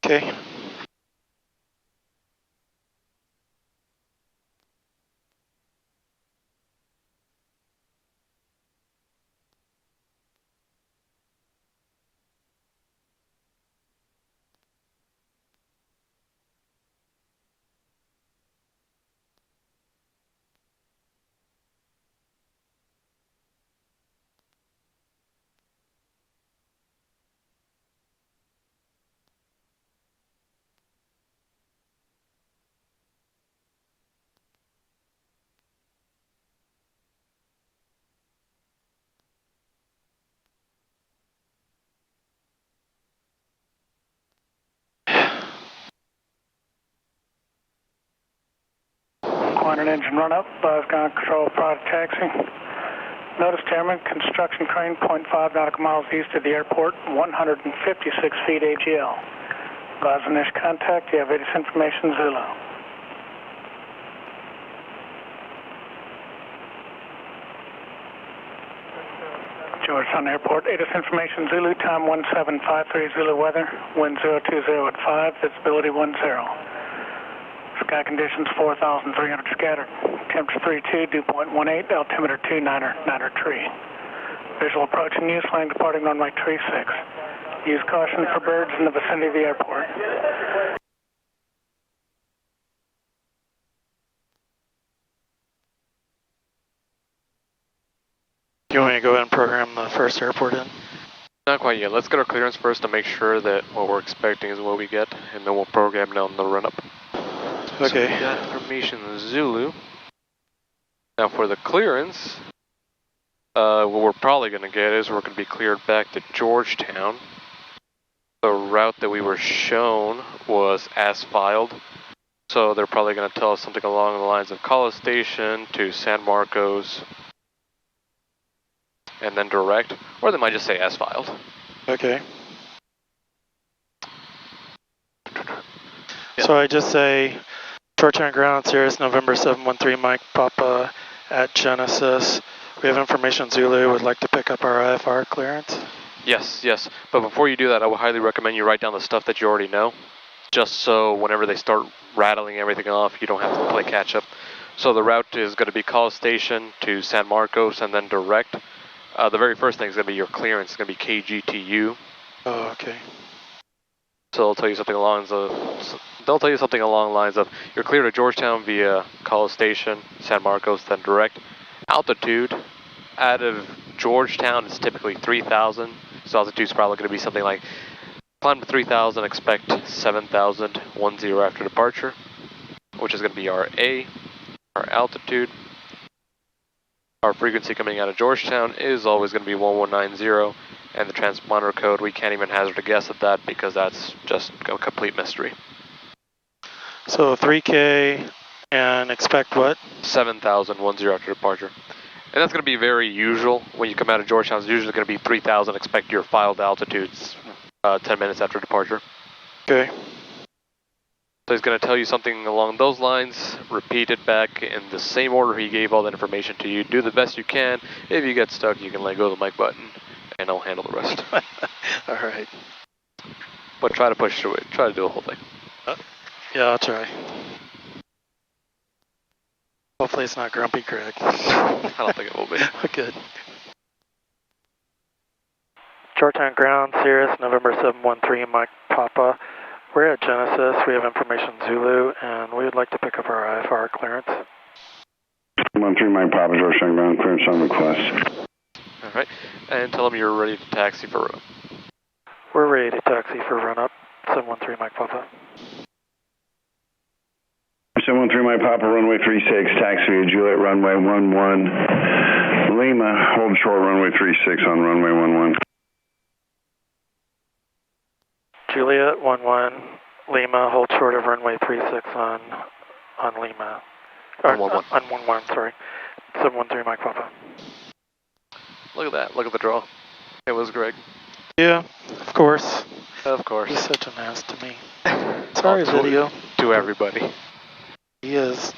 Okay. Quantity engine run up, ground control product taxi. Notice Chairman, construction crane 0.5 nautical miles east of the airport, 156 feet AGL. Advise initial contact, you have ATIS information Zulu. Georgetown Airport, ATIS information Zulu, time 1753 Zulu weather, wind 020 at 5, visibility 10. Sky conditions 4,300 scattered. Temperature 32, dew point 18, altimeter 29er tree. Visual approaching use lane departing runway 36. Use caution for birds in the vicinity of the airport. You want me to go ahead and program the first airport in? Not quite yet. Let's get our clearance first to make sure that what we're expecting is what we get, and then we'll program it on the run-up. Okay. So we got information Zulu. Now for the clearance, what we're probably going to get is we're going to be cleared back to Georgetown. The route that we were shown was as filed, so they're probably going to tell us something along the lines of College Station to San Marcos, and then direct, or they might just say as filed. Okay. Yeah. So I just say Georgetown ground, Cirrus November 713 Mike Papa at Genesis. We have information Zulu, would like to pick up our IFR clearance. Yes, yes, but before you do that, I would highly recommend you write down the stuff that you already know, just so whenever they start rattling everything off, you don't have to play catch up. So the route is going to be College Station to San Marcos and then direct. The very first thing is going to be your clearance. It's going to be KGTU. Oh, okay. So they'll tell you something along the lines of you're clear to Georgetown via College Station, San Marcos, then direct. Altitude out of Georgetown is typically 3,000. So altitude is probably going to be something like climb to 3,000, expect 7,000, 10 after departure, which is going to be our A, our altitude. Our frequency coming out of Georgetown is always going to be 1190, and the transponder code, we can't even hazard a guess at that because that's just a complete mystery. So 3K and expect what? 7,000, 10 after departure. And that's going to be very usual. When you come out of Georgetown, it's usually going to be 3,000, expect your filed altitudes 10 minutes after departure. Okay. So he's going to tell you something along those lines, repeat it back in the same order he gave all that information to you. Do the best you can. If you get stuck, you can let go of the mic button, and I'll handle the rest. All right. But try to push through it. Try to do the whole thing. Yeah, I'll try. Hopefully it's not Grumpy Craig. I don't think it will be. Good. Georgetown ground, Cirrus, November 713, Mike Papa. We're at Genesis. We have information Zulu, and we would like to pick up our IFR clearance. 13 Mike Papa, Georgetown ground, clearance on request. All right, and tell them you're ready to taxi for run. We're ready to taxi for run up, 713 Mike Papa. 713 Mike Papa, runway 36, taxi to Juliet, runway 11, Lima, hold short, runway 36 on runway 11. Juliet 11, Lima, hold short of runway 36 on Lima. Or, on 11, sorry. 713 Mike Papa. Look at that, look at the draw. It was Greg. Yeah, of course. Of course. He's such an ass to me. Sorry, video. To everybody. He is.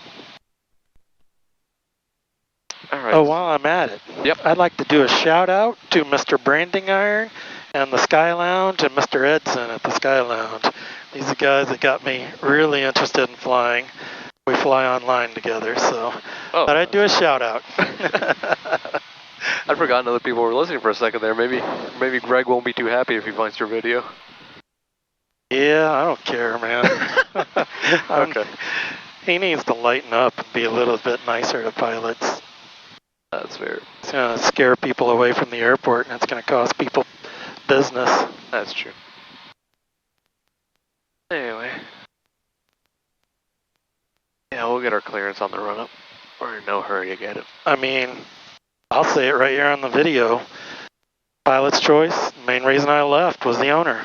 All right. Oh, while I'm at it, yep. I'd like to do a shout out to Mr. Branding Iron and the Sky Lounge and Mr. Edson at the Sky Lounge. These are guys that got me really interested in flying. We fly online together, so thought I'd do a shout out. I'd forgotten other people were listening for a second there. Maybe Greg won't be too happy if he finds your video. Yeah, I don't care, man. Okay. He needs to lighten up and be a little bit nicer to pilots. That's fair. It's going to scare people away from the airport, and it's going to cost people business. That's true. Anyway. Yeah, we'll get our clearance on the run-up. We're in no hurry to get it. I mean, I'll say it right here on the video. Pilot's choice, main reason I left was the owner.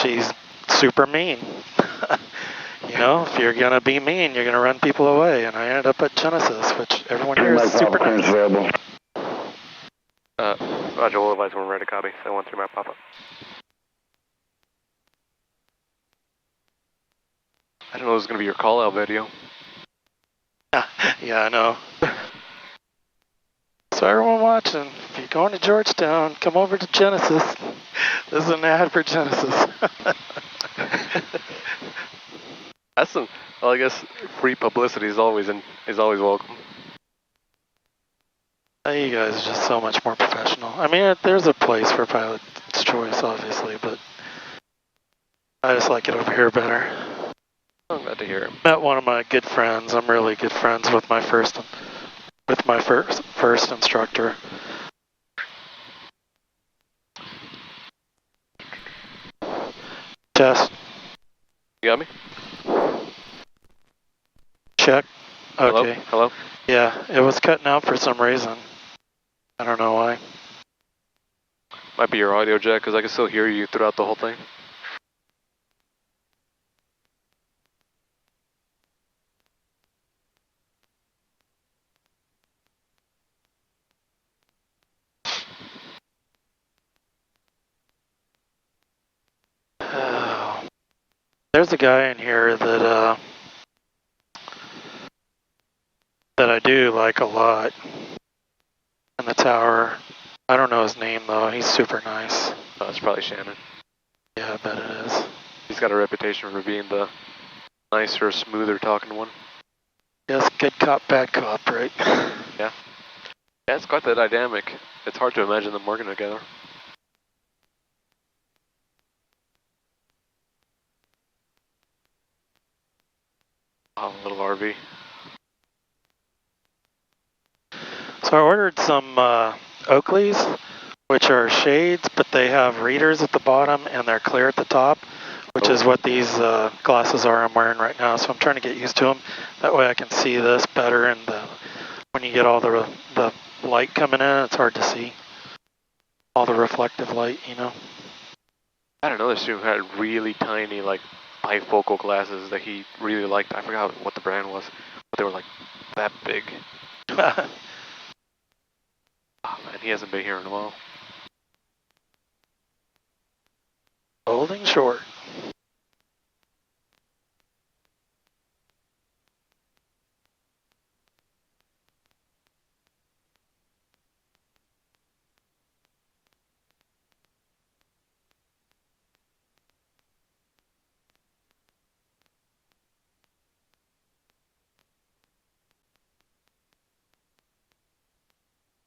She's super mean. You know, if you're going to be mean, you're going to run people away. And I ended up at Genesis, which everyone here is super nice. Available. Roger, we'll advise when we're ready to copy. 713 my pop-up. I didn't know this was going to be your call-out video. Yeah, I know. So everyone watching, if you're going to Georgetown, come over to Genesis. This is an ad for Genesis. That's some, well, I guess free publicity is always welcome. You guys are just so much more professional. I mean, there's a place for pilot's choice, obviously, but I just like it over here better. I'm glad to hear it. Met one of my good friends. I'm really good friends with my first instructor. Test. You got me? Check. Okay. Hello? Yeah, it was cutting out for some reason. I don't know why. Might be your audio jack, because I can still hear you throughout the whole thing. There's a guy in here that I do like a lot in the tower. I don't know his name though. He's super nice. Oh, it's probably Shannon. Yeah, I bet it is. He's got a reputation for being the nicer, smoother talking one. Yes, good cop, bad cop, right? Yeah. Yeah, it's quite the dynamic. It's hard to imagine them working together. Oh, little RV. So I ordered some Oakleys, which are shades, but they have readers at the bottom and they're clear at the top, which is what these glasses are I'm wearing right now. So I'm trying to get used to them. That way I can see this better, and when you get all the light coming in, it's hard to see all the reflective light, you know. I had another student who had really tiny, like, bifocal glasses that he really liked. I forgot what the brand was, but they were like that big. Oh man, he hasn't been here in a while. Holding short.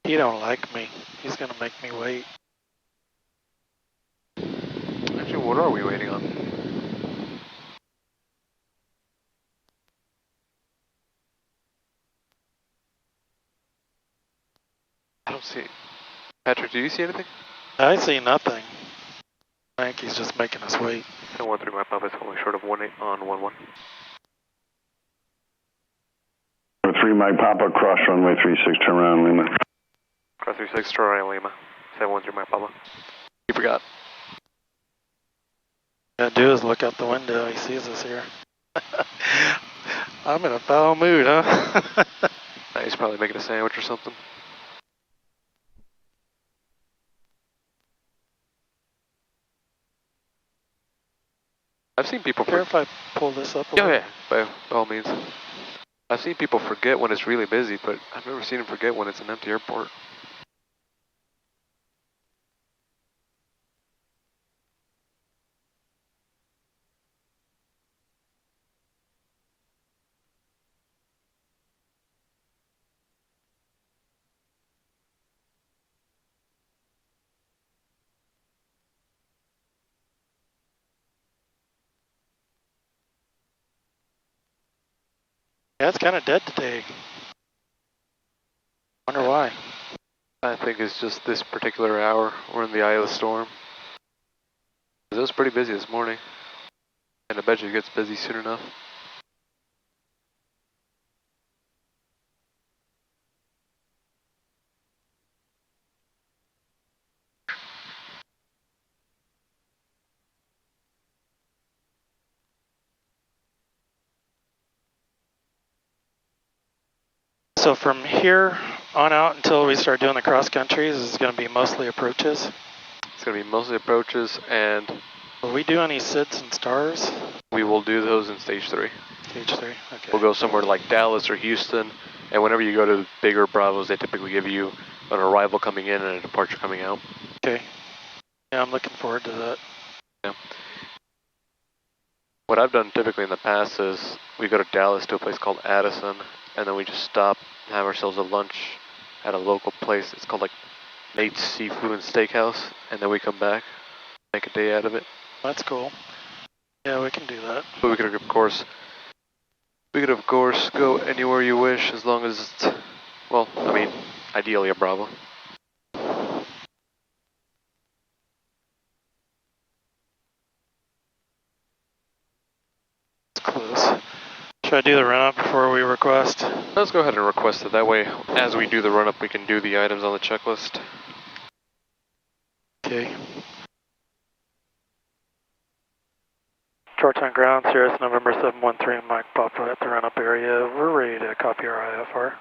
He don't like me. He's gonna make me wait. Actually, what are we waiting on? I don't see it. Patrick, do you see anything? I see nothing. I think he's just making us wait. 713 my pop is only short of 18 on 11. 3 Mike Papa, cross runway 36, turn around, Lima. Cross 36, turn around, Lima. 713 my papa. You forgot. All I do is look out the window. He sees us here. I'm in a foul mood, huh? He's probably making a sandwich or something. I've seen people. Care if I pull this up a little? little? Yeah, by all means. I've seen people forget when it's really busy, but I've never seen them forget when it's an empty airport. Yeah, it's kind of dead today. Wonder why. I think it's just this particular hour. We're in the eye of the storm. It was pretty busy this morning. And I bet you it gets busy soon enough. So from here on out until we start doing the cross countries, this is going to be mostly approaches. It's going to be mostly approaches, and Will we do any SIDs and stars? we will do those in stage 3. Stage 3, okay. We'll go somewhere like Dallas or Houston, and whenever you go to bigger Bravos, they typically give you an arrival coming in and a departure coming out. Okay. Yeah, I'm looking forward to that. Yeah. What I've done typically in the past is we go to Dallas to a place called Addison, and then we just stop, have ourselves a lunch at a local place. It's called like Nate's Seafood and Steakhouse, and then we come back, make a day out of it. That's cool. Yeah, we can do that. But we could of course go anywhere you wish as long as it's, well, I mean, ideally a Bravo. It's close. Should I do the run-up before we request? Let's go ahead and request it. That way, as we do the run-up, we can do the items on the checklist. Okay. Georgetown ground, Cirrus November 713, Mike Papa at the run-up area. We're ready to copy our IFR.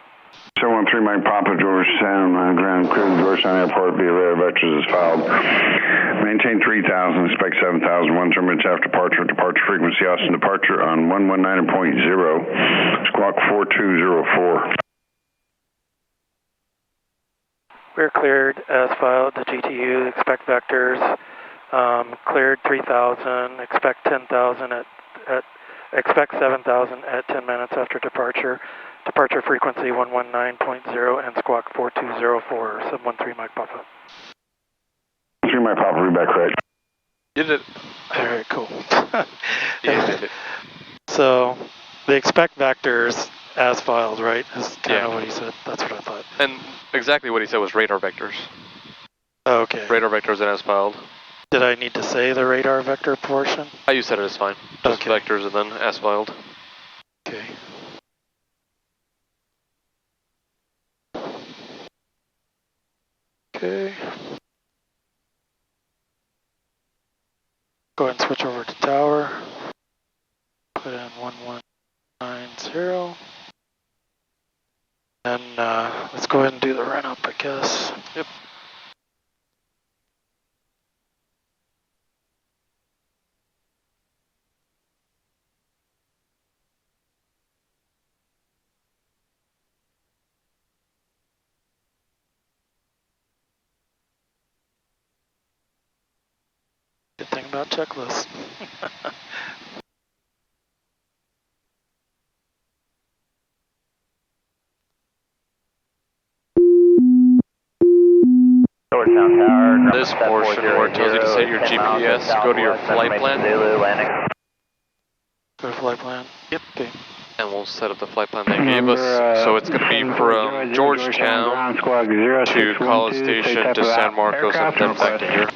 713 Mike Papa, Georgetown, ground clear to Georgetown Airport, be aware vectors is filed. Maintain 3000, expect 7000, 1 terminal after departure, departure frequency, Austin departure on 119.0, squawk 4204. We're cleared as filed to GTU, expect vectors. Cleared 3000, expect 10,000 expect 7,000 at 10 minutes after departure. Departure frequency 119.0 and squawk 4204, 713 Mike Papa. 3 Mike Papa, read back correct. You did it. Alright, cool. You did it. So, the expect vectors as filed, right? Is kind of Yeah. what he said. That's what I thought. And exactly what he said was radar vectors. Oh, okay. Radar vectors and as filed. Did I need to say the radar vector portion? How you said it is fine. Just Okay. vectors and then as filed. Okay. Okay. Go ahead and switch over to tower. Put in 1190. And let's go ahead and do the run up, I guess. Yep. Good thing about checklists. Georgetown Tower. This portion where it tells you to set your GPS, go to your flight plan. Zulu landing. Go to flight plan. Yep. Okay. And we'll set up the flight plan they gave us. So it's going to be from Georgetown to College Station to San Marcos and then back to here.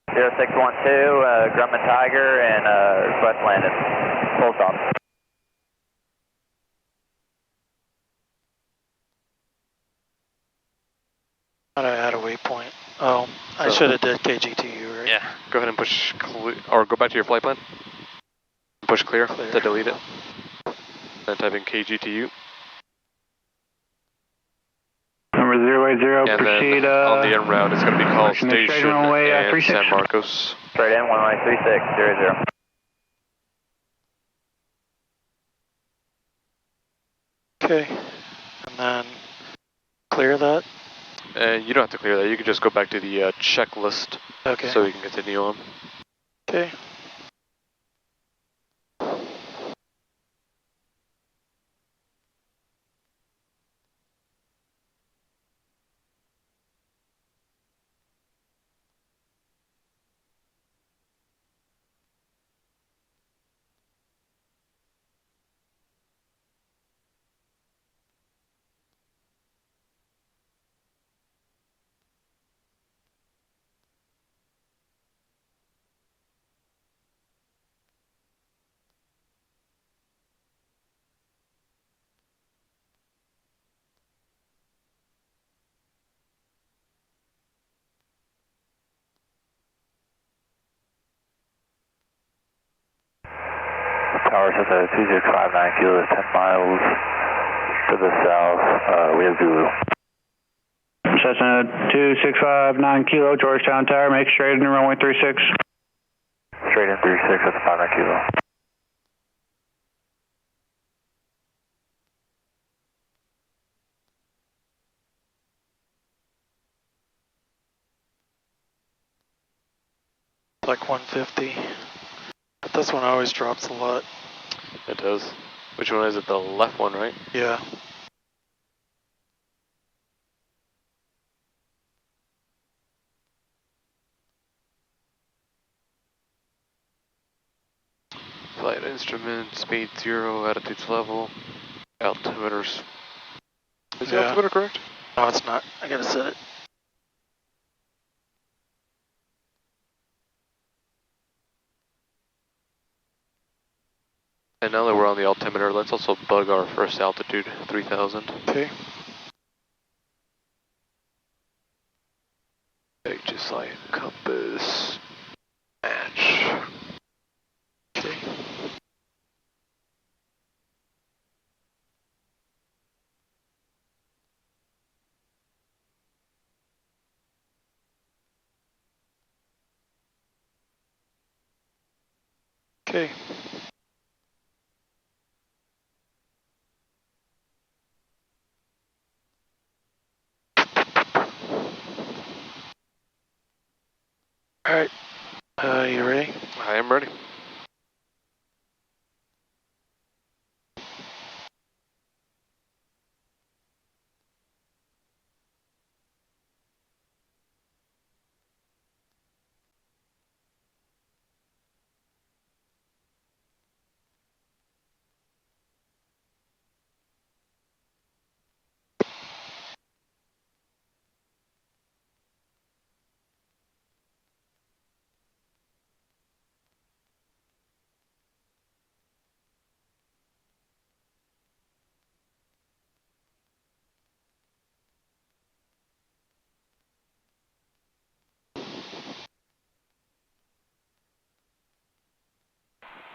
0612, Grumman Tiger and request landed. Full stop. How do I add a waypoint? Oh, I should have did KGTU, right? Yeah. Go ahead and push clear, or go back to your flight plan. Push clear to delete it. Then type in KGTU. Number 080, And proceed. then on the en route, it's going to be College Station Station runway, and 36. San Marcos. Straight in, 13600. Okay. And then clear that. And you don't have to clear that. You can just go back to the checklist Okay. so we can continue on. Okay. Tower Cessna 2659 kilo is 10 miles to the south. We have Zulu. Cessna 2659 kilo, Georgetown Tower, make straight into runway 36. Straight in 36, that's 59 kilo. Like 150. But this one always drops a lot. It does. Which one is it? The left one, right? Yeah. Flight instrument, speed 0, attitudes level, altimeters. Is the Yeah. altimeter correct? No, it's not. I gotta set it. And now that we're on the altimeter, let's also bug our first altitude, 3000. Okay. HSI compass match. Okay. Okay. Alright. You ready? I am ready.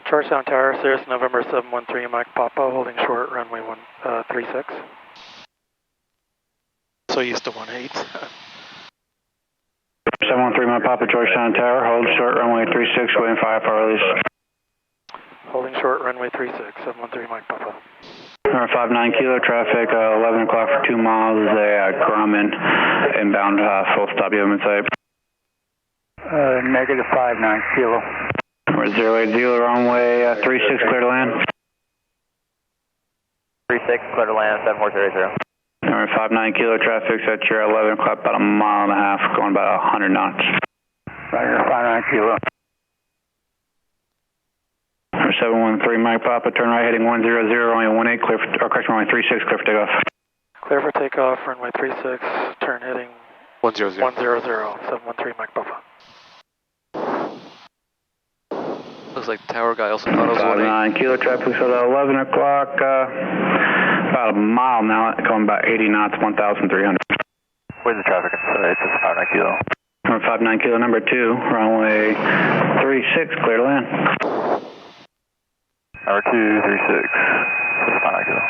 Georgetown Tower, Cirrus November 713, Mike Papa, holding short, runway 36. So used to 18. 713 Mike Papa, Georgetown Tower, hold short, runway 36, waiting for IFR release. Holding short, runway 36, 713 Mike Papa. 59 kilo, traffic 11 o'clock for 2 miles, Grumman, inbound, full stop, you have inside. Negative 59 kilo. We're 080, runway 36, clear to land. 36, clear to land, 7400. Number 59 kilo, traffic's at your 11 o'clock, about a mile and a half, going about 100 knots. Roger, 59 kilo. Number 713 Mike Papa, turn right heading 100, runway 18, clear for, or correction, runway 36, clear for takeoff. Clear for takeoff, runway 36, turn heading 100. 100, 713 Mike Papa. Looks like the tower guy also thought it was 59 kilo, traffic's at 11 o'clock, about a mile now, going about 80 knots, 1,300. Where's the traffic inside? It's 59 kilo. Number 59 kilo, number 2, runway 36, clear to land. Number 236, 59 kilo.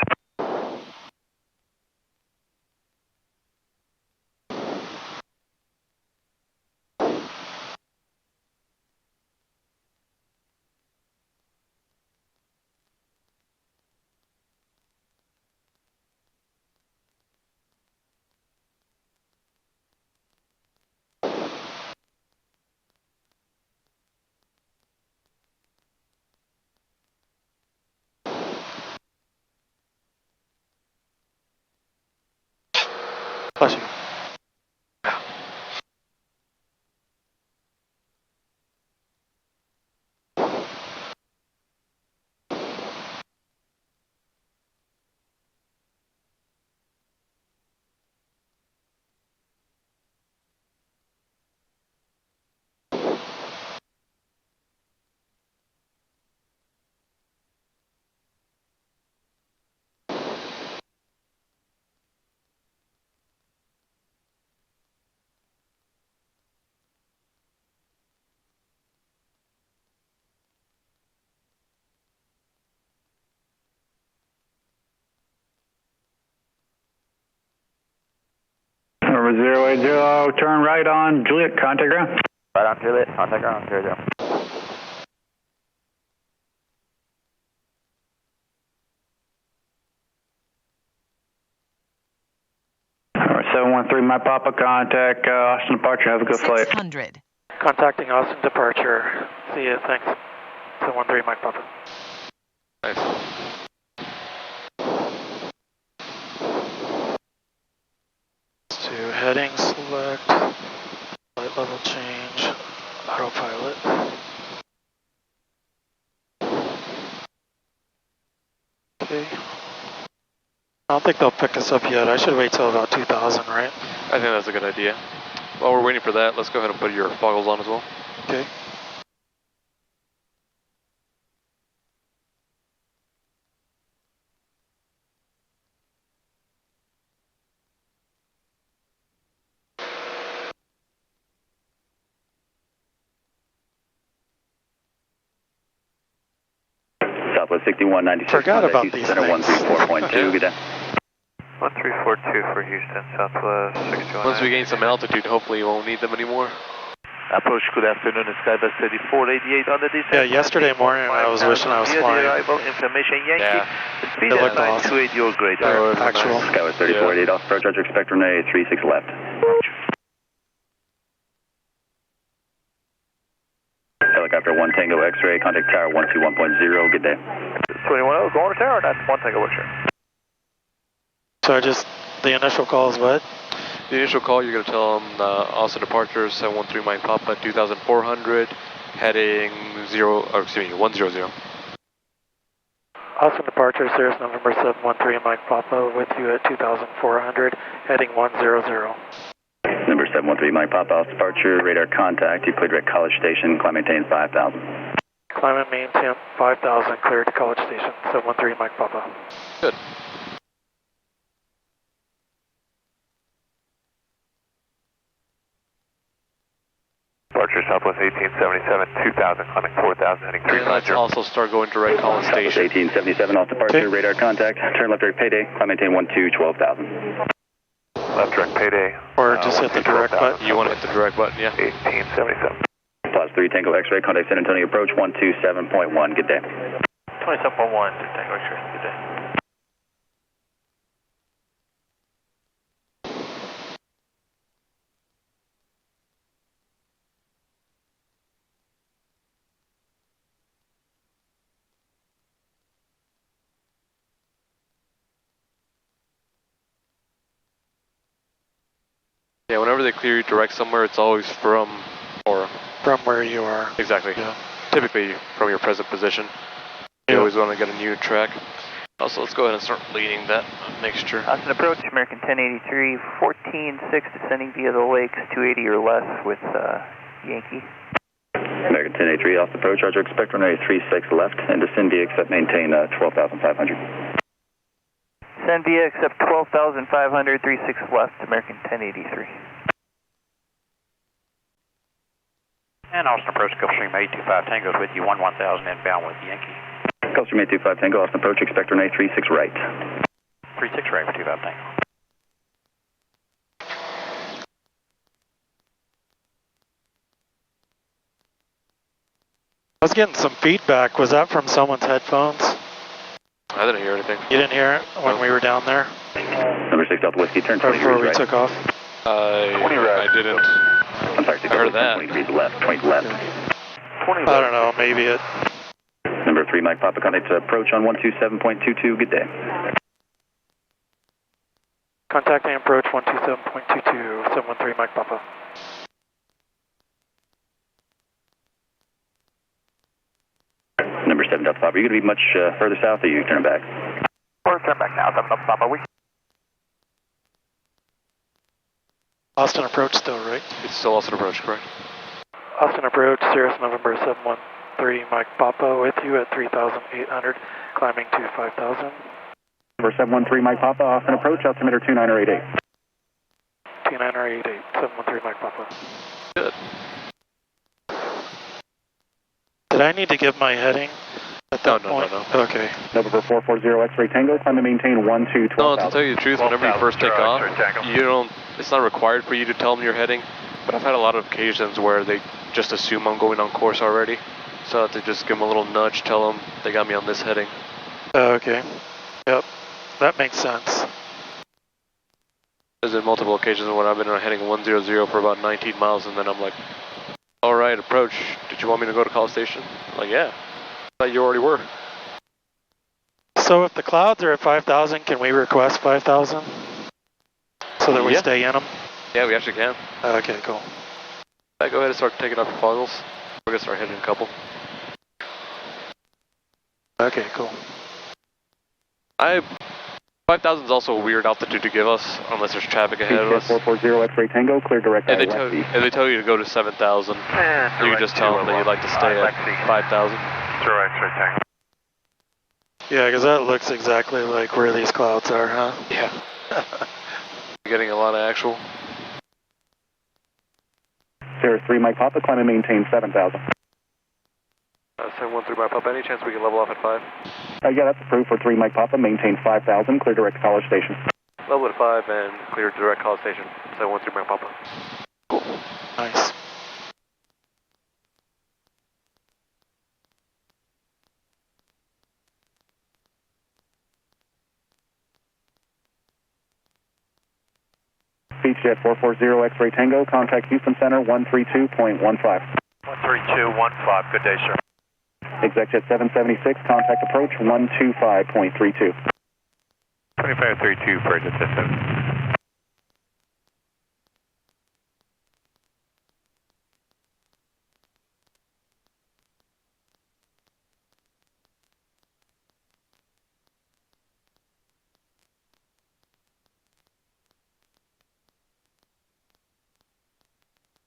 Bless you. November 080, turn right on Juliet, contact ground. Right on Juliet, contact ground, 00. Alright, 713, my Papa, contact Austin departure, have a good flight. 600. Contacting Austin departure. See you, thanks. 713 Mike Papa. Nice. To heading select, flight level change, autopilot. Okay. I don't think they'll pick us up yet. I should wait till about 2000, right? I think that's a good idea. While we're waiting for that, let's go ahead and put your foggles on as well. Okay. Southwest 6196. Forgot about these Center things. 134.2, good day. 1342 for Houston, Southwest 61. Once we gain some altitude, hopefully you won't need them anymore. Approach, good afternoon, Skybus 3488 on the descent. Yeah, yesterday morning I was wishing I was flying. Arrival information, Yankee. Yeah. Speed It at looked awesome. 928, your grade. Actual. Skywest 3488 off approach, Roger, expect runway 36 left. Helicopter 1 Tango X-ray, contact tower 121.0, good day. 21, going to tower, that's 1 Tango X-ray. So the initial call is what? The initial call, you're going to tell them Austin departure 713 Mike Papa 2400, heading 100. Austin departure, Cirrus November 713 Mike Papa with you at 2400, heading 100. Number 713 Mike Papa, Austin departure, radar contact, you cleared at College Station, climb maintain 5000. Climate maintain 5000, cleared to College Station, 713 Mike Papa. Good. Departure Southwest 1877, 2000, climbing 4000, heading And let's 350. also start going direct College Southwest Station. 1877 off departure, Okay. radar contact, turn left direct payday, climb maintain 12,000. Left direct payday. Or just hit the direct button. You want to hit the direct button, yeah? 1877. Plus 3 Tango X-ray, contact San Antonio approach 127.1, good day. 27.1, Tango X-ray, good day. Yeah, whenever they clear you direct somewhere, it's always from Where you are. exactly. Yeah. Typically from your present position. You Yeah. always want to get a new track. Also, let's go ahead and start leading that mixture. Austin approach, American 1083, 14-6 descending via the lakes, 280 or less with Yankee. American 1083 off approach, Roger, expect runway 36 left, and descend via except maintain 12,500. Send via except 12,500, 36 left, American 1083. And Austin approach, Gulfstream 825 Tango's with you, 11,000 inbound with Yankee. Gulfstream 825 Tango, Austin approach, expect runway 36 right. 36 right for 25 Tango. I was getting some feedback. Was that from someone's headphones? I didn't hear anything. You didn't hear it when we were down there? Number 6 Delta Whiskey, turn 20 Before degrees we right. took off? I didn't. I'm sorry, 6 I heard Delta, that. 20 degrees left, 20 left. 20 I don't know, maybe it. Number 3 Mike Papa, contact approach on 127.22, good day. Contacting approach 127.22, 713 Mike Papa. Number 7 Delta Papa, are you going to be much further south, or are you turning back? We're turn back now, Papa. We Austin approach still, right? It's still Austin approach, correct? Austin approach, Cirrus November 713 Mike Papa with you at 3,800, climbing to 5,000. Number 713 Mike Papa, Austin approach, altimeter 2988. 2988, 713 Mike Papa. Good. Did I need to give my heading at that No. point? Okay. November 440 X-ray Tango, climb and maintain 12, 12,000. No, to tell you the truth, whenever you first take off, it's not required for you to tell them you're heading, but I've had a lot of occasions where they just assume I'm going on course already, so I have to just give them a little nudge, tell them they got me on this heading. Okay. Yep. That makes sense. There's been multiple occasions when I've been on heading 100 for about 19 miles, and then I'm like, alright, approach, did you want me to go to College Station? I'm like, yeah, I thought you already were. So if the clouds are at 5,000, can we request 5,000? So that we Yeah. stay in them? Yeah, we actually can. Okay, cool. Go ahead and start taking off your foggles. We're gonna start hitting a couple. Okay, cool. 5,000 is also a weird altitude to give us, unless there's traffic ahead of us. 440 X-ray Tango, clear direct If they tell you to go to 7,000, you can just tell them that you'd like to stay at 5,000. Zero X-ray Tango. Yeah, because that looks exactly like where these clouds are, huh? Yeah. Getting a lot of actual. Cirrus 3 Mike Papa, climb and maintain 7,000. 713 Mike Papa, any chance we can level off at 5? Yeah, that's approved for 3 Mike Papa, maintain 5,000, clear direct to College Station. Level at 5 and clear direct College Station. 713 Mike Papa. Cool. Nice. Beachjet 440 X-ray Tango, contact Houston Center 132.15. 13215, good day, sir. ExecJet 776, contact approach 125.32. 2532 for exit 7.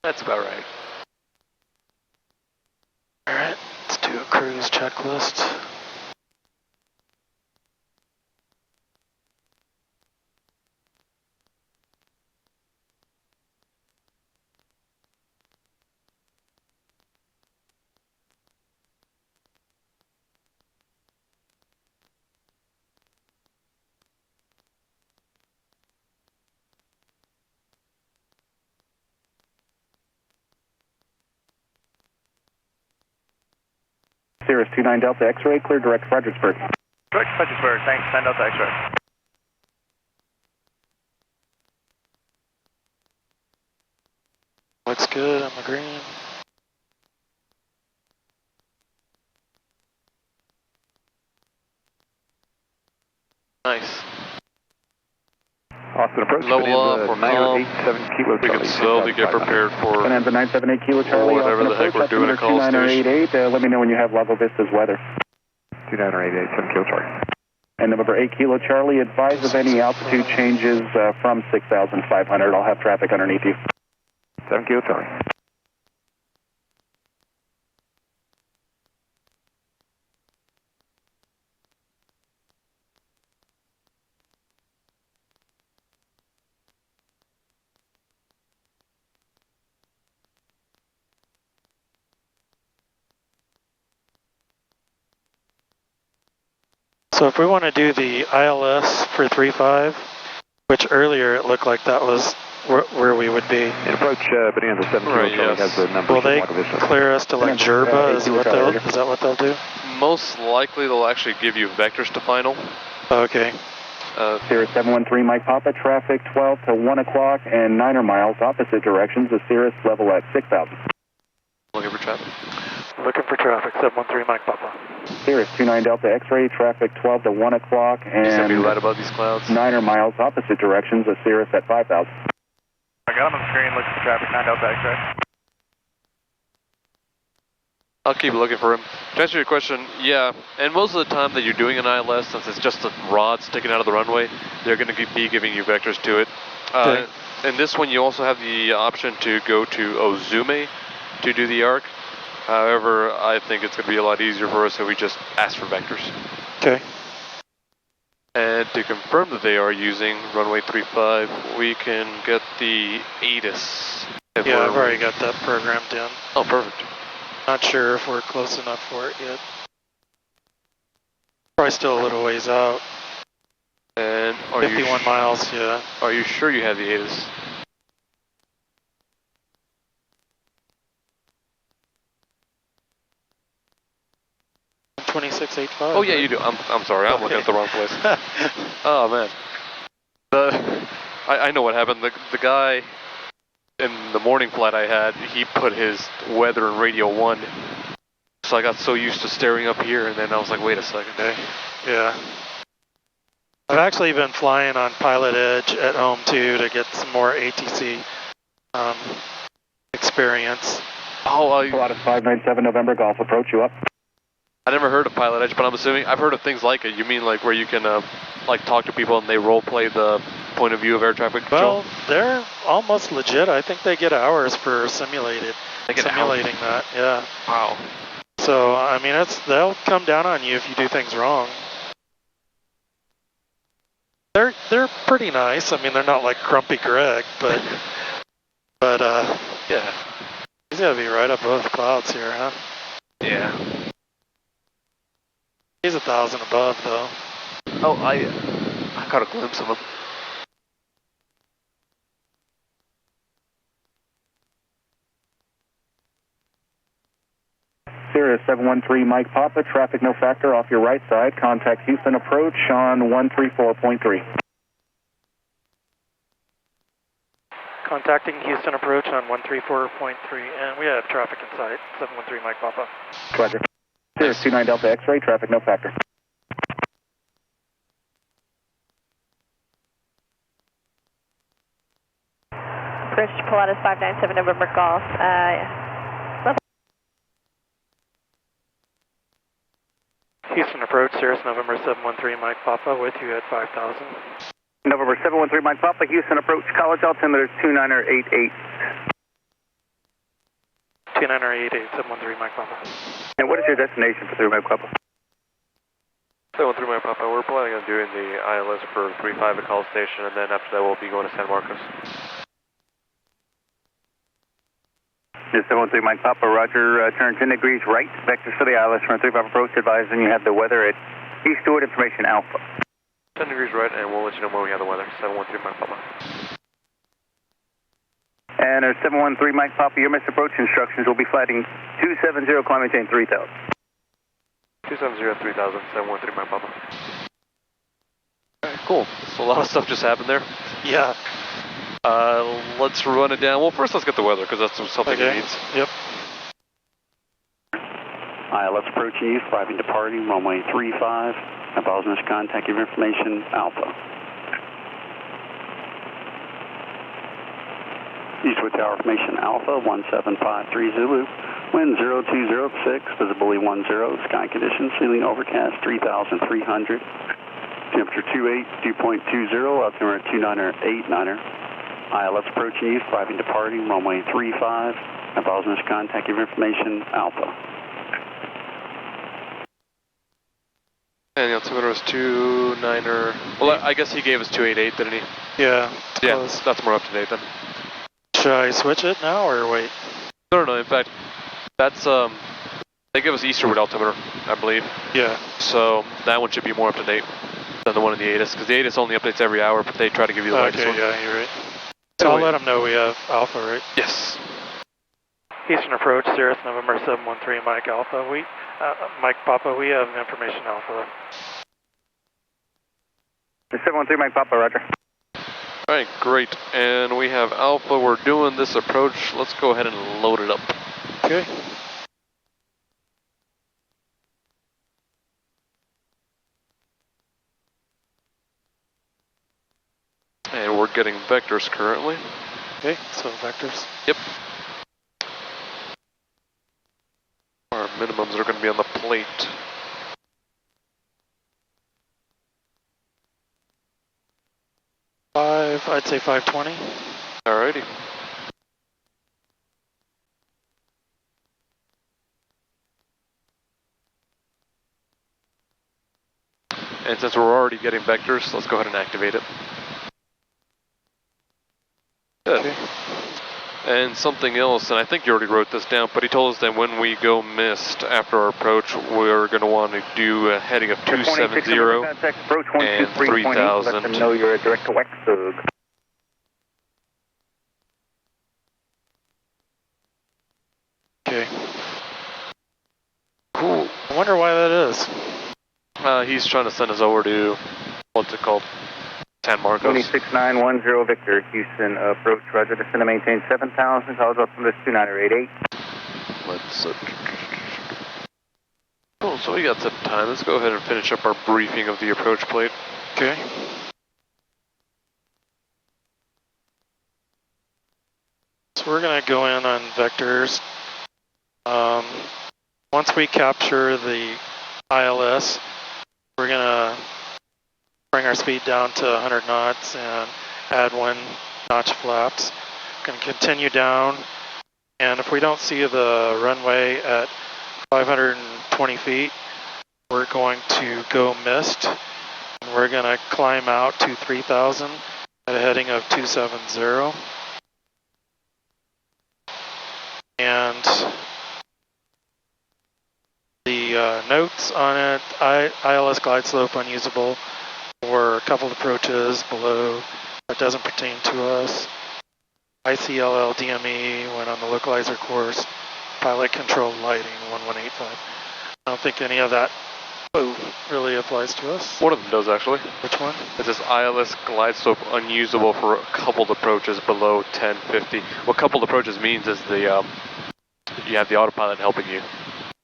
That's about right. Alright, let's do a cruise checklist. Cirrus 29 Delta X-ray, clear direct Fredericksburg. Direct Fredericksburg, thanks, send out the X-ray. Looks good on the green. Nice. Austin approach. Level off, we're calm. 987 Kilo We can slowly get prepared for Bonanza 978 Kilo Charlie, whatever the heck we're doing at College Station. 2988, let me know when you have Lago Vista's weather. 2988, 7 Kilo Charlie. And November 8 Kilo Charlie, advise of any altitude changes from 6,500. I'll have traffic underneath you. 7 Kilo Charlie. So if we want to do the ILS for 3.5, which earlier it looked like that was where we would be. And approach Bonanza 7 Kilo Charlie has the number. Will they clear us to like Jerba? Is that what they'll do? Most likely they'll actually give you vectors to final. Okay. Cirrus 713 Mike Papa, traffic 12 to 1 o'clock and 9 miles opposite directions of Cirrus, level at 6,000. Looking for traffic. Looking for traffic, 713 Mike Papa. Cirrus 29 Delta X-ray, traffic 12 to 1 o'clock and right above these clouds. 9 miles opposite directions of Cirrus at 5,000. I got him on the screen, looking for traffic, 9 Delta X-ray. I'll keep looking for him. To answer your question, yeah, and most of the time that you're doing an ILS, since it's just a rod sticking out of the runway, they're going to be giving you vectors to it. Okay. In this one, you also have the option to go to Ozume to do the arc. However, I think it's going to be a lot easier for us if we just ask for vectors. Okay. And to confirm that they are using runway 35, we can get the ATIS. Yeah, I've already got that programmed in. Oh, perfect. Not sure if we're close enough for it yet. Probably still a little ways out. And are 51 miles, yeah. Are you sure you have the ATIS? 2685. Oh yeah, you do. I'm sorry. I'm looking at the wrong place. Oh man. I know what happened. The guy in the morning flight I had, he put his weather in radio 1. So I got so used to staring up here, and then I was like, wait a second. Yeah. I've actually been flying on Pilot Edge at home too to get some more ATC experience. Oh, Pilatus 597 November Golf, approach you up. I never heard of Pilot Edge, but I'm assuming I've heard of things like it. You mean like where you can like talk to people and they role play the point of view of air traffic control? Well, they're almost legit. I think they get hours for simulating that. Yeah. Wow. So I mean, they'll come down on you if you do things wrong. They're pretty nice. I mean, they're not like Grumpy Greg, but yeah. He's gotta be right above the clouds here, huh? Yeah. He's 1,000 above though. Oh, I caught a glimpse of him. Cirrus 713 Mike Papa, traffic no factor off your right side. Contact Houston approach on 134.3. Contacting Houston approach on 134.3, and we have traffic in sight. 713 Mike Papa. Roger. Cirrus 29 Delta X-ray, traffic no factor. Approach to Pilatus 597 November Golf. Houston approach, Cirrus November 713 Mike Papa with you at 5,000. November 713 Mike Papa, Houston approach, college altimeter 2988. 2988, 713 Mike Papa. And what is your destination for 3 Mike Papa? 713 Mike Papa, we're planning on doing the ILS for 35 at College Station, and then after that we'll be going to San Marcos. This is 713 Mike Papa, roger, turn 10 degrees right, vectors for the ILS, run 35 approach, advising you have the weather at Eastward, information Alpha. 10 degrees right, and we'll let you know when we have the weather. 713 Mike Papa. And 713 Mike Papa, your missed approach instructions will be flighting 270, climb maintain 3000. 270, 3000, 713 Mike Papa. Alright, cool. So a lot of stuff just happened there. Yeah. Let's run it down. Well, first let's get the weather, because that's something it needs. Yep. ILS approaching you, arriving departing, runway 35. Advise us contact your information, Alpha. Eastwood Tower formation Alpha, 1753 Zulu. Wind 0206, visibility 10, sky conditions, ceiling overcast 3,300. Temperature 28, dew point 20, altimeter 2989er. ILS approaching you, arriving departing, runway 35. Advise us contact your information, Alpha. And the altimeter was 29er. Well, I guess he gave us 288, didn't he? Yeah. Yeah, Close. that's more up to date then. Should I switch it now or wait? No. In fact, that's they give us Easterwood altimeter, I believe. Yeah. So that one should be more up to date than the one in the ATIS, because the ATIS only updates every hour, but they try to give you the latest one. Okay, yeah, you're right. So I'll let them know we have Alpha, right? Yes. Eastern approach, Cirrus November 713 Mike Alpha. Mike Papa, we have information Alpha. 713 Mike Papa, roger. Alright, great. And we have Alpha. We're doing this approach. Let's go ahead and load it up. Okay. And we're getting vectors currently. Okay, so vectors. Yep. Our minimums are going to be on the plate. I'd say 520. Alrighty. And since we're already getting vectors, let's go ahead and activate it. Good. Okay. And something else, and I think you already wrote this down, but he told us that when we go missed after our approach, we're going to want to do a heading of 270 and 3000. Let them know you're a direct to Waxburg. Okay. Cool. I wonder why that is. He's trying to send us over to, what's it called? San Marcos. 26910 Victor, Houston approach, roger, descend to maintain 7000, calls up from this 2988. Let's, oh, so we got some time. Let's go ahead and finish up our briefing of the approach plate. Okay. So we're going to go in on vectors. Once we capture the ILS, we're going to bring our speed down to 100 knots and add 1 notch flaps. Going to continue down, and if we don't see the runway at 520 feet, we're going to go missed, and we're going to climb out to 3000 at a heading of 270. And the notes on it, ILS glide slope unusable for a couple of approaches below. That doesn't pertain to us. KCLL DME went on the localizer course. Pilot controlled lighting 1185. I don't think any of that really applies to us. One of them does actually. Which one? It says ILS glide slope unusable for coupled approaches below 1050. What coupled approaches means is the you have the autopilot helping you.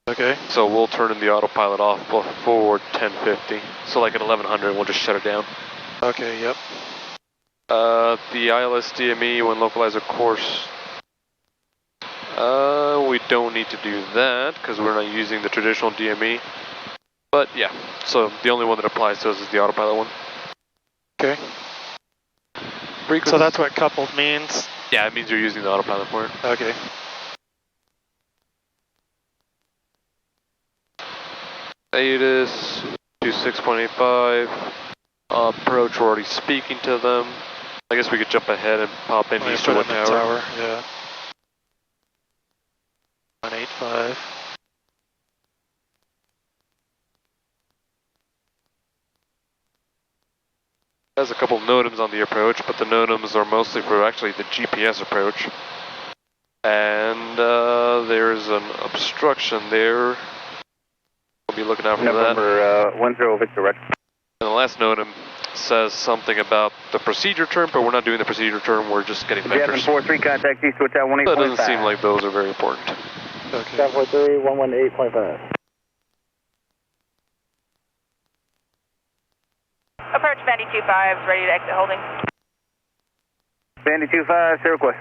Okay. So we'll turn in the autopilot off forward 1050. So like at 1100, we'll just shut it down. Okay. Yep. The ILS DME when localizer course. We don't need to do that because we're not using the traditional DME. But yeah, so the only one that applies to us is the autopilot one. Okay. So that's what coupled means? Yeah, it means you're using the autopilot for it. Okay. ATIS 26.85. Approach, we're already speaking to them. I guess we could jump ahead and pop in east to the tower. Yeah. 185. There's a couple of NOTAMs on the approach, but the NOTAMs are mostly for actually the GPS approach. And there's an obstruction there. We'll be looking out for that. November 10 Victor, right? And the last NOTAM says something about the procedure term, but we're not doing the procedure term, we're just getting vectors. 743, contact east to hotel 18.5. That doesn't seem like those are very important. Okay. 743, 118.5. Approach Vandy 25, ready to exit holding. Vandy 25, say request.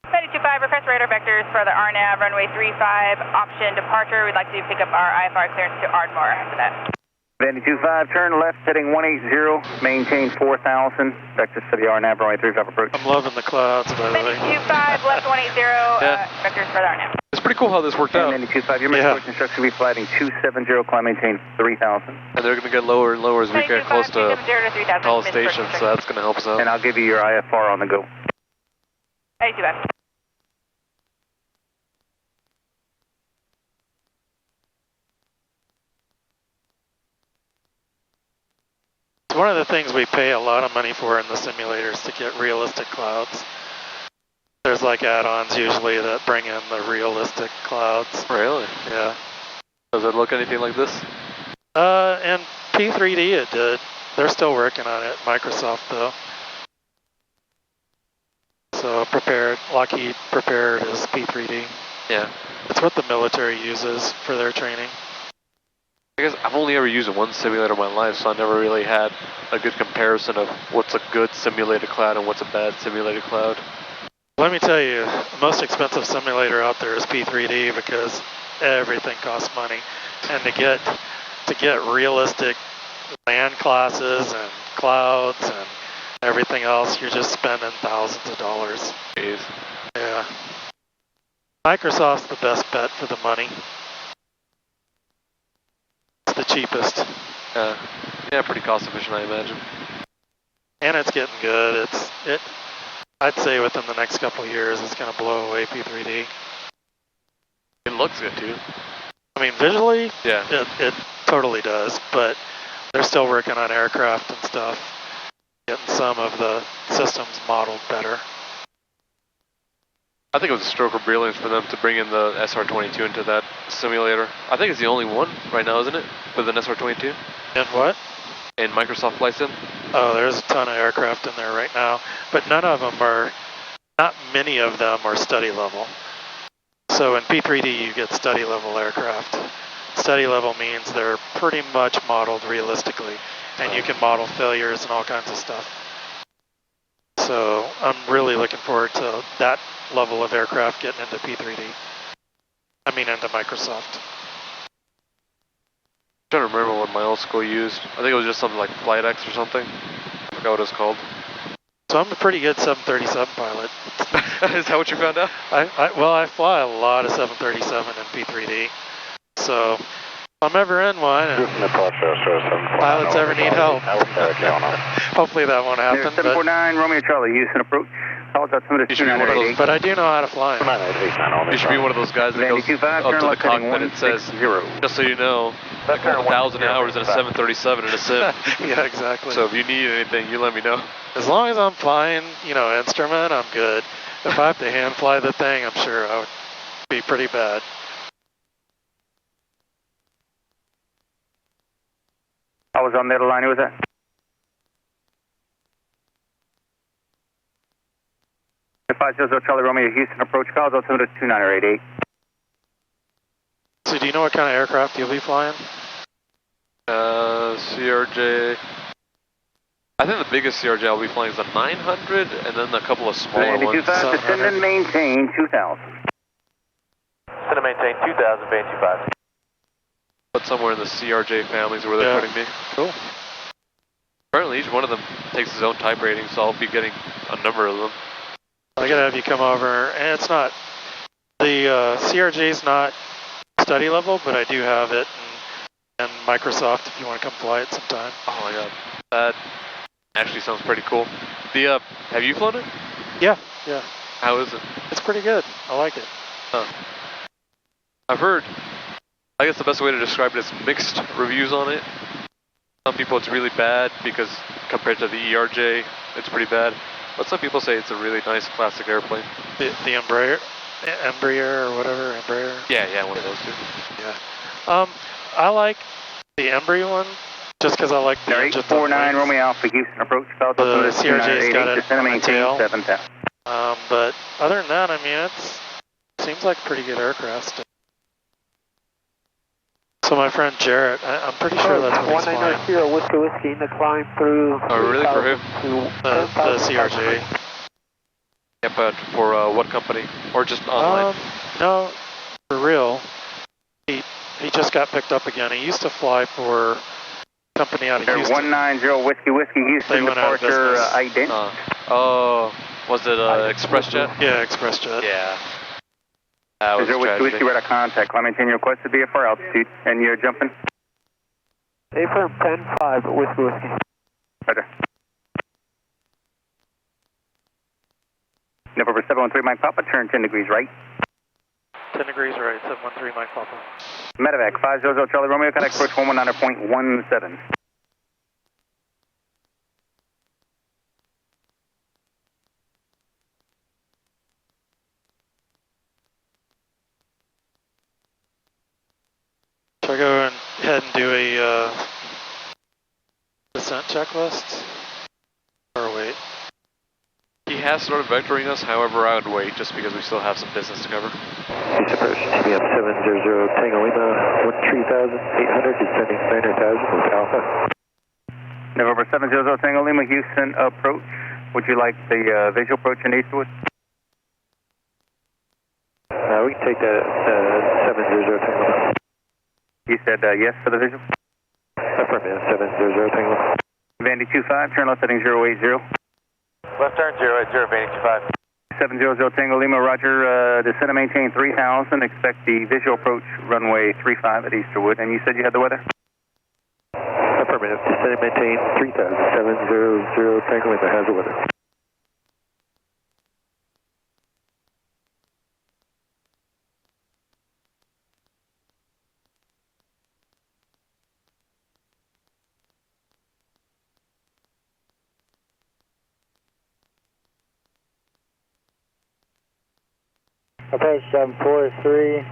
Vandy 25, request radar vectors for the RNAV, runway 35, option departure. We'd like to pick up our IFR clearance to Ardmore after that. Vandy 25, turn left, heading 180, maintain 4,000, vectors for the RNAV, runway 35 approach. I'm loving the clouds, by the way. Vandy 25, left 180, vectors for the RNAV. It's pretty cool how this worked out. Vandy 25, your approach instruction will be flighting 270, climb maintain 3,000. And they're going to get lower and lower as we get close to College Station, so that's going to help us out. And I'll give you your IFR on the go. 85. One of the things we pay a lot of money for in the simulators to get realistic clouds. There's like add-ons usually that bring in the realistic clouds. Really? Yeah. Does it look anything like this? And P3D it did. They're still working on it, Microsoft though. So Lockheed prepared is P3D. Yeah. It's what the military uses for their training. I guess I've only ever used one simulator in my life, so I never really had a good comparison of what's a good simulated cloud and what's a bad simulated cloud. Let me tell you, the most expensive simulator out there is P3D because everything costs money. And to get realistic land classes and clouds and everything else, you're just spending thousands of dollars. Jeez. Yeah. Microsoft's the best bet for the money. It's the cheapest. Yeah, pretty cost efficient, I imagine. And it's getting good. I'd say within the next couple of years it's going to blow away P3D. It looks good too. I mean, visually, Yeah. it totally does, but they're still working on aircraft and stuff, getting some of the systems modeled better. I think it was a stroke of brilliance for them to bring in the SR22 into that simulator. I think it's the only one right now, isn't it? With an SR22? And what? In Microsoft Flight Sim? Oh, there's a ton of aircraft in there right now, but not many of them are study level. So in P3D you get study level aircraft. Study level means they're pretty much modeled realistically, and you can model failures and all kinds of stuff. So I'm really looking forward to that level of aircraft getting into P3D. I mean into Microsoft. I'm trying to remember what my old school used. I think it was just something like Flight X or something. I forgot what it was called. So I'm a pretty good 737 pilot. Is that what you found out? Well, I fly a lot of 737 in P3D. So if I'm ever in one and pilots ever need help, hopefully that won't happen. 749 Romeo Charlie, Houston approach. You should be one of those, but I do know how to fly. You should be one of those guys that goes up to the cockpit and says, just so you know, I got 1,000 hours in a 737 in a sim. Yeah, exactly. So if you need anything, you let me know. As long as I'm flying, instrument, I'm good. If I have to hand fly the thing, I'm sure I would be pretty bad. I was on the other line, who was that? The 500 Charlie Romeo Houston approach calls altimeter 2988. So do you know what kind of aircraft you'll be flying? CRJ. I think the biggest CRJ I'll be flying is the 900, and then a couple of smaller ones. 25, descend and maintain 2000. Descend and maintain 2000, Van 25. But somewhere in the CRJ families where they're putting me. Cool. Apparently each one of them takes his own type rating, so I'll be getting a number of them. I gotta have you come over, and it's not, the CRJ's not study level, but I do have it, and Microsoft if you want to come fly it sometime. Oh my god, that actually sounds pretty cool. The, have you flown it? Yeah. How is it? It's pretty good, I like it. I've heard, I guess the best way to describe it is mixed reviews on it. Some people it's really bad because compared to the ERJ, it's pretty bad. But some people say it's a really nice classic airplane. The Embraer or whatever, Embraer? Yeah, one of those two. Yeah. I like the Embraer one just because I like the engine. 849 Romeo Alpha Houston approach. The CRJ's got it on the tail. 7,000. But other than that, I mean, it seems like a pretty good aircraft still. So my friend Jarrett, I'm pretty sure that's what he's flying. 190 Whiskey in the climb through. Oh, really? For him? The CRJ. Yeah, but for what company? Or just online? No, for real. He just got picked up again. He used to fly for a company out of Houston. 190 Whiskey Houston, They went out of departure business. ident. Was it ExpressJet? Yeah, ExpressJet. Yeah. That was 0 Whiskey radar contact. Climb maintain your requested VFR altitude, and you're jumping? Affirm 10-5 Whiskey. Roger. November 713 Mike Papa, turn 10 degrees right. 10 degrees right, 713 Mike Papa. Medevac 500 Charlie Romeo, contact approach 119.17. Should I go ahead and do a descent checklist? Or wait? He has started vectoring us, however I would wait just because we still have some business to cover. East approach, TBM 700 Tango Lima, 13,800, descending 900,000 with Alpha. November 700 Tango Lima, Houston approach. Would you like the visual approach in Eastwood? We can take that 700 Tango Lima. You said yes for the visual? Affirmative, 700 Tango Lima. Vandy 25, turn left heading 080. Left turn 080, Vandy 25. 700 Tango Lima, roger, descend and maintain 3,000, expect the visual approach runway 35 at Easterwood, and you said you had the weather? Affirmative, descend and maintain 3,000, 700 Tango Lima has the weather. Approach 743,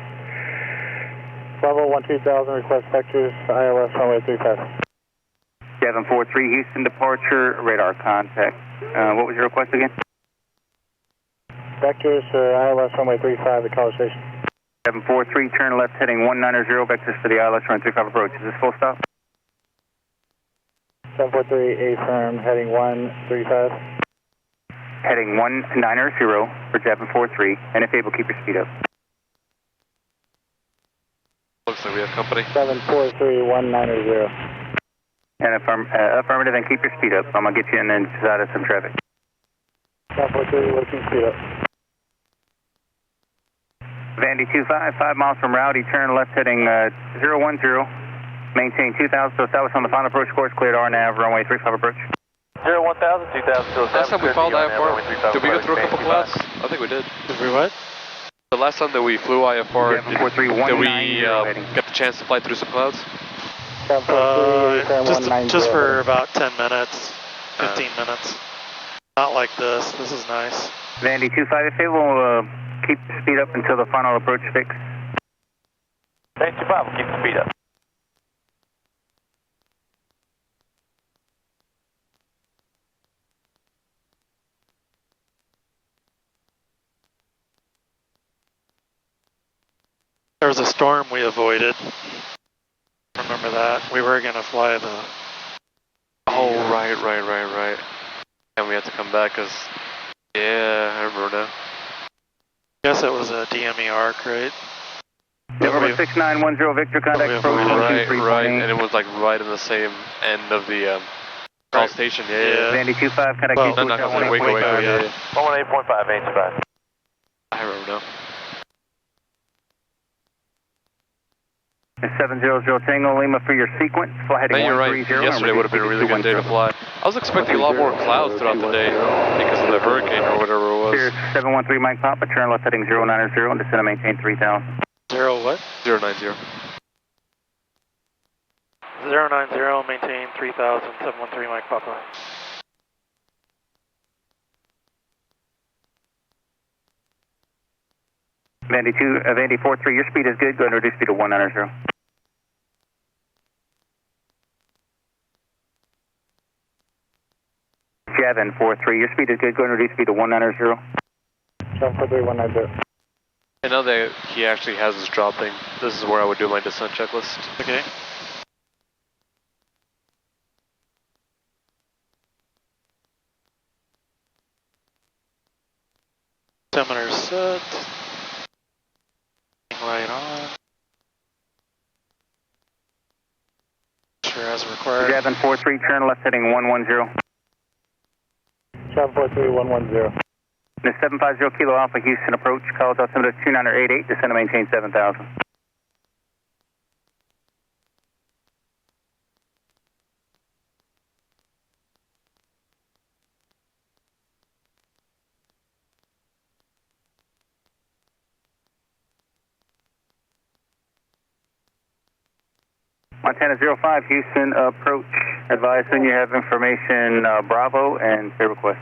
level 12000, request vectors, ILS runway 35. 743, Houston departure, radar contact. What was your request again? Vectors for ILS runway 35 at College Station. 743, turn left heading 190, vectors for the ILS runway 35 approach. Is this full stop? 743, affirm, heading 135. Heading 190 for 743, and if able, keep your speed up. Looks like we have company. 743, 190. And affirmative, and keep your speed up. I'm going to get you in and out of some traffic. 743, looking speed up. Vandy 25, 5 miles from Rowdy, turn left heading 010, maintain 2000, so establish on the final approach course, cleared RNAV, runway 35 approach. 01000, 2000, so last time we followed IFR, did we go through a couple clouds? I think we did. Did we what? The last time that we flew IFR, did we get the chance to fly through some clouds? Just for about 10 minutes, 15 minutes. Not like this. This is nice. Vandy 25, if able, keep the speed up until the final approach fix. Vandy 25, keep the speed up. There was a storm we avoided. Remember that? We were going to fly the... Oh, right. And we had to come back because... Yeah, I remember now. I guess it was a DME arc, right? November 6910 Victor, contact approach 123.8. Right, and it was like right in the same end of the call station, yeah. Vandy 25, contact Waco, yeah. 118.5, Vandy 25. I remember now. 700 Tango Lima for your sequence, fly heading 130. You're right, yesterday would have been a really good day to fly. I was expecting a lot more clouds throughout the day because of the hurricane or whatever it was. Here's 713 Mike Papa, turn left heading 090 and descend and maintain 3000. 0 what? 090. 090, maintain 3000, 713 Mike Papa. Vandy 43, your speed is good, go ahead and reduce speed to 190. Javin 43, your speed is good, go ahead and reduce speed to 190. 743, 190. I know that he actually has his drop thing. This is where I would do my descent checklist. Okay. Altimeter set. Light on. Sure as required. Javin 43, turn left heading 110. 743, 110. The 750 Kilo Alpha Houston approach, call altimeter 2988, descend and maintain 7000. Montana 05, Houston approach, advise when you have information Bravo and say request.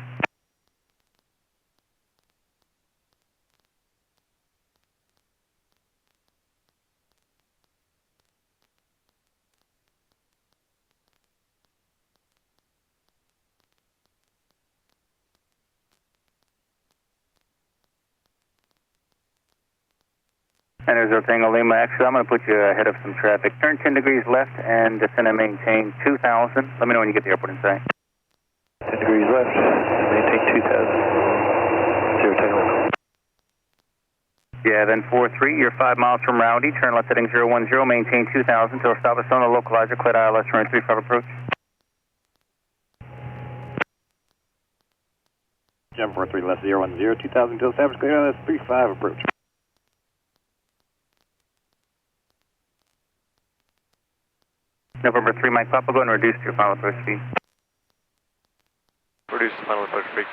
And there's Tango Lima. Actually, I'm going to put you ahead of some traffic. Turn 10 degrees left and descend and maintain 2000. Let me know when you get to the airport inside. 10 degrees left, maintain 2000. 0 Tango Lima. Yeah, then 43, you're 5 miles from Rowdy. Turn left heading 010, maintain 2000 till stop us on the localizer, clear ILS runway 35 approach. Jump 43 left 010, 2000 till establish clear ILS 35 approach. November 3, Mike Papa, go and reduce your final approach speed. Reduce the final approach speed.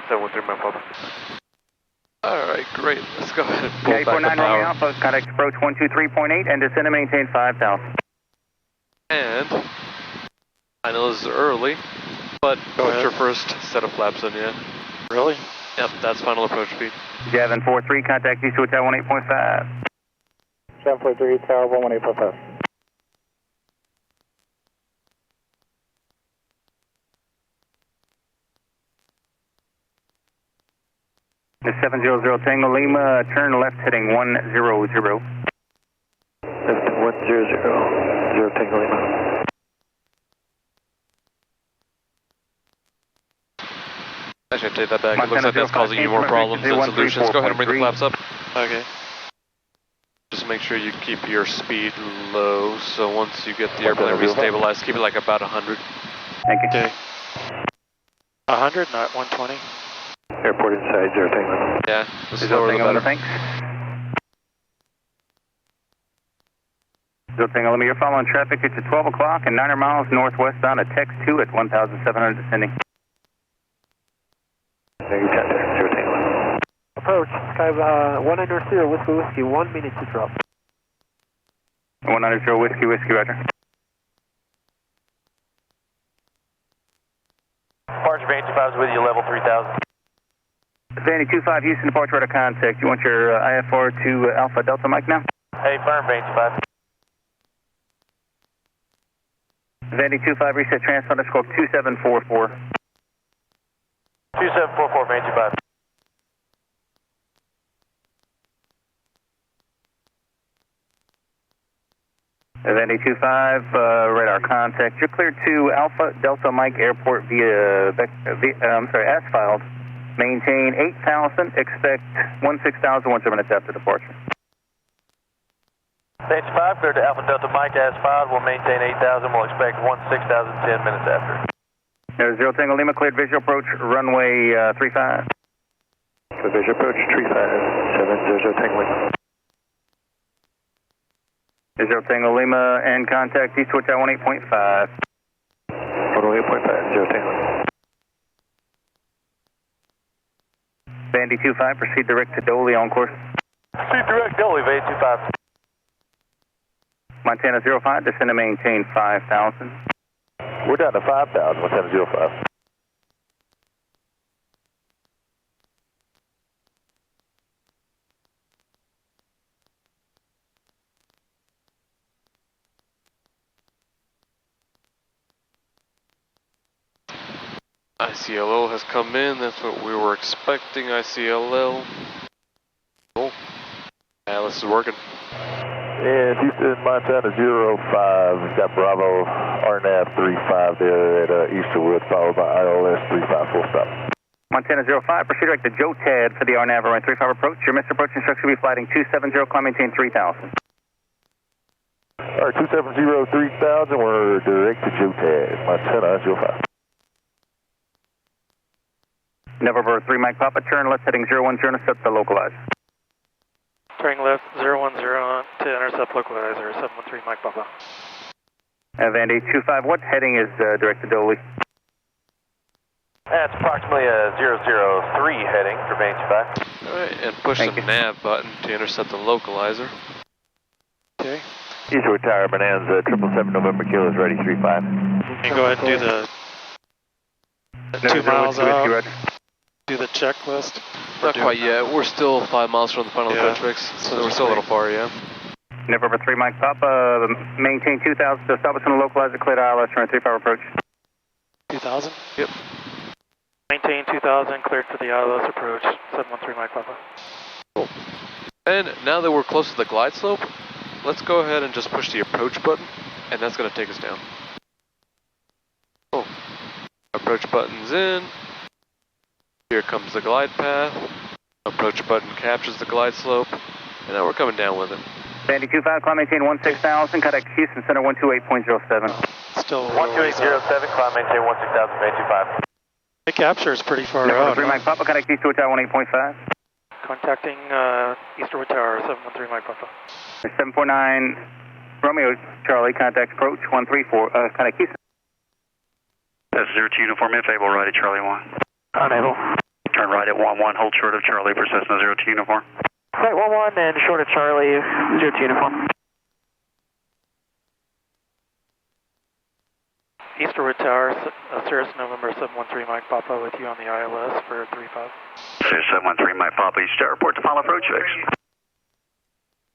713 Mike Papa. Alright, great. Let's go ahead and pull back the power. Alpha, contact approach 123.8 and descend and maintain 5000. And I know this is early, but what's your first set of flaps in yet? Really? Yep, that's final approach speed. Javin 43, contact East Hotel 18.5. 743, Tower 118.5. The 700 Tango Lima, turn left heading 100. Left 100, 0 Tango Lima. Actually, I take that back. It looks like that's causing you more problems than solutions. Go ahead and bring the flaps up. Okay. Just make sure you keep your speed low, so once you get the airplane restabilized, keep it like about 100. Thank you. Okay. 100, not 120. Airport inside, 0 Tango. Yeah, the slower the better. Thanks. 0 Tango Lima, you're following traffic. It's at 12 o'clock and 900 miles northwestbound at Tex 2 at 1,700 descending. Negative contact, 0 Tango Lima. Approach, Sky 190 Whiskey, 1 minute to drop. 190 Whiskey, roger. Departure Van 25 is with you, level 3000. Vandy 25, Houston departure out of contact. You want your IFR to Alpha Delta Mike now? Hey, firm, Van 25. Vandy 25, reset transponder scope 2744. 2744, Van 25. Vandy 25, radar contact. You're cleared to Alpha Delta Mike Airport via asphalt. Maintain 8,000, expect 16,000 once minutes after departure. Van 25, cleared to Alpha Delta Mike asphalt. We'll maintain 8,000. We'll expect 16,000 10 minutes after. There's 0 Tango Lima, cleared visual approach, runway 35. Visual approach, 35, 700 Tango Lima. 0 Tango Lima and contact East Hotel 18.5. 18.5, 0 Tango Lima. Vandy 25, proceed direct to Dolly on course. Proceed direct Dolly, Van 25. Montana 05, descend to maintain 5,000. We're down to 5,000, Montana 05. ICLL has come in, that's what we were expecting, ICLL. Cool. Alice is working. And Houston, Montana 05, we've got Bravo RNAV 35 there at Easterwood, followed by ILS 35 full stop. Montana 05, proceed direct to JOTAD for the RNAV runway 35 approach. Your missed approach instruction will be flighting 270, climb maintain 3,000. Alright, 270, 3,000, we're direct to JOTAD, Montana 05. November 3 Mike Papa, turn left heading 010 and accept the localizer. Turning left 010 to intercept localizer, 713 Mike Papa. Vandy 25, what heading is direct to Dolly? That's approximately a 003 heading for Van 25. Alright, and push the nav button to intercept the localizer. Okay. Eastwood Tower, Bonanza, 777 November Kilo is ready, 35. You go ahead and do the 2 miles out. Do the checklist. Not quite yet. We're still 5 miles from the final approach mix, so we're still a little far, yeah. November 3 Mike Papa, maintain 2,000, so stop us on the localizer, clear to ILS, turn 35 approach. 2,000? Yep. Maintain 2,000, cleared to the ILS approach, 713 Mike Papa. Cool. And now that we're close to the glide slope, let's go ahead and just push the approach button, and that's going to take us down. Cool. Approach button's in. Here comes the glide path. Approach button captures the glide slope, and now we're coming down with it. Vandy 25, climb maintain 16,000, contact Houston Center 128.07. Still 12807, climb maintain 16,000, Van 25. The capture is pretty far November out. 3 Mike Papa, contact Eastwood Tower 18.5. Contacting Eastwood Tower, 713 Mike Papa. 749 Romeo Charlie, contact approach 134, contact Houston. That's 02 uniform, if able, right at Charlie 1. Unable. Turn right at 11, hold short of Charlie for Cessna 02 uniform. Right 11 and short of Charlie, 02 uniform. Easterwood Tower, Cirrus November 713 Mike Papa with you on the ILS for 35. Cirrus 713 Mike Papa, Easter Airport to final approach fix.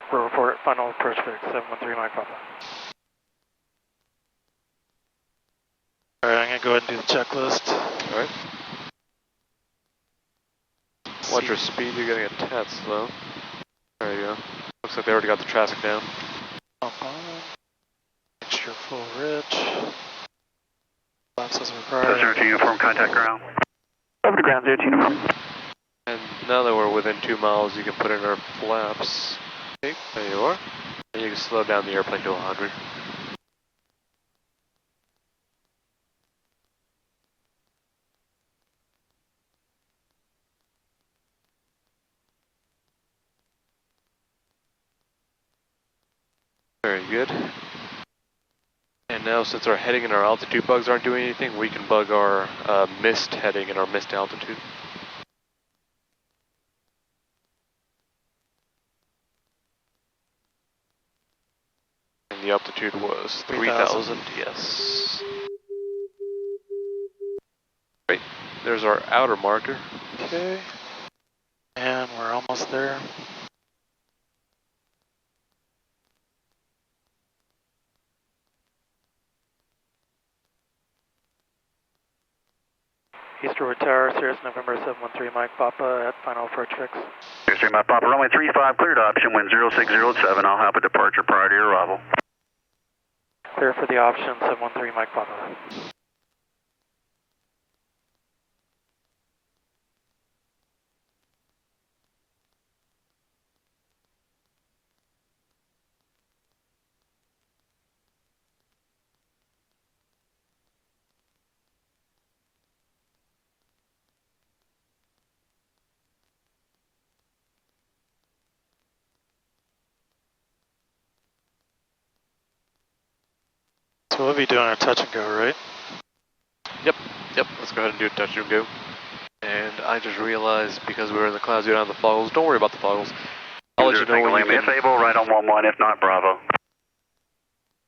For report, final approach fix, 713 Mike Papa. Alright, I'm going to go ahead and do the checklist. Alright. Watch your speed, you're getting a tad slow. There you go. Looks like they already got the traffic down. Pump on. Make sure full rich. Flaps as required. 02 uniform, contact ground. Over to ground, 02 uniform. And now that we're within 2 miles, you can put in our flaps. Okay, there you are. And you can slow down the airplane to 100. Very good. And now, since our heading and our altitude bugs aren't doing anything, we can bug our mist heading and our mist altitude. And the altitude was 3,000, yes. Great. There's our outer marker. Okay. And we're almost there. Easterwood Tower, Cirrus November 713 Mike Papa at final approach fix. Cirrus 3 Mike Papa, runway 35, cleared option, wind 0607. I'll have a departure prior to your arrival. Clear for the option, 713 Mike Papa. So we'll be doing a touch and go, right? Yep, let's go ahead and do a touch and go. And I just realized, because we were in the clouds, you don't have the foggles. Don't worry about the foggles. I'll let you know when you can. If able, right on 11, if not, Bravo.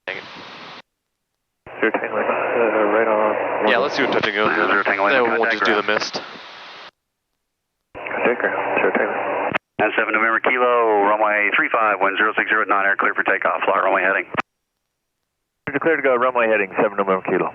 Dang it. Zero Tango Lima, right on. Yeah, let's do a touch and go. Zero Tango Lima, Then we'll just do the mist. Contact ground, Zero Tango. And 7 November Kilo, runway 35, wind 0609, air clear for takeoff. Flight runway heading. Clear to go, runway heading, 7 November Kilo.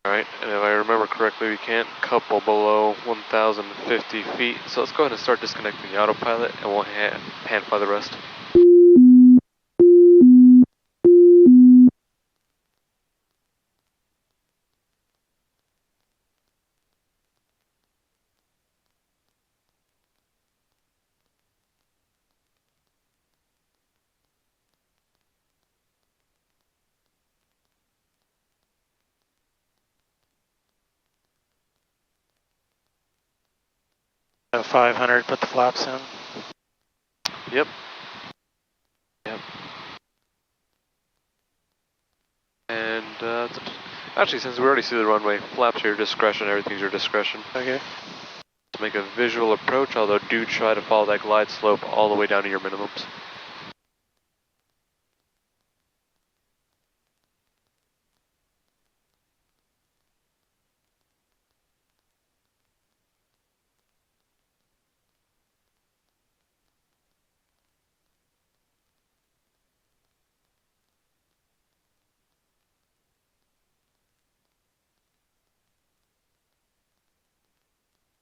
Alright, and if I remember correctly, we can't couple below 1,050 feet. So let's go ahead and start disconnecting the autopilot, and we'll hand fly the rest. At 500, put the flaps in. Yep. And actually, since we already see the runway, flaps are your discretion, everything's your discretion. Okay. To make a visual approach, although do try to follow that glide slope all the way down to your minimums.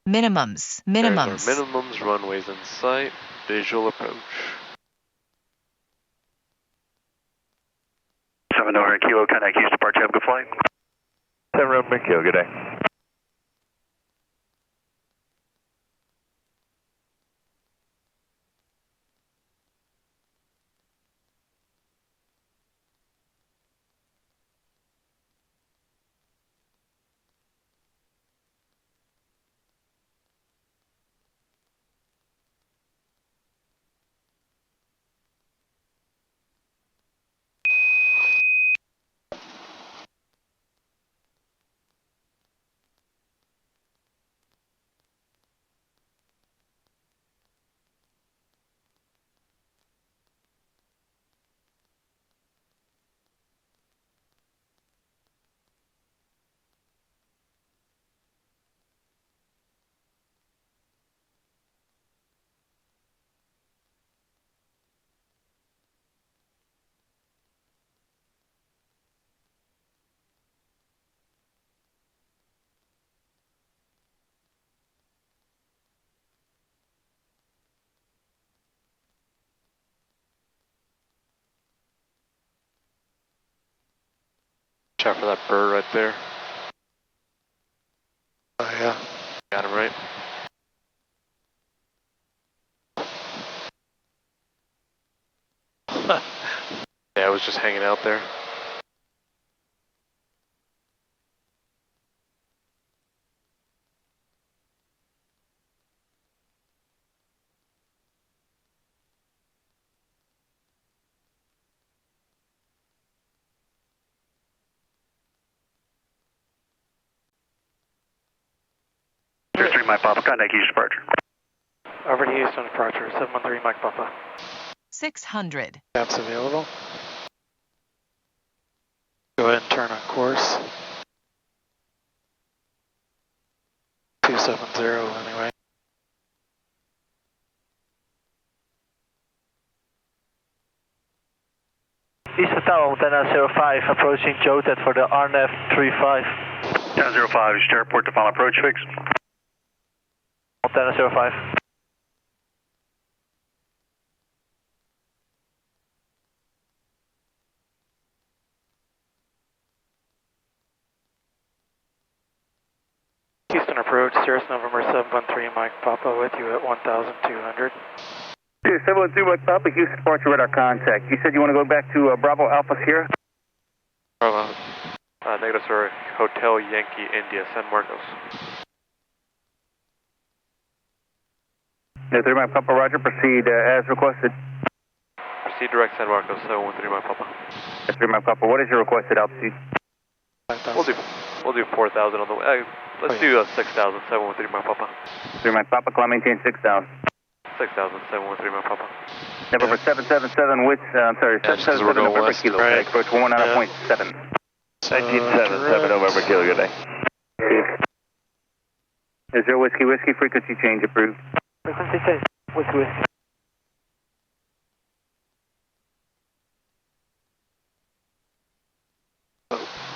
Minimums. There's our minimums, runways in sight, visual approach. 7 November Kilo, contact Houston departure, have a good flight. 7 November Kilo, good day. Shot for that bird right there. Oh yeah. Got him right. Yeah, I was just hanging out there. Tier 3 Mike Papa, contact Houston departure. Over to Houston departure, 713 Mike Papa. 600. Caps available. Go ahead and turn on course. 270 anyway. Eastern Tower, antenna 05, approaching JOTET for the RNAV 35. Antenna 05, Houston Airport to final approach fix. Antenna 05. Houston approach, Cirrus November 713 Mike Papa with you at 1,200. 712 Mike Papa, Houston departure radar contact. You said you want to go back to Bravo Alpha Sierra? Bravo. Negative, sir. Hotel Yankee India, San Marcos. No, 3 Mike Papa, roger. Proceed as requested. Proceed direct San Marcos, 713 Mike Papa. 3 Mike Papa, what is your requested altitude? We'll do 4,000 on the way. Let's do 6,000, 713 Mike Papa. 3 Mike Papa, climb maintain 6,000. 6,000, 713 Mike Papa. November 777 with, I'm sorry, 777 November west. Kilo. Right. Approach 190.7. 1977 November Kilo, good day. Is there whiskey frequency change approved? Frequency change, whiskey.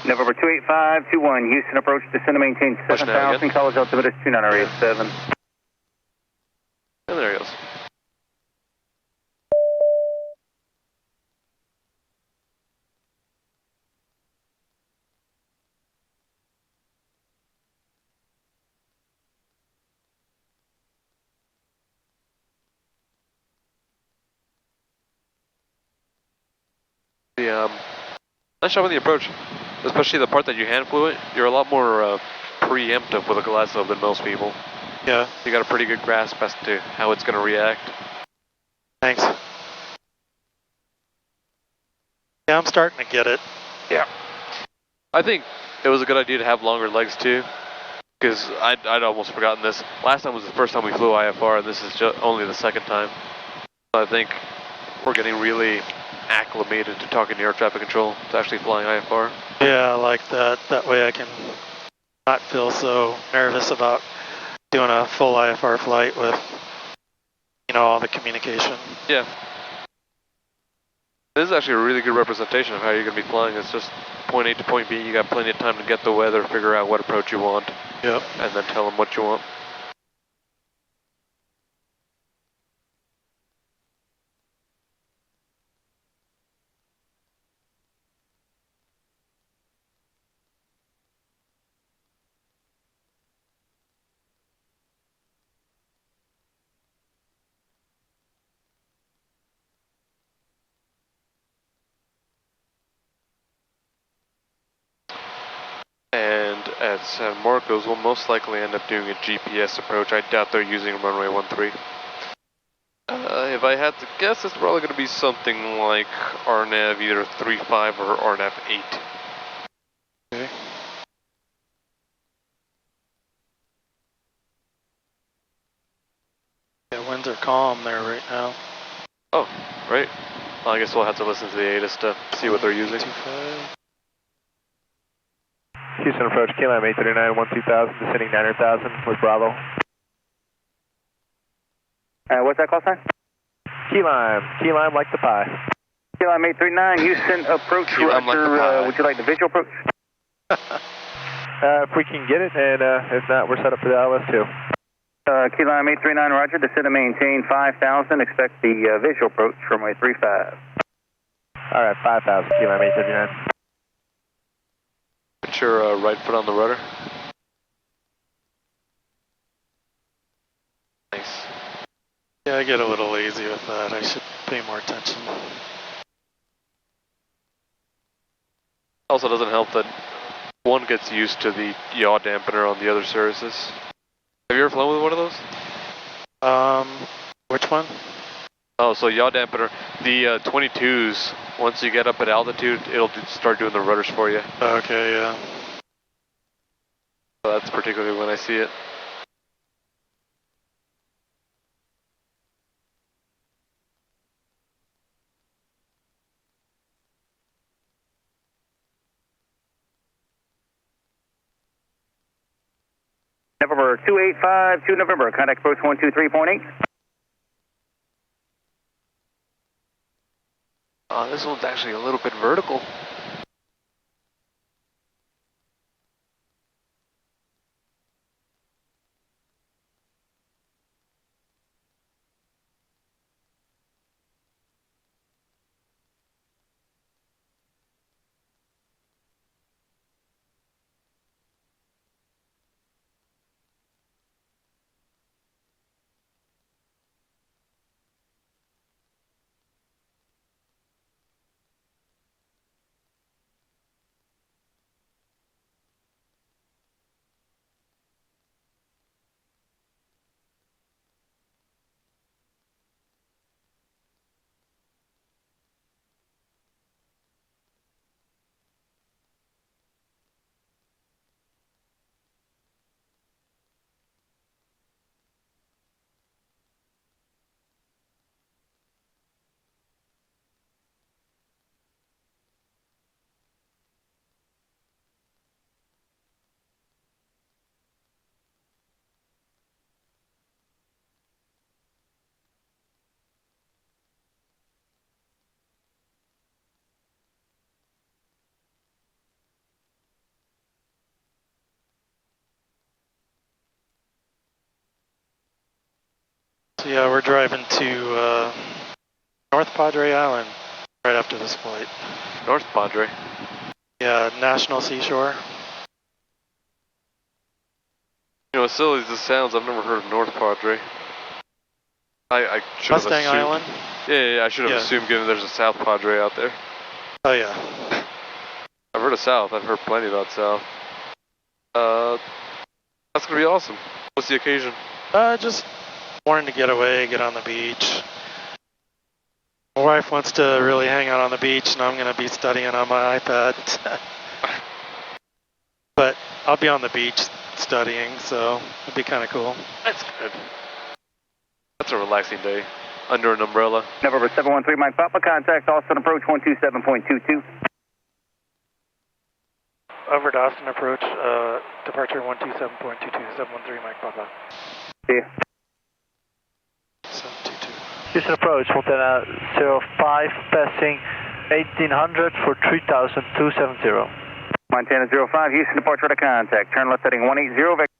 November 28521, Houston approach, descend to maintain 7,000, college altimeter 29087. And there he goes. Nice job on the approach, especially the part that you hand flew it. You're a lot more preemptive with a Galasso than most people. Yeah. You got a pretty good grasp as to how it's going to react. Thanks. Yeah, I'm starting to get it. Yeah. I think it was a good idea to have longer legs too, because I'd almost forgotten this. Last time was the first time we flew IFR, and this is only the second time. So I think we're getting really acclimated to talking to air traffic control, to actually flying IFR. Yeah, I like that. That way I can not feel so nervous about doing a full IFR flight with, you know, all the communication. Yeah. This is actually a really good representation of how you're going to be flying. It's just point A to point B. You got plenty of time to get the weather, figure out what approach you want. Yep. And then tell them what you want. And at San Marcos, we'll most likely end up doing a GPS approach. I doubt they're using runway 13. If I had to guess, it's probably going to be something like RNAV either 35 or RNAV 8. Okay. Yeah, winds are calm there right now. Oh, right. Well, I guess we'll have to listen to the ATIS to see what they're using. 25. Houston approach, KLM 839, 12000, descending 900,000 with Bravo. What's that call sign? Key lime like the pie. KLM 839, Houston approach, roger, would you like the visual approach? If we can get it, and if not, we're set up for the ILS-2. KLM 839, roger, descend and maintain 5,000, expect the visual approach from runway 35. Alright, 5,000, KLM 839. your right foot on the rudder. Nice. Yeah, I get a little lazy with that. I should pay more attention. Also doesn't help that one gets used to the yaw dampener on the other Cirruses. Have you ever flown with one of those? Which one? Oh, so yaw dampener. The 22s, once you get up at altitude, it'll start doing the rudders for you. Okay, yeah. So that's particularly when I see it. November 285 to November, contact approach 123.8. This one's actually a little bit vertical. So yeah, we're driving to North Padre Island right after this flight. North Padre? Yeah, National Seashore. You know, as silly as this sounds, I've never heard of North Padre. I should have Mustang assumed. Island? Yeah, I should have assumed given there's a South Padre out there. Oh yeah. I've heard of South, I've heard plenty about South. That's gonna be awesome. What's the occasion? Just wanting to get away, get on the beach. My wife wants to really hang out on the beach, and I'm going to be studying on my iPad. But I'll be on the beach studying, so it'll be kind of cool. That's good. That's a relaxing day. Under an umbrella. November 713, Mike Papa, contact Austin approach 127.22. Over to Austin approach, departure 127.22, 713 Mike Papa. See ya. 722. Houston approach, Montana 05, passing 1800 for 3270. Montana 05, Houston departure to contact. Turn left heading 180, vector.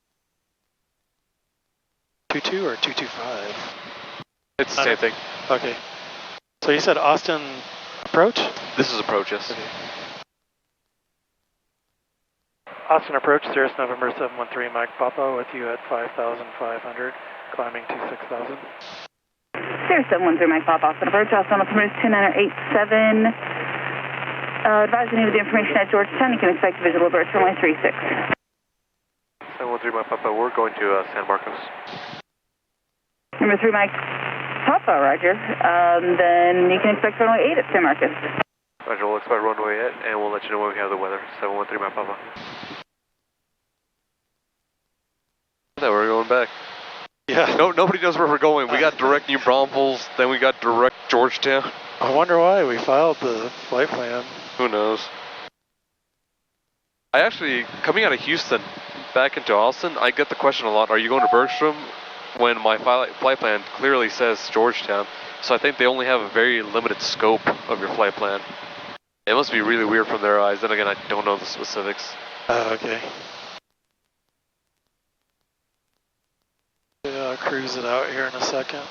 22 or 225? It's the same thing. Okay. So you said Austin approach? This is approach, yes. Okay. Austin approach, Cirrus November 713 Mike Papa with you at 5,500, climbing to 6,000. Cirrus 713 Mike Papa, Austin approach, Austin altimeter 2987. Advising you with the information at Georgetown, you can expect visual approach runway 36. 713 Mike Papa, we're going to San Marcos. Number 3 Mike Papa, roger. Then you can expect runway 8 at San Marcos. Roger, we'll expect runway 8 and we'll let you know when we have the weather. 713 Mike Papa. Now we're going back. Yeah. No, nobody knows where we're going. We got direct New Braunfels, then we got direct Georgetown. I wonder why we filed the flight plan. Who knows? I actually, coming out of Houston back into Austin, I get the question a lot, are you going to Bergstrom? When my flight plan clearly says Georgetown. So I think they only have a very limited scope of your flight plan. It must be really weird from their eyes. Then again, I don't know the specifics. Okay. Yeah, I'll cruise it out here in a second.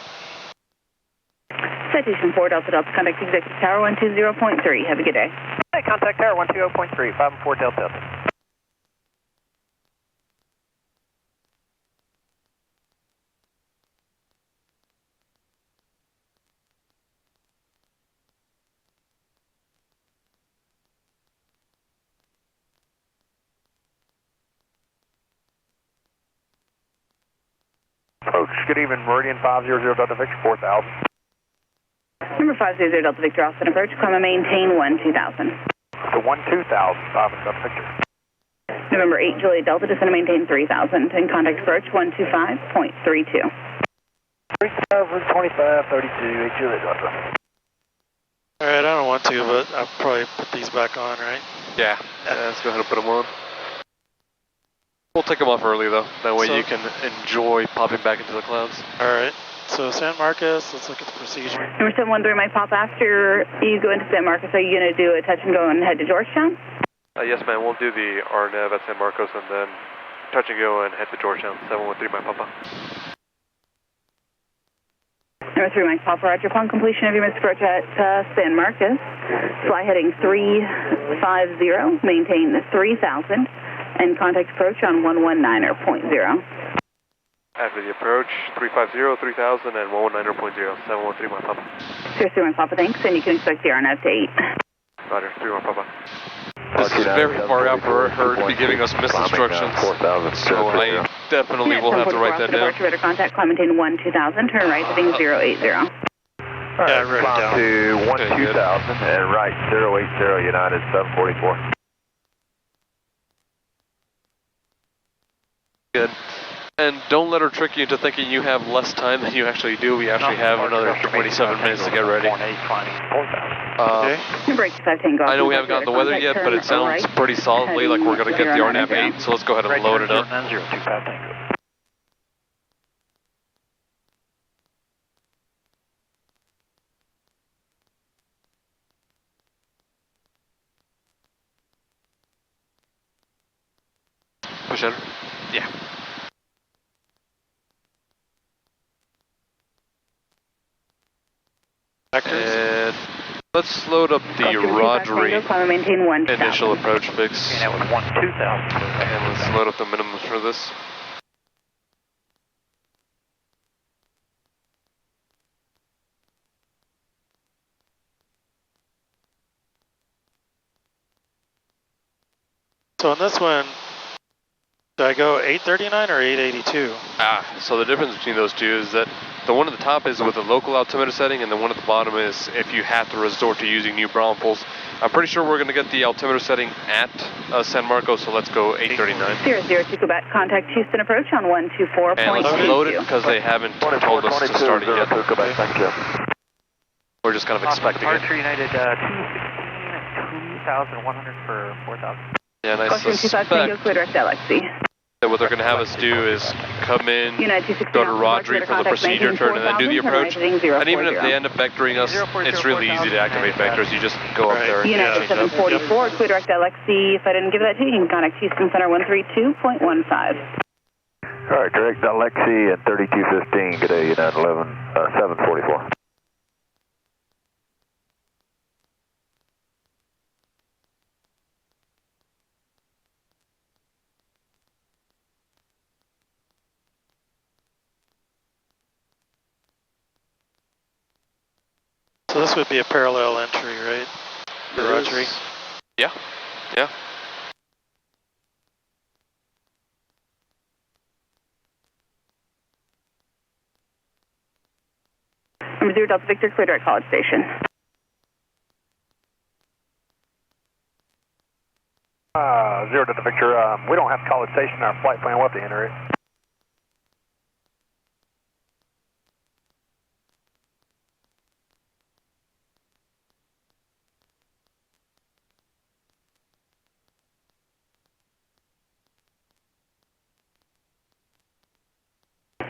Citation 4 Delta Delta, contact Executive Tower 120.3. Have a good day. Hey, contact Tower 120.3, 5 and 4 Delta Delta. Approach, good evening, Meridian 500 Delta Victor 4000. Number 500 Delta Victor, Austin approach, climb and maintain 12000. To 12000, 5 Delta Victor. November 8 Juliet Delta, descend and maintain 3000, and contact approach 125.32. 2532, 8 Juliet Delta. Alright, I don't want to, but I'll probably put these back on, right? Yeah, let's go ahead and put them on. We'll take them off early though, that way you can enjoy popping back into the clouds. Alright, so San Marcos, let's look at the procedure. Number 713 might pop after you go into San Marcos. Are you going to do a touch and go and head to Georgetown? Yes ma'am, we'll do the RNAV at San Marcos and then touch and go and head to Georgetown. 713 might pop up. Number 3 Mike Papa, roger. Upon completion of your missed approach at San Marcos, fly heading 350, maintain 3000, and contact approach on 119.0. After the approach, 350, 3000, and 119.0. 713 Mike Papa. Cirrus 3 Mike Papa, thanks, and you can expect the RNAV to 8. Roger, 3 Mike Papa. This is very far out for her to be giving us misinstructions, so I definitely will have to write that down. Radar contact, climb maintain 12000, turn right heading 080. Alright, climb to 12000 and right 080 United 744. Good. And don't let her trick you into thinking you have less time than you actually do. We actually have another 27 minutes to get ready. Break 5 Tango. I know we haven't gotten the weather yet, but it sounds pretty solidly like we're going to get the RNAV 8, so let's go ahead and load it up. Push enter. Yeah. And let's load up the Rodri initial approach fix. And that was 12000. And let's load up the minimums for this. So on this one, do I go 839 or 882? So the difference between those two is that the one at the top is with a local altimeter setting, and the one at the bottom is if you have to resort to using new brown poles. I'm pretty sure we're going to get the altimeter setting at San Marcos, so let's go 839. 002 Quebec, contact Houston approach on 124.82. And let's load it because they haven't told us to start it yet. We're just kind of expecting it. Archer United 2,100 for 4,000. Yeah, and I suspect that what they're going to have us do is come in, go to Rodri for the procedure turn, and then do the approach. And even if they end up vectoring us, it's really easy to activate vectors. You just go up there and United 744, clear direct LXC. If I didn't give that to you, you can contact Houston Center 132.15. All right, direct LXC at 3215. Good day, United 744. So this would be a parallel entry, right? For Rodri? Yeah, yeah. Number 0 Delta Victor, clear direct College Station. 0 Delta Victor, we don't have College Station in our flight plan. We'll have to enter it.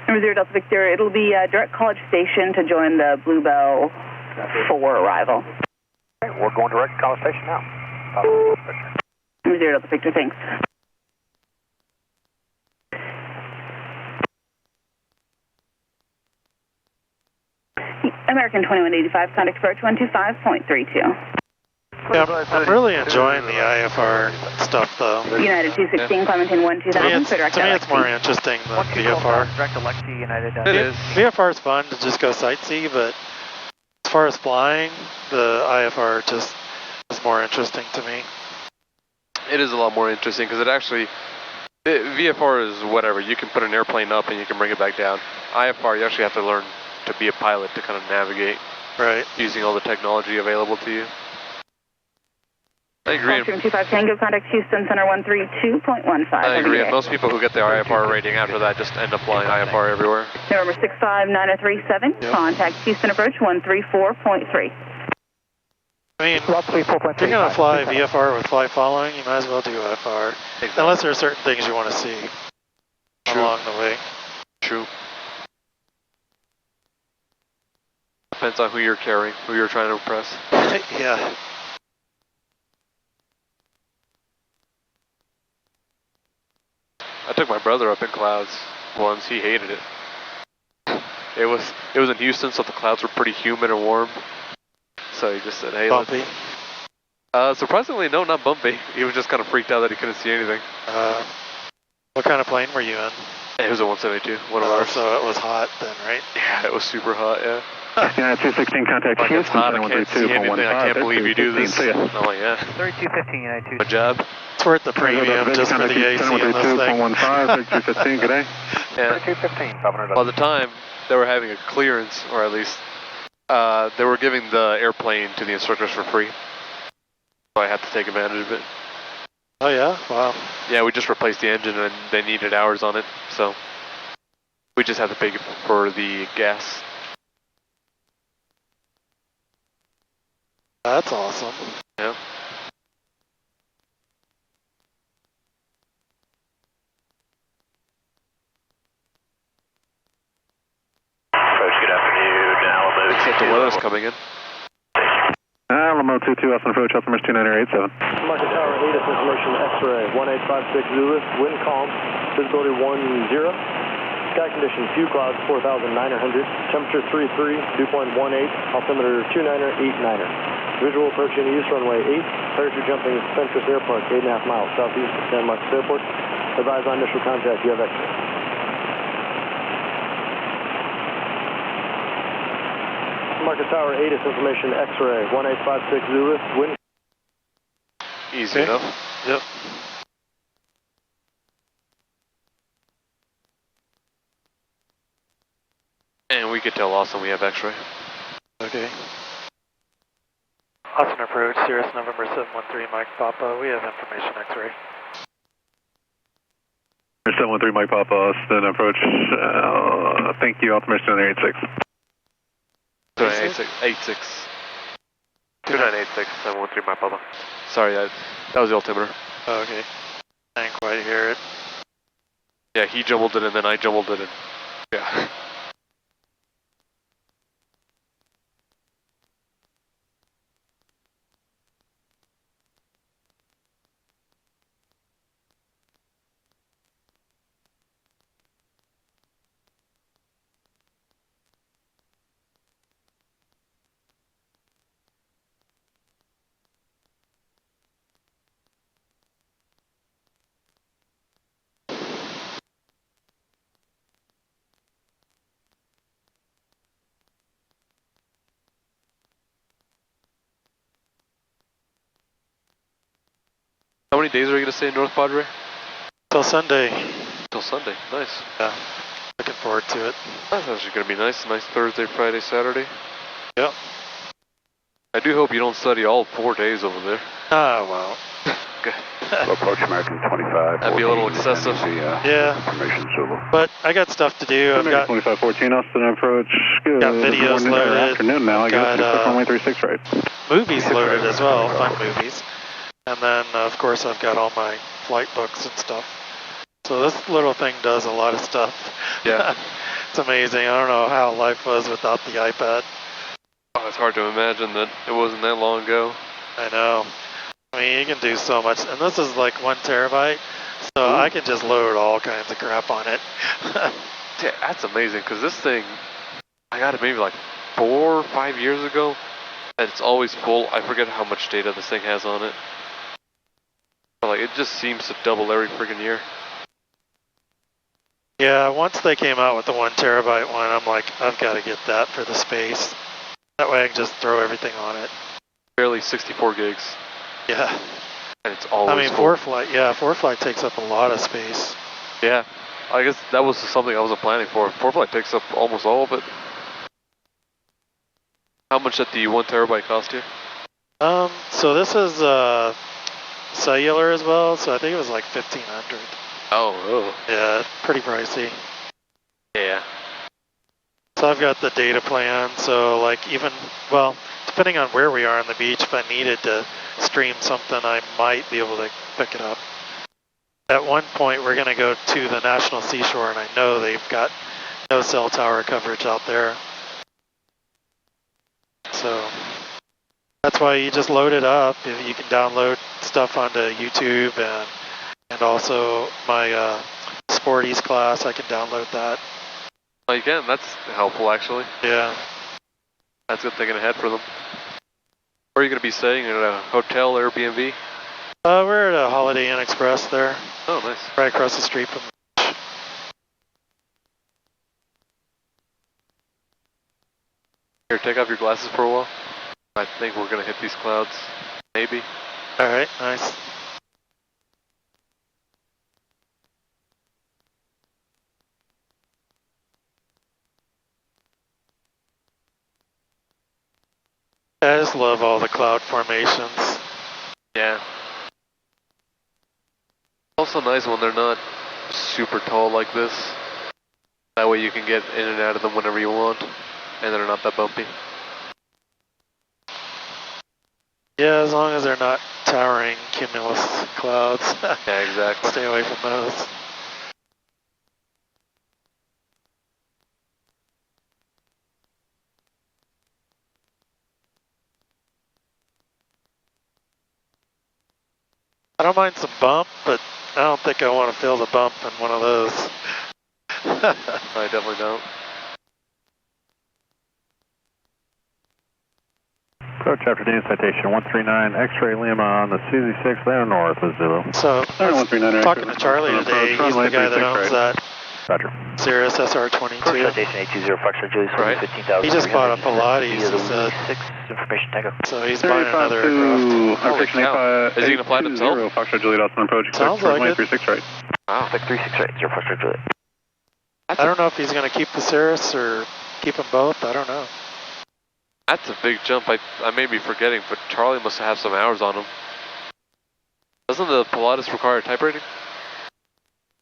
Number 0 Delta Victor, it'll be direct College Station to join the Bluebell 4 arrival. Okay, we're going direct to College Station now. Number 0 Delta Victor, thanks. American 2185, contact approach 125.32. Yeah, I'm really enjoying the IFR stuff though. United 216, Clementine 12000, to me it's more interesting than VFR. Direct Alexi, United. It is. VFR is fun to just go sightsee, but as far as flying, the IFR just is more interesting to me. It is a lot more interesting because it actually VFR is whatever. You can put an airplane up and you can bring it back down. IFR, you actually have to learn to be a pilot to kind of navigate. Right. Using all the technology available to you. I agree. 25 Tango, contact Houston Center 132.15. I agree, and most people who get the IFR rating after that just end up flying IFR everywhere. November 65937, contact Houston approach 134.3. I mean, if you're going to fly VFR with fly following, you might as well do IFR. Exactly. Unless there are certain things you want to see along the way. True. Depends on who you're carrying, who you're trying to impress. Yeah. I took my brother up in clouds once. He hated it. It was in Houston, so the clouds were pretty humid and warm. So he just said, "Hey, bumpy." Surprisingly, no, not bumpy. He was just kind of freaked out that he couldn't see anything. What kind of plane were you in? It was a 172, one of ours. So it was hot then, right? Yeah, it was super hot. Yeah. Yeah, 216, contact like Houston, hot, I can't see anything. I can't believe you do this. Oh yeah. 3215, United 2. Good job. It's worth the premium just for the AC in this thing. 3215, good day. Yeah. 3215, $500. By the time they were having a clearance, or at least they were giving the airplane to the instructors for free. So I had to take advantage of it. Oh yeah? Wow. Yeah, we just replaced the engine and they needed hours on it, so we just had to pay for the gas. That's awesome. Yeah. Folks, good afternoon. Alamo. Looks like the weather's coming in. Alamo 22, Austin approach, customers 29887. Market Tower 8, information X-ray, 1856 Zulu, wind calm, visibility 10, sky conditions, few clouds, 4,900, temperature 33, dew point 18, altimeter 29er. Visual approaching east runway 8, parachute jumping Cirrus Airport, 8.5 miles southeast of San Marcos Airport. Advise on initial contact, you have X-ray. Market Tower 8 is information X-ray, 1856 Zulu, wind. Easy enough. Yep. And we could tell Austin we have X-ray. Okay. Austin approach, Cirrus November 713 Mike Papa, we have information X-ray. 713 Mike Papa, Austin approach, thank you, altimeter 2986. 2986. 2986, 713 Mike Papa. Sorry, that was the altimeter. Oh, okay. I didn't quite hear it. Yeah, he jumbled it and then I jumbled it and yeah. How many days are you going to stay in North Padre? Till Sunday. Till Sunday, nice. Yeah, looking forward to it. That's actually going to be nice. Nice Thursday, Friday, Saturday. Yep. I do hope you don't study all 4 days over there. Oh, well. Okay. Approach American 25. That'd be a little excessive. Yeah. Information Zulu. But I got stuff to do. I've got 2514, Austin approach, good. Got videos loaded. Afternoon now, I guess. Runway 36 right. Movies loaded as well, fun movies. And then, of course, I've got all my flight books and stuff. So this little thing does a lot of stuff. Yeah. It's amazing. I don't know how life was without the iPad. Oh, it's hard to imagine that it wasn't that long ago. I know. I mean, you can do so much. And this is like 1 terabyte, so I can just load all kinds of crap on it. Yeah, that's amazing, because this thing, I got it maybe like 4 or 5 years ago, and it's always full. I forget how much data this thing has on it. But like, it just seems to double every friggin' year. Yeah, once they came out with the 1 terabyte one, I'm like, I've got to get that for the space. That way I can just throw everything on it. Barely 64 gigs. Yeah. And it's always I mean, full. ForeFlight takes up a lot of space. Yeah, I guess that was something I wasn't planning for. ForeFlight takes up almost all of it. How much did the 1 terabyte cost you? So this is cellular as well, so I think it was like 1,500. Oh. Yeah, pretty pricey. Yeah. So I've got the data plan, so like well, depending on where we are on the beach, if I needed to stream something, I might be able to pick it up. At one point, we're going to go to the National Seashore, and I know they've got no cell tower coverage out there. So that's why you just load it up. If you can download stuff onto YouTube, and also my Sporties class, I can download that. Oh, you can? That's helpful, actually. Yeah. That's good thinking ahead for them. Where are you going to be staying? At a hotel, Airbnb? We're at a Holiday Inn Express there. Oh, nice. Right across the street from the beach. Here, take off your glasses for a while. I think we're going to hit these clouds. Maybe. Alright, nice. I just love all the cloud formations. Yeah. Also nice when they're not super tall like this. That way you can get in and out of them whenever you want, and they're not that bumpy. Yeah, as long as they're not towering cumulus clouds. Yeah, exactly. Stay away from those. I don't mind some bump, but I don't think I want to feel the bump in one of those. I definitely don't. Approach after Dana citation 139 X-ray Lima on the Suzy 6 Lano North with Zulu. So, talking to Charlie today, he's the guy that owns that Cirrus SR20 Approach citation 820 Foxtrot Julie, right. 15,000. He just bought a Pilates, he said. Information Tango. So he's buying another aircraft. Holy cow. Is he going to fly it himself? Foxtrot Juliet, Austin approach. Sounds like it. 36 right. Wow. 36 right, 0 Foxtrot Juliet. I don't know if he's going to keep the Cirrus or keep them both, I don't know. That's a big jump. I may be forgetting, but Charlie must have some hours on him. Doesn't the Pilatus require type rating?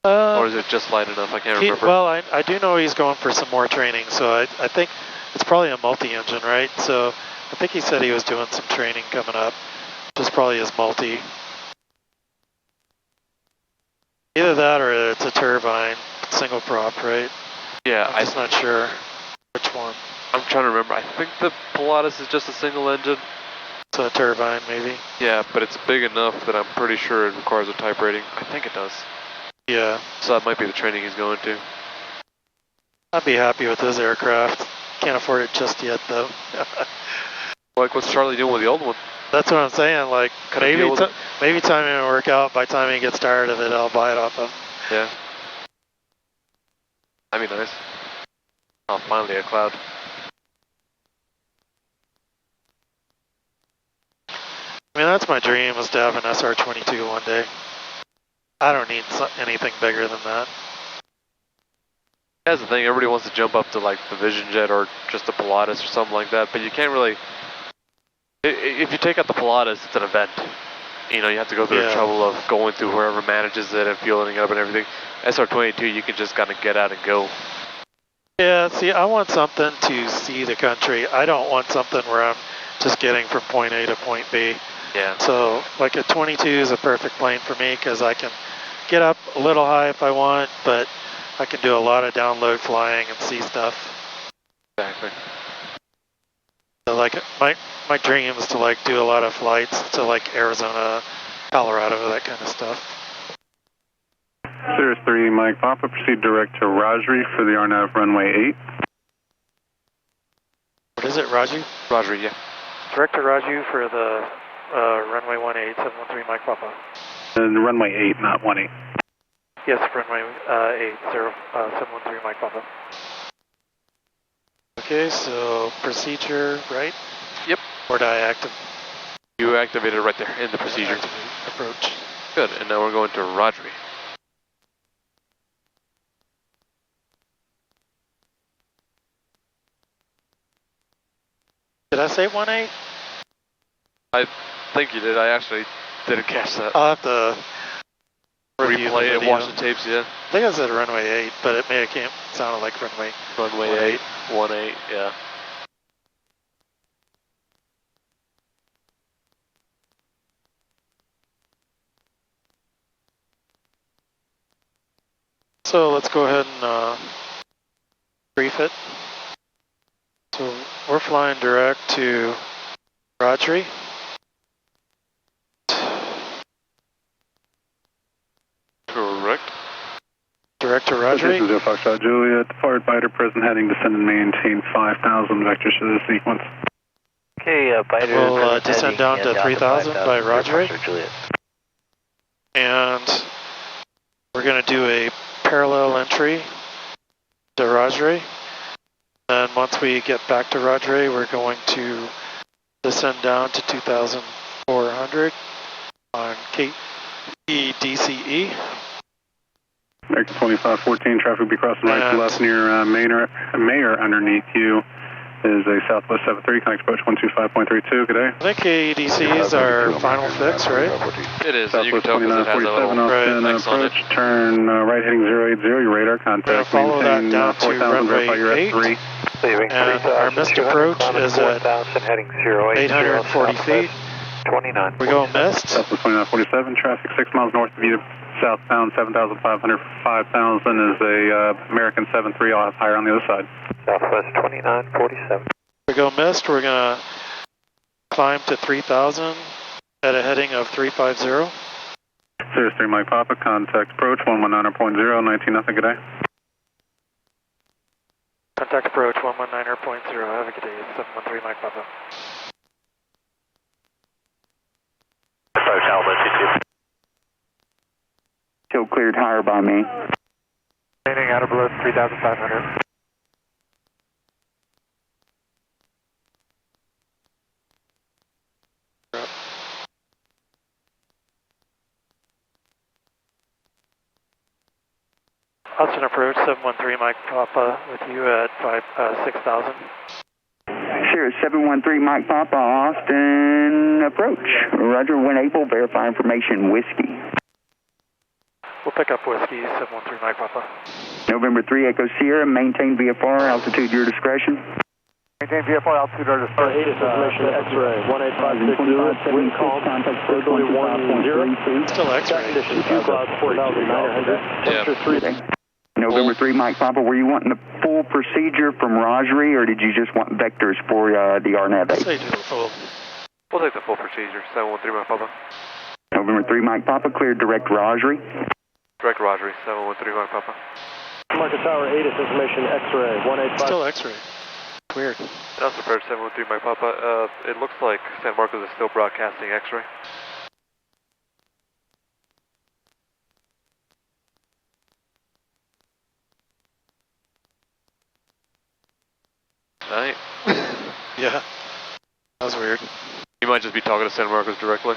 Or is it just light enough? I can't remember. Well, I do know he's going for some more training, so I think it's probably a multi-engine, right? So I think he said he was doing some training coming up, which is probably his multi. Either that or it's a turbine, single prop, right? Yeah, I'm just not sure which one. I'm trying to remember. I think the Pilatus is just a single engine. So a turbine, maybe? Yeah, but it's big enough that I'm pretty sure it requires a type rating. I think it does. Yeah. So that might be the training he's going to. I'd be happy with this aircraft. Can't afford it just yet, though. Like, what's Charlie doing with the old one? That's what I'm saying. Like, maybe timing will work out. By the time he gets tired of it, I'll buy it off him. Yeah. That'd be nice. Oh, finally a cloud. I mean, that's my dream, is to have an SR-22 one day. I don't need anything bigger than that. That's the thing, everybody wants to jump up to like the Vision Jet or just the Pilatus or something like that, but you can't really... If you take out the Pilatus, it's an event. You know, you have to go through the trouble of going through whoever manages it and fueling it up and everything. SR-22, you can just kind of get out and go. Yeah, see, I want something to see the country. I don't want something where I'm just getting from point A to point B. Yeah. So, like a 22 is a perfect plane for me because I can get up a little high if I want, but I can do a lot of download flying and see stuff. Exactly. So, like, my dream is to, like, do a lot of flights to, like, Arizona, Colorado, that kind of stuff. Cirrus 3 Mike Papa, proceed direct to Rajri for the RNAV runway 8. What is it, Raju? Rajri, yeah. Direct to Raju for the runway 18, 713 Mike Papa. And runway 8, not 18. Yes, runway 713 Mike Papa. Okay, so procedure, right? Yep. Or did I activate? You activated right there in the procedure. Activate. approach. Good, and now we're going to Rodri. Did I say 1-8? I think you did. I actually didn't catch that. I'll have to replay it and watch the tapes, yeah. I think I said runway 8, but it may have sounded like runway 8, 1-8, yeah. So let's go ahead and brief it. So we're flying direct to Rodri. Correct. Direct to Rodri. This is Foxtrot Juliet, departed Biter, present heading, descend and maintain 5,000 vectors to the sequence. Okay, Biter. We'll descend down to 3,000 by Rodri. And we're going to do a parallel entry to Rodri. And once we get back to Rodri, we're going to descend down to 2,400 on KGTU. American 2514, traffic will be crossing right to left near Mayor underneath you. Is a Southwest 73, connect approach 125.32, good day. I think KDC is our final fix, right? It is, Southwest you can tell because it has a little approach, turn right heading 080, your radar contact. Follow that down to runway 8, and our missed approach is at 840 feet. 29. We go missed. Southwest 2947, traffic 6 miles north of you, southbound 7,500, 5,000 is a American 73, I'll have higher on the other side. Southwest 2947. We go missed, we're going to climb to 3,000 at a heading of 350. Cirrus 3 Mike Papa, contact approach 119.0, 19 nothing, good day. Contact approach 119.0, have a good day, 713 Mike Papa. Still cleared higher by me. Landing out of below 3,500. Austin approach 713 Mike Papa with you at 6,000. Cirrus 713 Mike Papa, Austin approach. Roger, when able, verify information whiskey. We'll pick up whiskey 713 Mike Papa. November 3 Echo Sierra, maintain VFR, altitude your discretion. Maintain VFR, altitude your discretion. 8 is information X-ray, 1856 Zulu, wind calm, visibility 10. Still X-ray. Condition 2 clouds, 4,900, temperature 3. November 3 Mike Papa, were you wanting the full procedure from Rodri, or did you just want vectors for the RNAV 8? Say do the full. We'll take the full procedure, 713 Mike Papa. November 3 Mike Papa, cleared direct Rodri. Direct Rodri, 713 Mike Papa. Market Tower 8 is information X-ray, 185. Still X-ray. Weird. That's the first 713 Mike Papa. It looks like San Marcos is still broadcasting X-ray. Night. Yeah. That was weird. You might just be talking to San Marcos directly.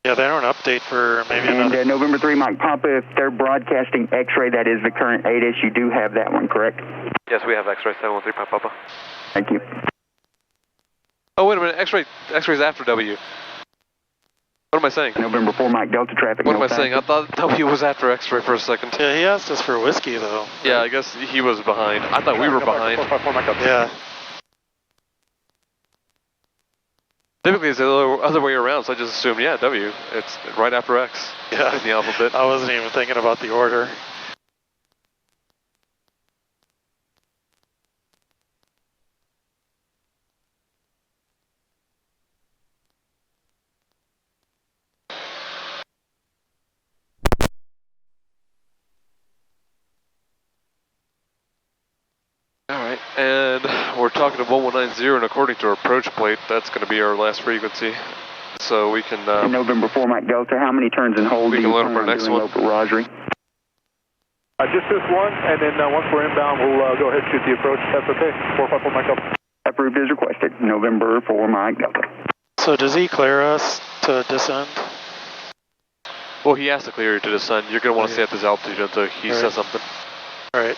Yeah, they don't update for maybe another... And November 3 Mike Papa, if they're broadcasting X-ray, that is the current 8S, you do have that one, correct? Yes, we have X-ray 713 Mike Papa. Thank you. Oh, wait a minute. X-ray's after W. What am I saying? November 4 Mike Delta traffic. What am I saying? I thought W was after X-ray for a second. Yeah, he asked us for whiskey, though. Yeah, I guess he was behind. I thought we were behind. Yeah. Typically, it's the other way around, so I just assumed, yeah, W. It's right after X. Yeah. In the alphabet. I wasn't even thinking about the order. Alright, and we're talking to 1190, and according to our approach plate, that's going to be our last frequency. So we can... November 4 Mike Delta, how many turns and hold we do can you load up plan our on next doing one. local Rodri? Just this one, and then once we're inbound, we'll go ahead and shoot the approach. That's okay. 454 Mike Delta. Approved as requested. November 4 Mike Delta. So does he clear us to descend? Well, he has to clear you to descend. You're going to want to stay at this altitude until he says something. Alright.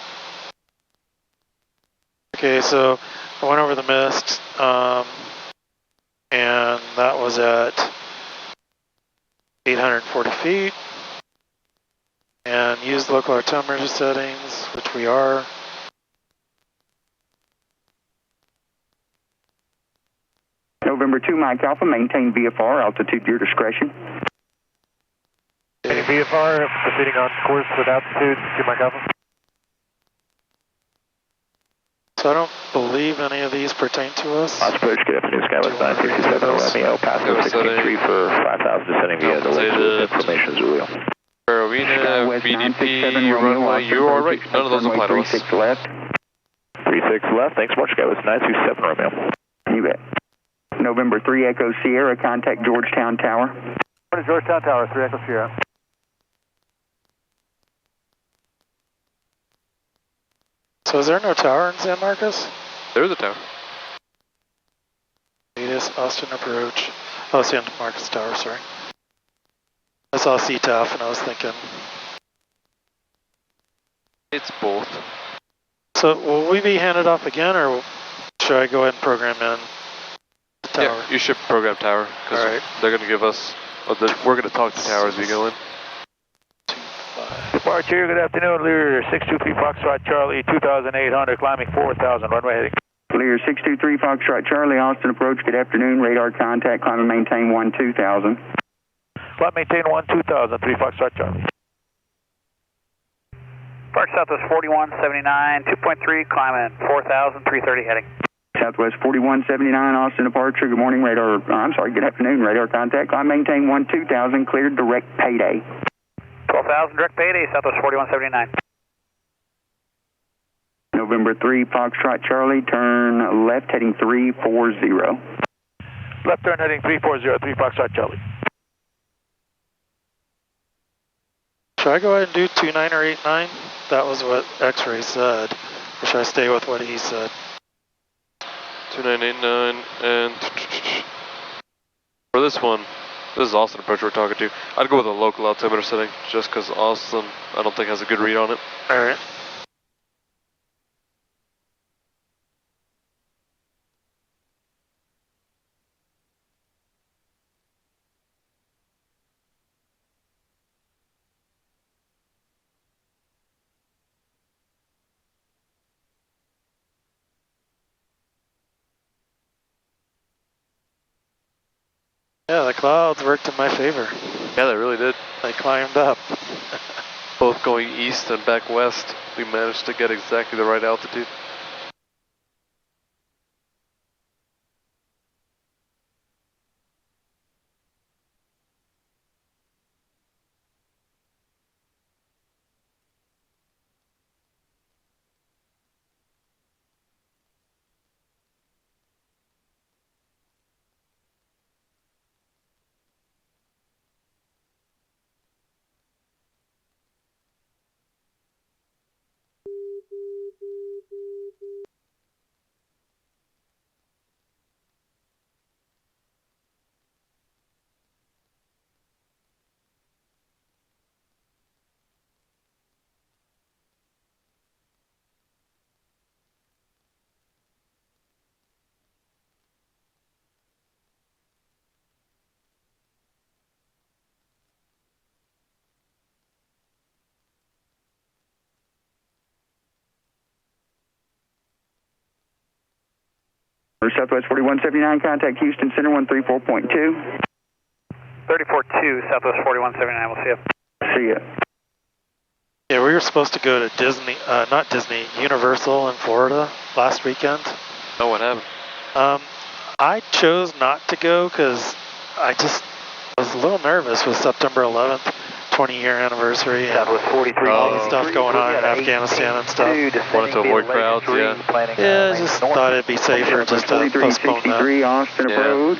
Okay, so I went over the mist, and that was at 840 feet, and used local altimeter settings, which we are. November 2 Mike Alpha, maintain VFR, altitude your discretion. VFR, proceeding on course with altitude, 2 Mike Alpha. So I don't believe any of these pertain to us. Osprey, good afternoon, Skywest 967 Romeo, passing 63 for 5,000, descending via the lake, information Zulu. Carolina, BDP, runway, you are right, none of those apply to us. 36 left. 36 left, thanks much, Skywest 927 Romeo. You bet. November 3 Echo Sierra, contact Georgetown Tower. What is Georgetown Tower, 3 Echo Sierra? So is there no tower in San Marcos? There's a tower. Latest Austin approach. Oh, San Marcos Tower, sorry. I saw CTAF and I was thinking. It's both. So will we be handed off again, or should I go ahead and program in the tower? Yeah, you should program tower, because they're going to give us, we're going to talk to tower as we go in. Departure, good afternoon, Lear 623 Foxtrot Charlie, 2,800, climbing 4,000, runway heading. Lear 623 Foxtrot Charlie, Austin approach, good afternoon, radar contact, climb and maintain 12,000. Climb maintain 12,000, 3 Foxtrot Charlie. Park Southwest 4179, 2.3, climbing 4,000, 330 heading. Southwest 4179, Austin departure, good morning, radar, good afternoon, radar contact, climb maintain 12,000, cleared direct payday. 12,000 direct payday, Southwest 4179. November 3 Foxtrot Charlie, turn left heading 340. Left turn heading 340, 3 Foxtrot Charlie. Should I go ahead and do 29 or 89? That was what X-Ray said. Or should I stay with what he said? 2989 and for this one, this is Austin approach we're talking to. I'd go with a local altimeter setting just because Austin, I don't think has a good read on it. Alright. Yeah, the clouds worked in my favor. Yeah, they really did. They climbed up. Both going east and back west, we managed to get exactly the right altitude. Southwest 4179, contact Houston Center 134.2. 34-2, Southwest 4179, we'll see you. See ya. Yeah, we were supposed to go to Disney, not Disney, Universal in Florida last weekend. Oh, what happened? I chose not to go because I was a little nervous with September 11th, 20-year anniversary, and all the stuff going on in Afghanistan and stuff. Wanted to avoid crowds, yeah. Yeah, just thought it'd be safer just to postpone that. Austin approach.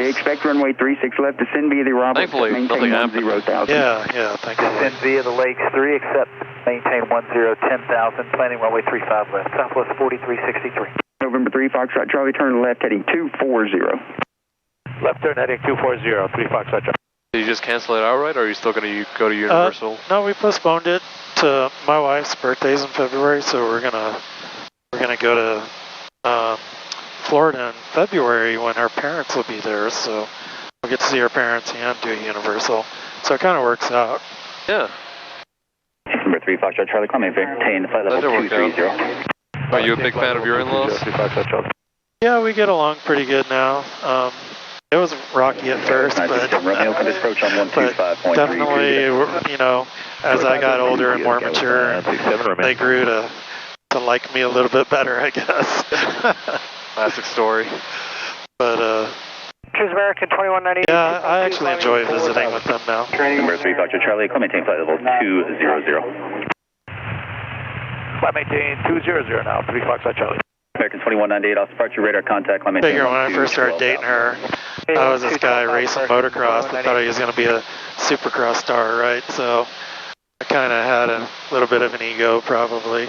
Expect runway 36 left, descend via the Roberts. Thankfully, nothing happened. Yeah, thankfully. Descend via the Lakes 3, except maintain 10,000, planning runway 35 left, Southwest 4363. November 3, Foxtrot Charlie, turn left heading 240. Left turn heading 240, 3 Foxtrot Charlie. Did you just cancel it outright, or are you still going to go to Universal? No, we postponed it to my wife's birthday's in February, so we're gonna go to Florida in February when her parents will be there, so we'll get to see her parents and do Universal. So it kind of works out. Yeah. Number 3 Foxtrot Charlie, call maintain flight level 230. Are you a big fan of your in-laws? Yeah, we get along pretty good now. It was rocky at first, but definitely, you know, as I got older and more mature, they grew to like me a little bit better, I guess. Classic story. But, Choose American 2198. yeah, I actually enjoy visiting with them now. Number 3 Foxtrot Charlie, call maintain flight level 200. Flight maintain 200 now, 3 Foxtrot Charlie. American 2198, off departure radar contact, climb Figure when I first started dating her, I was this guy racing motocross that thought he was going to be a supercross star, right? So I kind of had a little bit of an ego, probably.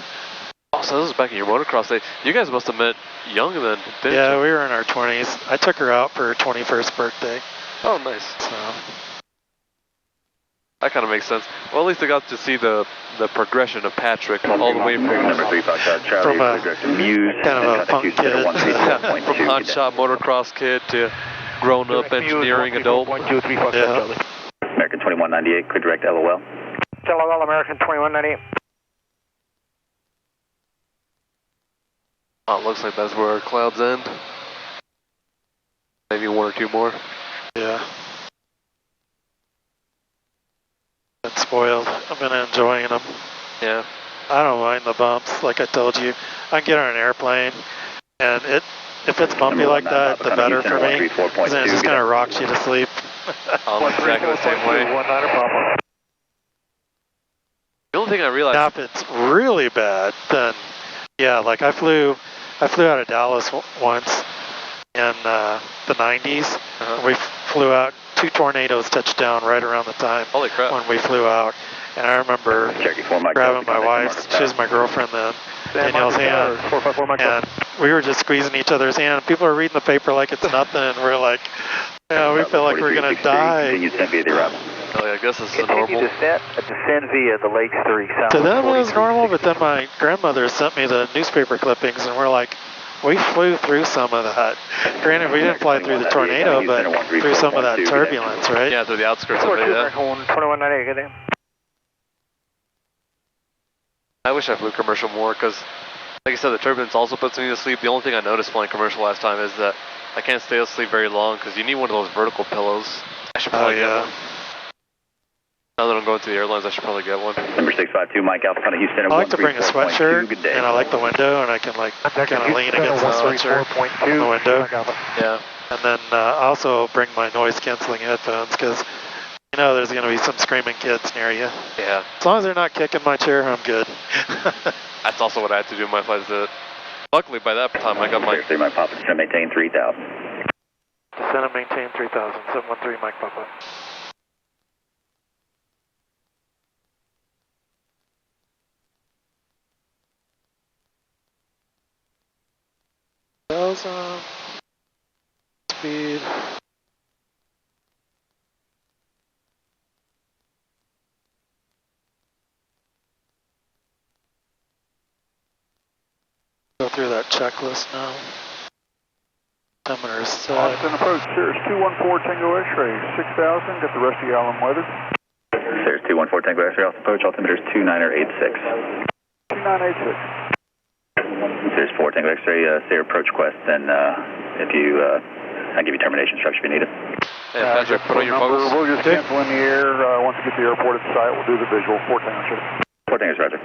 Oh, so this was back in your motocross day. You guys must have met young then, didn't you? Yeah, we were in our 20s. I took her out for her 21st birthday. Oh, nice. So that kind of makes sense. Well, at least I got to see the progression of Patrick all the way from a kind of a punk kid. From hotshot motocross kid to grown-up engineering adult. Yeah. American 2198, clear direct LOL. LOL, American 2198. Oh, it looks like that's where our clouds end. Maybe one or two more. Yeah. Been spoiled. I've been enjoying them. Yeah. I don't mind the bumps, like I told you. I can get on an airplane, and if it's bumpy like that, the better for me, because then it just kind of rocks you to sleep. I'm exactly the same way. The only thing I realized... Now, if it's really bad, then, yeah, like I flew out of Dallas once in the 90s. We flew out, 2 tornadoes touched down right around the time when we flew out. And I remember grabbing my wife, she was my girlfriend then, Danielle's hand, and we were just squeezing each other's hand. People are reading the paper like it's nothing, and we're like, yeah, we feel like we're going to die. Oh, yeah, I guess this is normal. Descend via the Lakes 3 south. To them it was normal, but then my grandmother sent me the newspaper clippings, and we're like, we flew through some of that. Granted, we didn't fly through the tornado, but through some of that turbulence, right? Yeah, through the outskirts of it, yeah. 2198, get in. I wish I flew commercial more, because, like I said, the turbulence also puts me to sleep. The only thing I noticed flying commercial last time is that I can't stay asleep very long, because you need one of those vertical pillows. I should probably get one. Now that I'm going to the airlines, I should probably get one. Number 652, Mike Alpha, Houston. I like to bring a sweatshirt, and I like the window, and I can like kind of lean against the sweatshirt on the window. Yeah. And then I also bring my noise-canceling headphones, because you know there's going to be some screaming kids near you. Yeah. As long as they're not kicking my chair, I'm good. That's also what I had to do in my flights. Luckily, by that time, I got my... Mike Papa, descend maintain 3000. Descend and maintain 3000, 713 Mike Papa. Speed. Go through that checklist now. Altimeter is set. Austin approach, Cirrus 214 Tango X-ray, 6,000, got the rest of the island weather. Cirrus 214 Tango X-ray, off approach, altimeter is 2986. 2986. Cirrus 4 Tango X-ray, say approach request, then if you, I'll give you termination instruction if you need it. Hey, Patrick, put on your focus. We'll just cancel in the air. Once we get to the airport at the site, we'll do the visual. 4 Tango, 4 Tango, roger.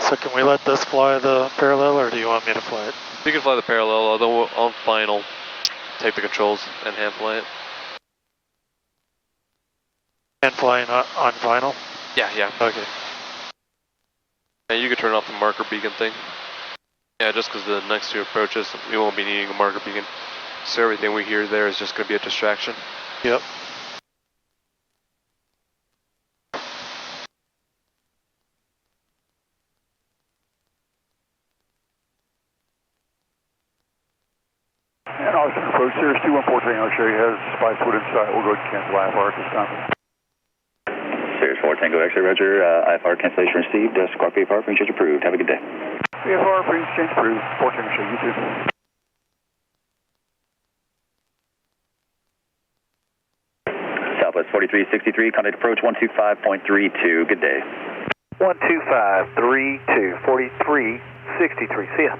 So can we let this fly the parallel, or do you want me to fly it? You can fly the parallel, although on final, take the controls and hand fly it. And flying on final? Yeah, yeah. Okay. And you can turn off the marker beacon thing. Yeah, just because the next two approaches, we won't be needing a marker beacon. So everything we hear there is just going to be a distraction. Yep. Austin approach, Cirrus 214 Tango X-ray has 5 foot in sight. We'll go ahead and cancel IFR at this time. Cirrus 4 Tango X-ray, roger. IFR cancellation received. Squawk VFR, free change approved. Have a good day. VFR, free change approved. 4 Tango X-ray, you too. Southwest 4363, contact approach 125.32. Good day. 12532, 4363. See ya.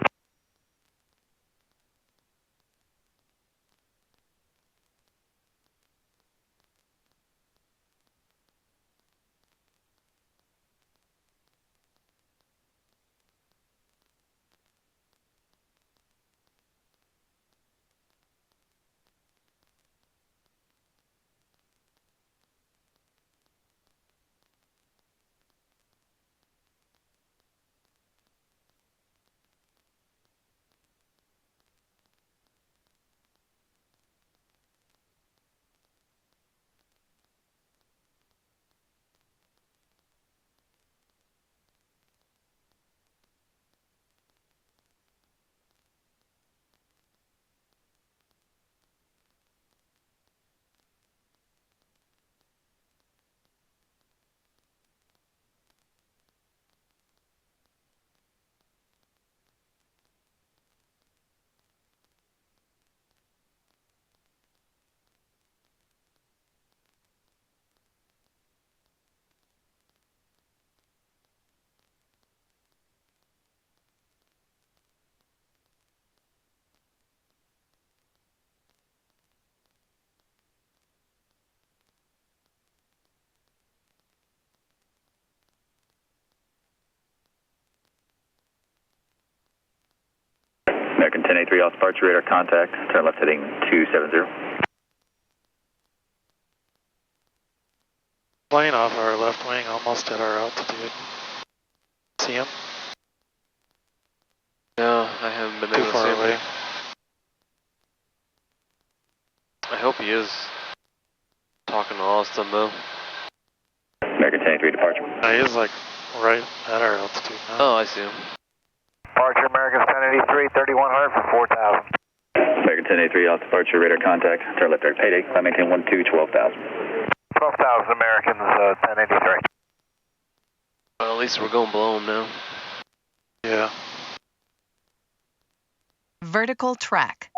American 1083 off departure radar contact. Turn left heading 270. Plane off our left wing, almost at our altitude. See him? No, I haven't been Too able to far see him. away. I hope he is talking to Austin though. American 1083 departure. He is like right at our altitude now. Oh, I see him. Departure American 1083, 3100 for 4,000. American 1083 off departure radar contact. Turn left direct payday. Climb maintain 12,000. 12,000 Americans, 1083. Well, at least we're going below him now. Yeah. Vertical track.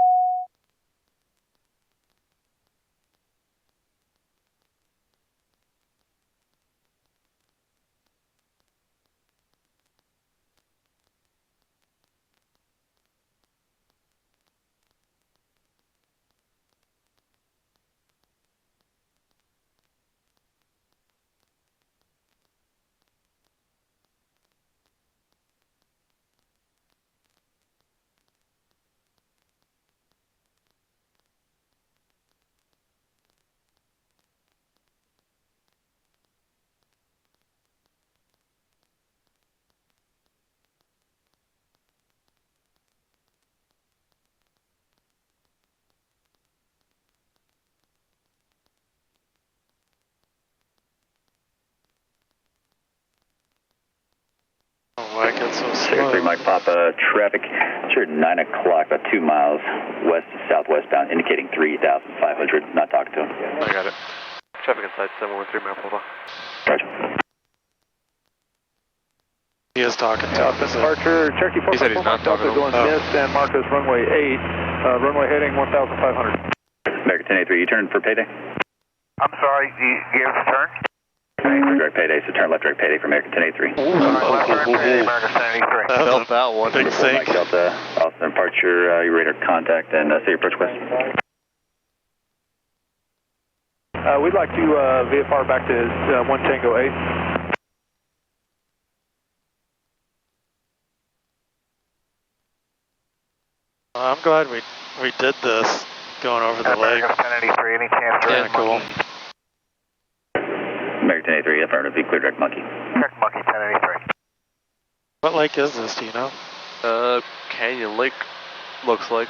Why get so Cirrus 3 Mike Papa, traffic, sure 9 o'clock, about 2 miles west to southwestbound, indicating 3,500, not talking to him. I got it. Traffic inside 713 Mike Papa. Roger. He is talking to him. Departure, Cherokee 4. He said he's not talking to him. Going to San Marcos, runway 8, runway heading 1,500. American 1083, you turn for payday? I'm sorry, you gave us a turn? Direct payday, so turn left direct payday for American 1083. Left direct payday, American 1083. Felt that one. Big Mike Delta, Austin departure, your radar contact, and say your approach request. We'd like to VFR back to 1 Tango 8. I'm glad we did this, going over the lake. American 1083, any chance for Yeah, cool. American 1083, affirmative, be clear direct monkey. Direct monkey 1083. What lake is this, do you know? Canyon Lake, looks like.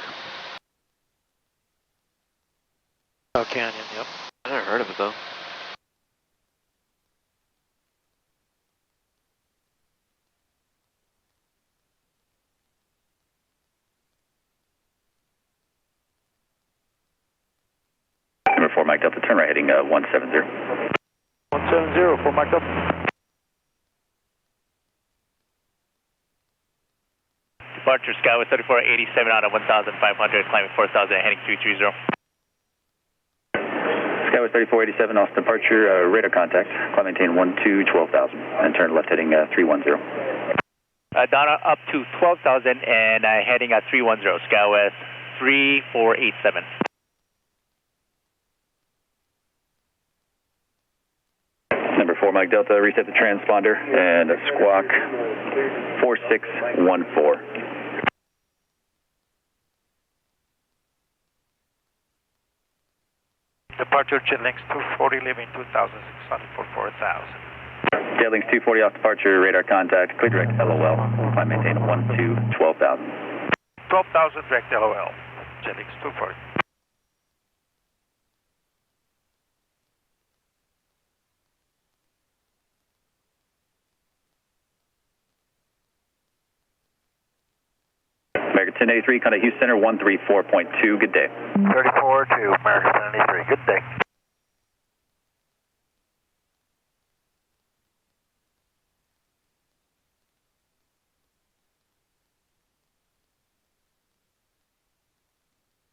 Oh, Canyon, yep. I never heard of it though. Mike Delta, turn right heading 170. 170, 4 Mike Delta. Departure Skyway 3487 out of 1,500, climbing 4,000, heading 330. Skyway 3487, Austin departure, radar contact, climb maintain 12,000, and turn left heading 310. Down up to 12,000 and heading at 310, Skyway 3487. Number 4 Mike Delta, reset the transponder and squawk 4614. Departure Jetlings 240, leaving 2,600 for 4,000. Jetlings 240 off departure, radar contact, clear direct LOL, climb maintain 12,000. 12,000 direct LOL, Jetlings 240. American 1083, contact Houston Center 134.2, good day. 34 to American 1083, good day.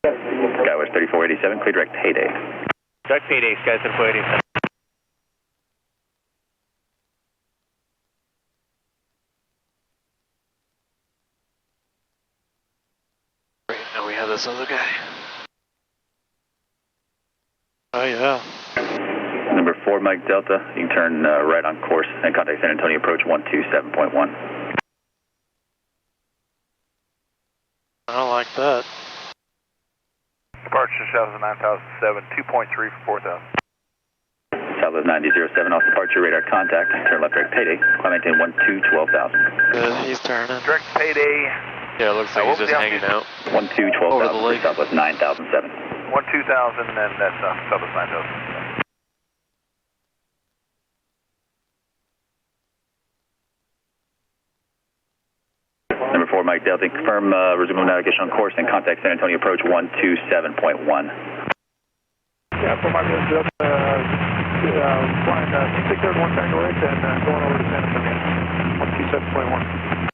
Skywest 3487, clear direct payday. Direct payday, Skyway 3487. Now we have this other guy. Oh yeah. Number 4 Mike Delta, you can turn right on course and contact San Antonio approach 127.1. I don't like that. Departure South of 9007, 2.3 for 4,000. South of 9007, off departure, radar contact, turn left direct payday, climb maintain 12,000. Good, he's turning. Direct payday. Yeah, it looks like he's just hanging out. 12,000 over the lake. Southwest 9007. 12,000 and that's Southwest 9000. Number 4 Mike Delta, confirm resume navigation on course and contact San Antonio approach 127.1. Yeah, 4 Mike Delta, flying 631 Tango 8 and going over to San Antonio, 127.1.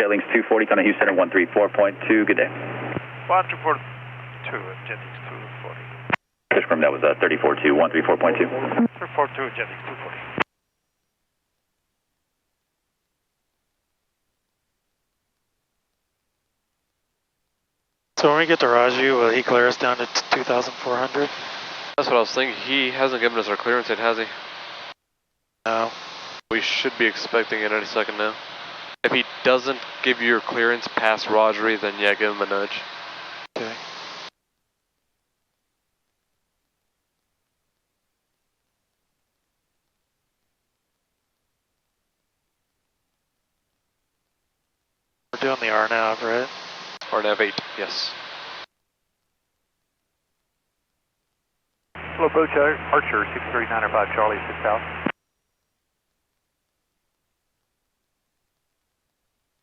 Jetlings 240, contact Houston Center 134.2, good day. 1242, Jetlings 240. Just confirm that was 342, 134.2. 342, Jetlings 240. So when we get to Raju, will he clear us down to 2,400? That's what I was thinking. He hasn't given us our clearance yet, has he? No. We should be expecting it any second now. If he doesn't give you your clearance past Rogeri, then yeah, give him a nudge. Okay. We're doing the RNAV, right? RNAV 8, yes. Hello, Approach Archer 63905 Charlie 6000.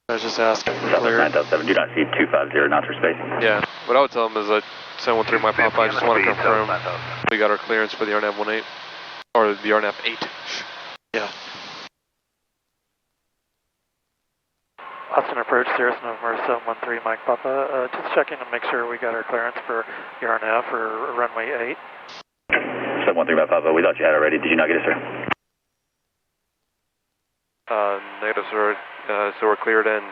I was just asking for Southwest clear. 9007, do not see 250 knots for space. Yeah, what I would tell him is that 713 my pop, I just want to confirm we got our clearance for the RNAV 18, or the RNAV 8. Yeah. Austin approach, Cirrus number 713 Mike Papa. Just checking to make sure we got our clearance for the RNAV for runway 8. 713 Mike Papa, we thought you had already. Did you not get it, sir? Negative, sir. So we're cleared and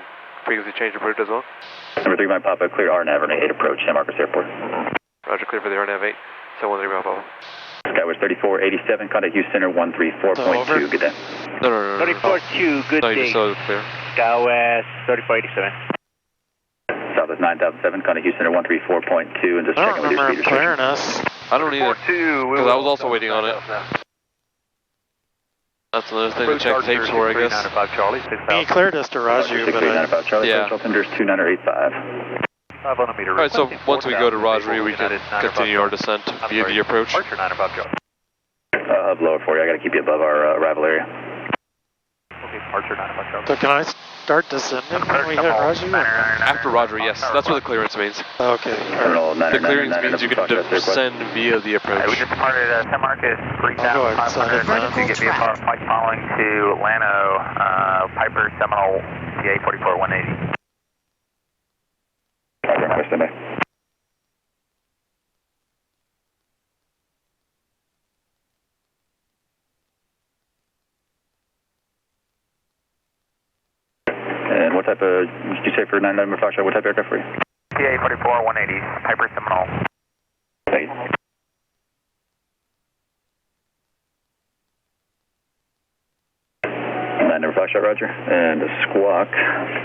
frequency change approved as well. Number 3 Mike Papa, clear RNAV runway 8 approach, San Marcos Airport. Roger, clear for the RNAV 8. 713 Mike Papa. Skywest 3487, contact Houston Center 134.2, good day. No. 34.2, good no, day. you just saw it clear. Skywest 3487. Southwest 9007, contact Houston Center 134.2, and just I checking don't with your remember speed him clearing restrictions. us. I don't either, because I was also waiting on it. That's another thing to check tapes for, I guess. He cleared us to Raju, but 6395 Charlie, yeah. approach altitude 2985. 500 meter. Alright, so once we go to Rogeri, we can continue our descent via the approach. Archer 95 Charlie. Hub lower for you, I gotta keep you above our arrival area. Okay, departure 9 Foxtrot. So can I start descending when we hit Roger? After Roger, yes. That's what the clearance means. Okay. The clearance means you can descend via the approach. We just departed San Marcos, 3,500. Vertical Get track. flight following to Lano, Piper Seminole, TA 44 180. Roger, stand by. And what type of, did you say for 911 Foxtrot, what type of aircraft were you? TA 44 180, Piper Seminole. Hey. Foxtrot, Roger. And a squawk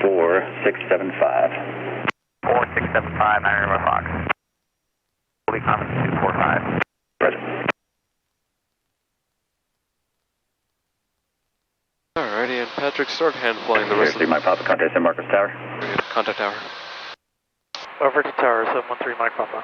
4675. 4675, 9 Fox. Will be common 245. Roger. Alrighty, and Patrick, start hand flying the rest of the... Mike Papa, contact San Marcos Tower. Contact tower. Over to tower, 713 Mike Papa.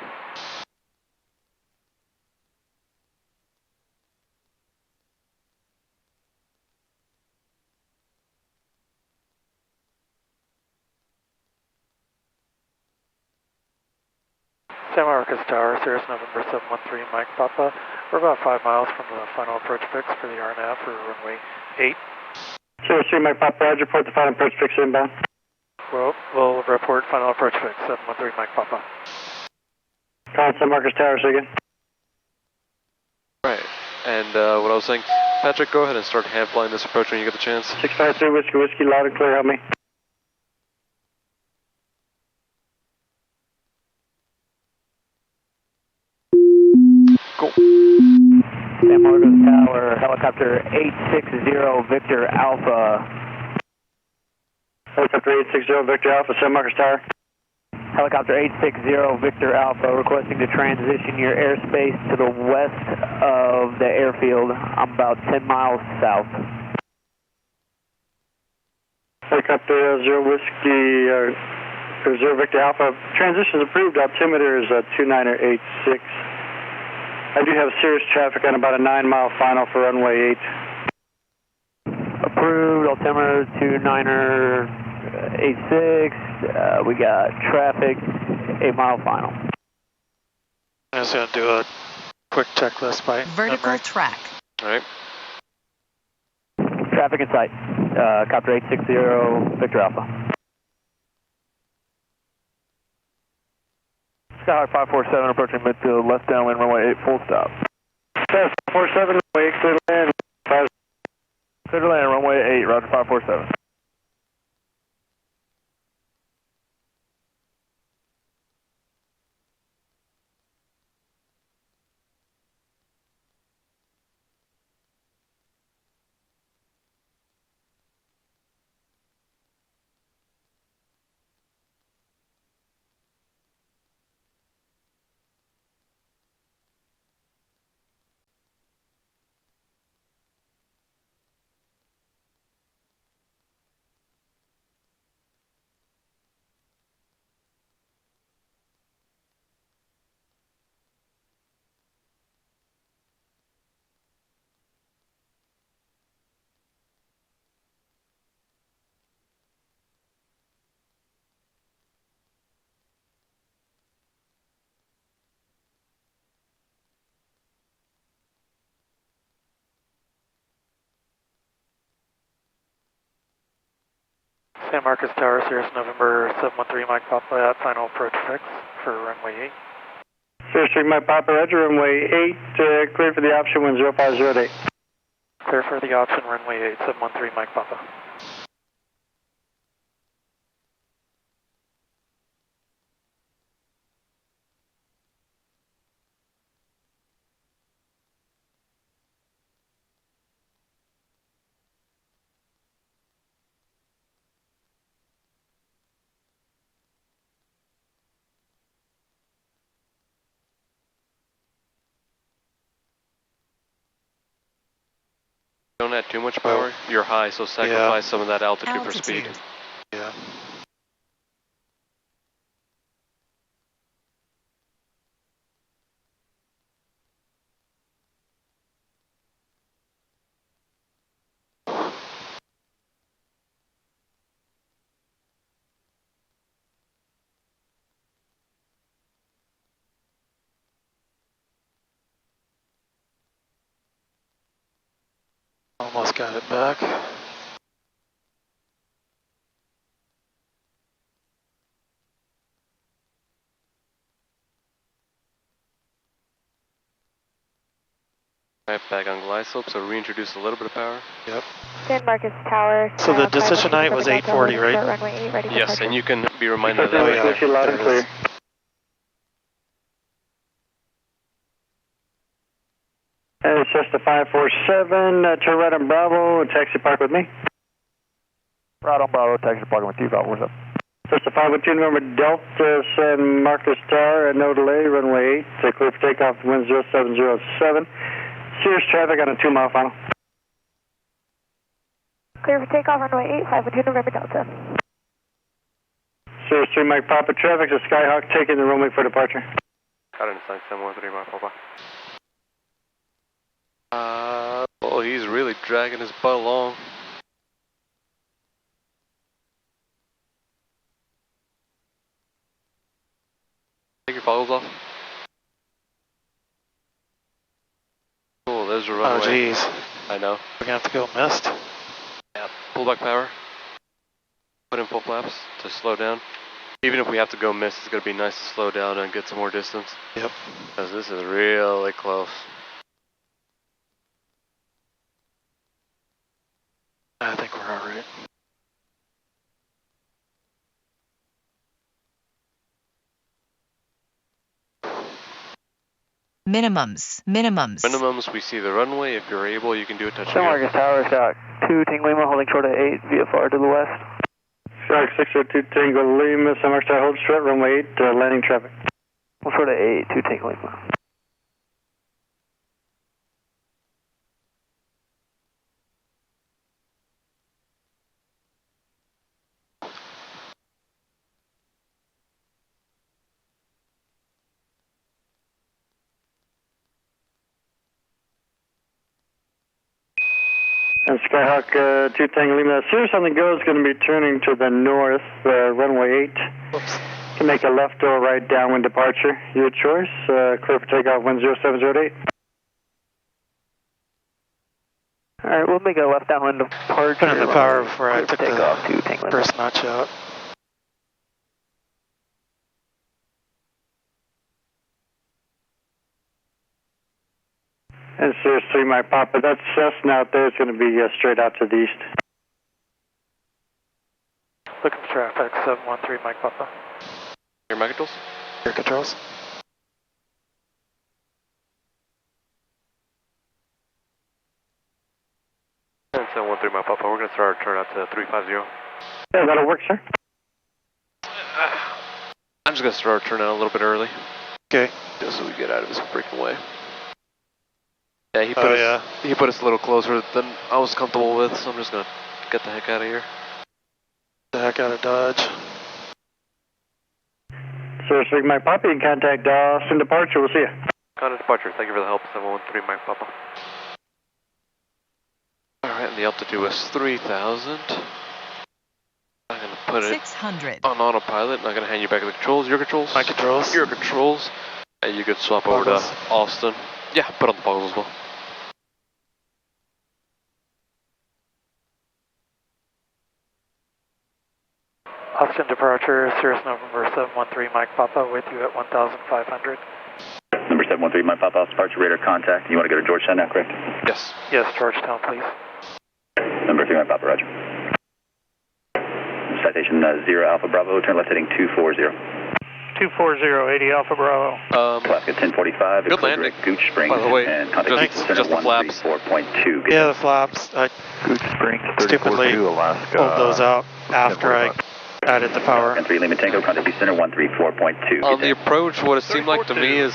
San Marcos Tower, Cirrus November 713 Mike Papa. We're about 5 miles from the final approach fix for the RNAV for runway 8. Cirrus 3 Mike Papa, Roger, report the final approach fix inbound. Well, we'll report final approach fix, 713 Mike Papa. Calling San Marcos Tower, say again. Right, and what I was saying, Patrick, go ahead and start hand flying this approach when you get the chance. 653 Whiskey Whiskey, loud and clear, help me. Go. San Marcos Tower, helicopter 860 Victor Alpha. Helicopter 860 Victor Alpha, San Marcos Tower. Helicopter 860 Victor Alpha, requesting to transition your airspace to the west of the airfield. I'm about 10 miles south. Helicopter 0 Whiskey, 0 Victor Alpha, transition is approved, altimeter is 2986. I do have serious traffic on about a 9-mile final for runway 8. Approved, altimeter 2986. We got traffic, 8-mile final. I'm just going to do a quick checklist by Vertical memory. track. Alright. Traffic in sight. Copter 860 Victor Alpha. Skyhawk 547 approaching midfield, left downwind runway 8, full stop. 547, runway 8, clear to land. Clear to land, runway 8, roger 547. San Marcos Tower, Cirrus November 713 Mike Papa at final approach fix for runway 8. Cirrus 3 Mike Papa, Roger, runway 8, clear for the option, wind 0508. Clear for the option, runway 8, 713 Mike Papa. Don't add too much power. You're high, so sacrifice some of that altitude for speed. Yeah. Almost got it back. Right, back on glide slope, so reintroduce a little bit of power. Yep. San Marcos Tower. So the decision height was 840, right? Runway 8, ready for Yes, departure. and you can be reminded of that. Oh, yeah. Loud and clear. It's just a 547, turn right on Bravo, taxi park with me. Right on Bravo, taxi parking with you, Val, what's up? Just a 512, number Delta San Marcos Tower, no delay, runway 8, clear for takeoff, wind 0707. Cirrus traffic on a 2-mile final. Clear for takeoff, runway 8, 512 November Delta. Cirrus 3 Mike Papa traffic, the Skyhawk taking the runway for departure. Got it, 713 Mike Papa. Oh, he's really dragging his butt along. Take your foggles off. Cool, there's a runway. Oh, jeez. I know. We're going to have to go mist. Yeah, pull back power. Put in full flaps to slow down. Even if we have to go mist, it's going to be nice to slow down and get some more distance. Yep. Because this is really close. I think we're all right. Minimums, we see the runway. If you're able, you can do a touch. San Marcos Tower, Shark 2 Tango Lima, holding short of 8, VFR to the west. Shark 602 Tango Lima, San Marcos Tower, hold short, runway 8, landing traffic. Hold short of 8, 2 Tango Lima. And Skyhawk 2 Tango Lima, Cirrus on the go is going to be turning to the north, runway 8. Whoops. To make a left or right downwind departure. Your choice, clear for takeoff, wind 0708. Alright, we'll make a left downwind departure. Put in the power before I took takeoff, the first notch out. And Cirrus 3 Mike Papa, that Cessna out there is going to be straight out to the east. Looking for traffic, 713 Mike Papa. Your mic controls? Your controls. And 713 Mike Papa, we're going to start our turn out to 350. Yeah, that'll work, sir. I'm just going to start our turn out a little bit early. Okay. Just so we get out of his freaking way. Yeah, he put us a little closer than I was comfortable with, so I'm just going to get the heck out of here. The heck out of Dodge. Cirrus 3 Mike Papa, you can contact Austin Departure, we'll see you. Contact Departure, thank you for the help, 713 Mike Papa. Alright, and the altitude was 3,000. I'm going to put it 600 on autopilot, and I'm going to hand you back the controls. Your controls? My controls. Your controls. And you could swap over to Austin. Yeah, put on the foggles as well. Austin departure, Cirrus November 713 Mike Papa with you at 1,500. Number 713 Mike Papa, Austin departure, radar contact. You want to go to Georgetown now, correct? Yes. Yes, Georgetown, please. Number 3 Mike Papa, roger. Citation 0 Alpha Bravo, turn left heading 240. 240, 80 Alpha Bravo. Alaska 1045, good landing. Gooch Springs, by the way, and contact just the flaps. 4.2. Yeah, the flaps. I Gooch Springs, stupidly 34-2, Alaska. pulled those out after I added the power. And 3 Lima Tango, contact center 134.2. On the approach, what it seemed like to me is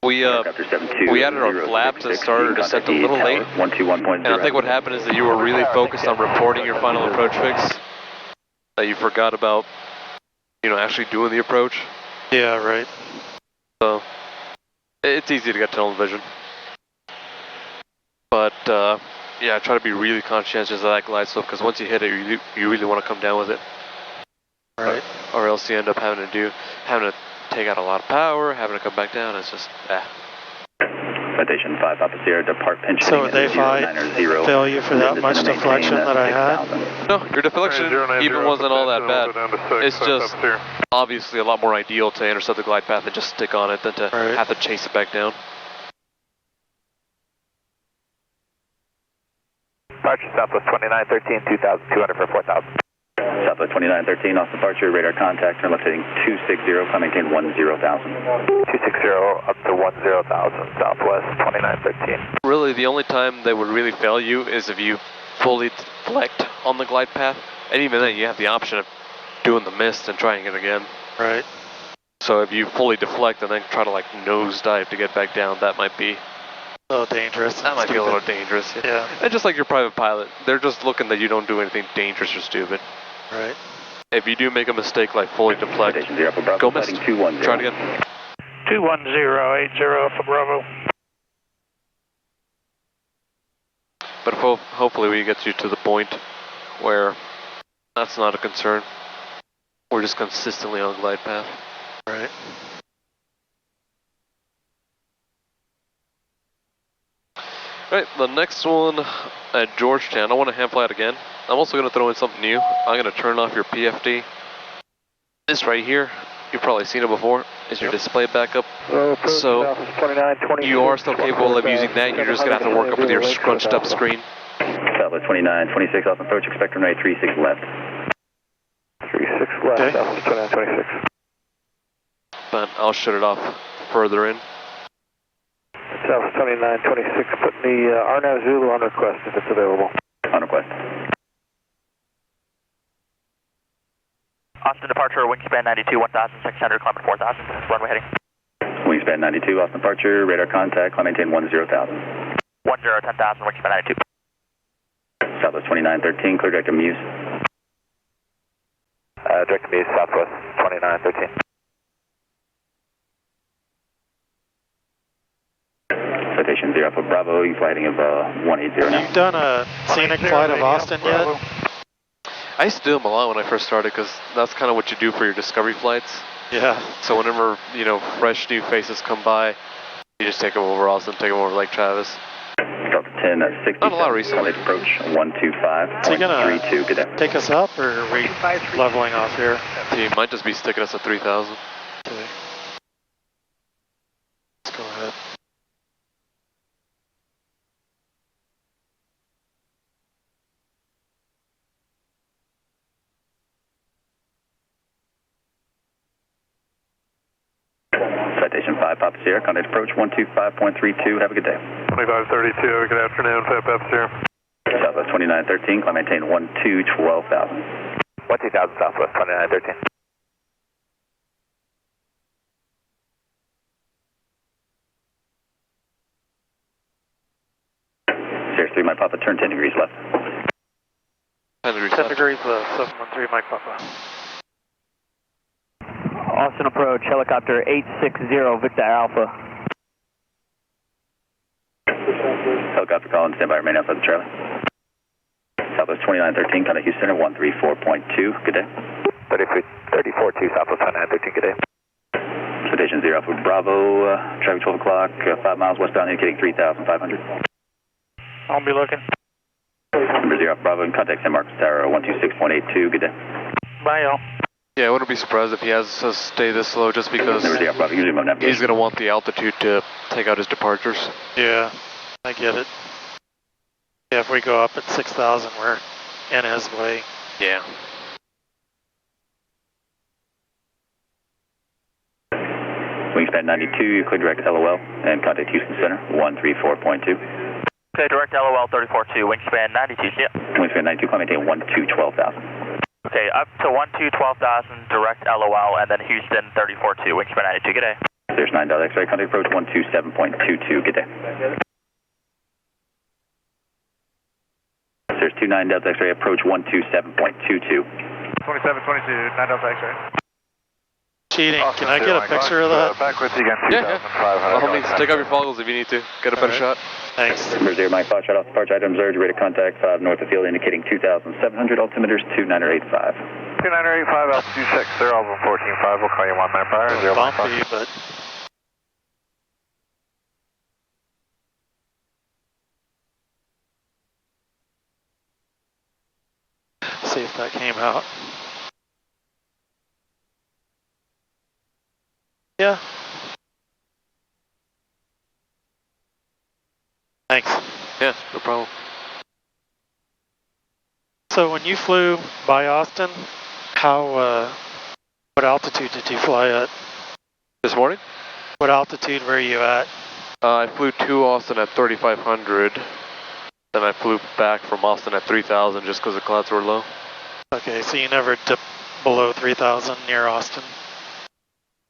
we added our flaps and started to descent a little late. And I think what happened is that you were really focused on reporting your final approach fix, that you forgot about, actually doing the approach. Yeah, right. So it's easy to get tunnel vision. But yeah, try to be really conscientious of that glide slope, because once you hit it, you really want to come down with it. Right. Or else you end up having to take out a lot of power, having to come back down. It's just, Citation 5 Papa Sierra, depart pinch So would they fail you for that much deflection that I had? No, your deflection even wasn't all that bad. It's just obviously a lot more ideal to intercept the glide path and just stick on it than to have to chase it back down. Departure Southwest 2913, 2,200 for 4,000. Southwest 2913, off departure, radar contact, turn left heading 260, climb maintain 10,000. 260 up to 10,000, Southwest 2913. Really, the only time they would really fail you is if you fully deflect on the glide path, and even then you have the option of doing the mist and trying it again. Right. So if you fully deflect and then try to like nosedive to get back down, that might be a little dangerous. That might be a little dangerous. Yeah. And just like your private pilot, they're just looking that you don't do anything dangerous or stupid. Right. If you do make a mistake like fully deflect, go mist. Try it again. 21080 for Bravo. But hopefully we get you to the point where that's not a concern. We're just consistently on glide path. Right. Alright, the next one at Georgetown, I want to hand fly it again. I'm also going to throw in something new. I'm going to turn off your PFD. This right here, you've probably seen it before, is your display backup. So you are still capable of using that, you're just going to have to work up with your scrunched up screen. Southwest 2926, off approach, expect runway 36 left. 36 left, okay. Southwest 2926. But I'll shut it off further in. Southwest 2926, put the RNAV Zulu on request if it's available. On request. Austin departure, wingspan 92, 1,600, climb at 4,000, runway heading. Wingspan 92, Austin departure, radar contact, climb maintain 10,000. 10,000, wingspan 92. Southwest 2913, clear direct to Muse. Direct to Muse, Southwest 2913. Citation 0 for Bravo, you flighting of 180 now. You've done a scenic flight of Austin yet? I used to do them a lot when I first started because that's kind of what you do for your discovery flights. Yeah. So whenever, you know, fresh new faces come by, you just take them over Austin, take them over Lake Travis. Delta 10 at 60. Not a lot recently. Approach 125. So you gonna good day. take us up or are we leveling off here? He might just be sticking us at 3,000. Okay. Let's go ahead. Citation 5 Papa Sierra, contact approach 125.32, have a good day. 2532, good afternoon, 5 Papa Sierra. Southwest 2913, climb maintain 12,000. 12,000 Southwest 2913. Sierra 3, Mike Papa, turn 10 degrees left. 10 degrees 10 degrees left, 713 Mike Papa. Austin approach, helicopter 860, Victor Alpha. Helicopter calling, stand by, remain outside the Charlie. Southwest 2913, contact Houston Center 134.2, good day. 34.2, Southwest 2913, good day. Citation 0 for Bravo, traffic 12 o'clock, 5 miles westbound, indicating 3,500. I'll be looking. Number 0 Bravo, and contact San Marcos Tower 126.82, good day. Bye, y'all. Yeah, I wouldn't be surprised if he has us stay this low just because Number 0 Bravo, he's going to want the altitude to take out his departures. Yeah, I get it. Yeah, if we go up at 6,000, we're in his way. Yeah. Wingspan 92, you clear direct LOL, and contact Houston Center 134.2. Okay, direct LOL 34.2, wingspan 92, yeah. Wingspan 92, climb maintain 12,000. Okay, up to 12,000, direct LOL, and then Houston 34.2, wingspan 92, good day. There's 9 Delta X-ray, contact approach 127.22, good day. There's 29 Delta X-ray, approach 127.22. 2722, 9 Delta X-ray. Cheating, can I get a picture of that? Backwards again, 2,500. Take off your goggles if you need to. Get a better shot. Thanks. Number 0, Mike 5, shut off departure items urged, rate of contact 5 north of field, indicating 2,700, altimeters 2985. 2985, altitude 6, 0, 14.5, we'll call you 1 minute prior, 0, bumpy, but that came out. Yeah. Thanks. Yeah, no problem. So when you flew by Austin, what altitude did you fly at? This morning? What altitude were you at? I flew to Austin at 3,500. Then I flew back from Austin at 3,000 just because the clouds were low. Okay, so you never dipped below 3,000 near Austin?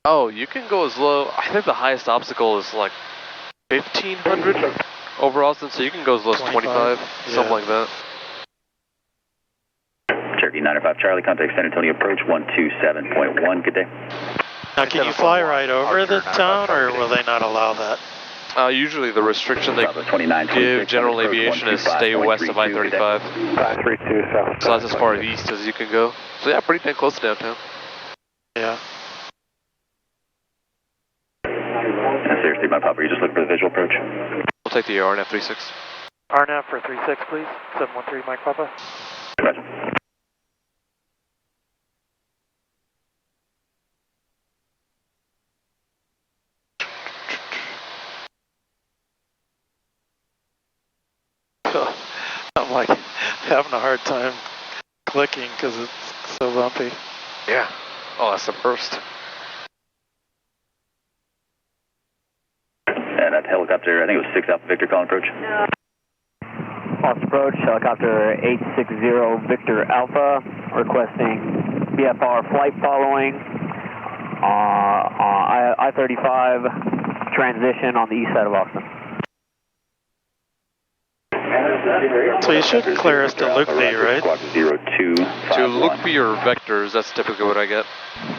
Oh, you can go as low. I think the highest obstacle is like 1,500 over Austin, so you can go as low as 25, yeah. something like that. Cherokee 905 Charlie, contact San Antonio approach 127.1. Good day. Now, can you fly right over the town, or will they not allow that? Usually the restriction they give general aviation is stay west of I-35. 532 south. So that's as far east as you can go. So yeah, pretty dang close to downtown. Yeah. Seriously, my Papa, you just looking for the visual approach? We'll take the RNF 36. RNF for 36, please. 713, Mike Papa. Roger. I'm like having a hard time clicking because it's so bumpy. Yeah. Oh, that's the first. And that helicopter, I think it was 6 Alpha Victor calling approach. Lost approach, helicopter 860 Victor Alpha, requesting VFR flight following I-35 transition on the east side of Austin. So you should clear us to Lukeby, right? To Lukeby or vectors, that's typically what I get.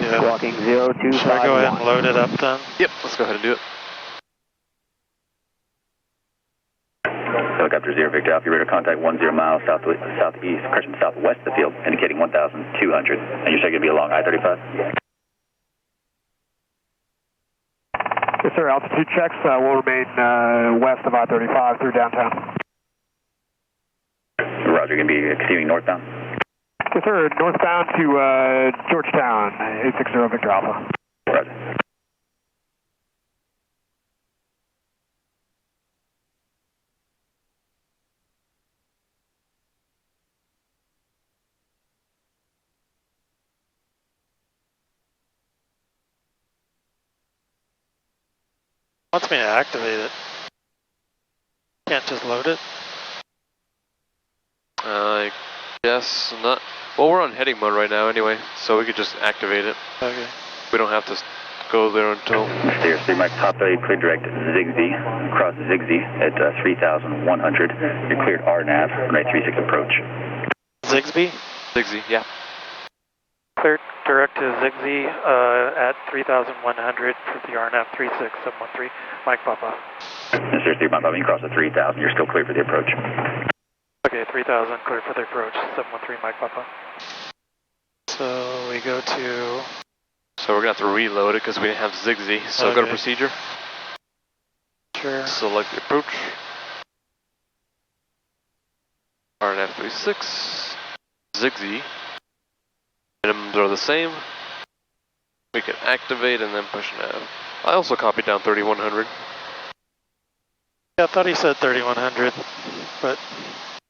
Yeah. Walking 0251. Should I go ahead and load it up then? Yep, let's go ahead and do it. Helicopter 0 Victor Alpha, radar contact 10 miles southeast, southwest of the field, indicating 1,200. And you're saying going to be along I-35? Yes, sir. Altitude checks will remain west of I-35 through downtown. Roger, going to be continuing northbound? Yes, sir. Northbound to Georgetown, 860 Victor Alpha. Roger. Wants me to activate it. Can't just load it? I guess not. Well, we're on heading mode right now anyway, so we could just activate it. Okay. We don't have to go there until... Seriously, Mike Papa, clear direct Zigzee, cross Zigzee at 3,100. You're cleared RNAV, runway 36 approach. Zigbee? Zigzee, yeah. Cleared direct to Zigzee at 3,100 for the RNF 36713, Mike Papa. Seriously, Mike Papa, you cross the 3,000, you're still clear for the approach. Okay, 3,000, clear for the approach, 713, Mike Papa. So we go to... So we're going to have to reload it because we didn't have Zigzee. So okay. Go to procedure. Sure. Select the approach. RNF 36. Zigzee. Minimums are the same. We can activate and then push nav. I also copied down 3,100. Yeah, I thought he said 3,100, but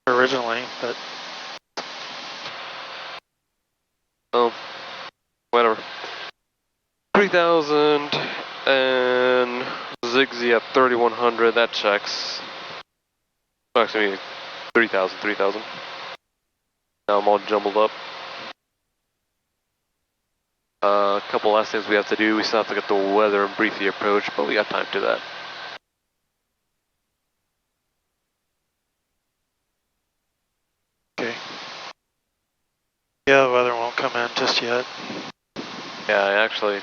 originally, but... Oh, whatever. 3,000 and Zigzee at 3,100, that checks. Actually, 3,000, 3,000. Now I'm all jumbled up. A couple last things we have to do. We still have to get the weather and brief the approach, but we got time to that. Okay. Yeah, the weather won't come in just yet. Yeah, actually,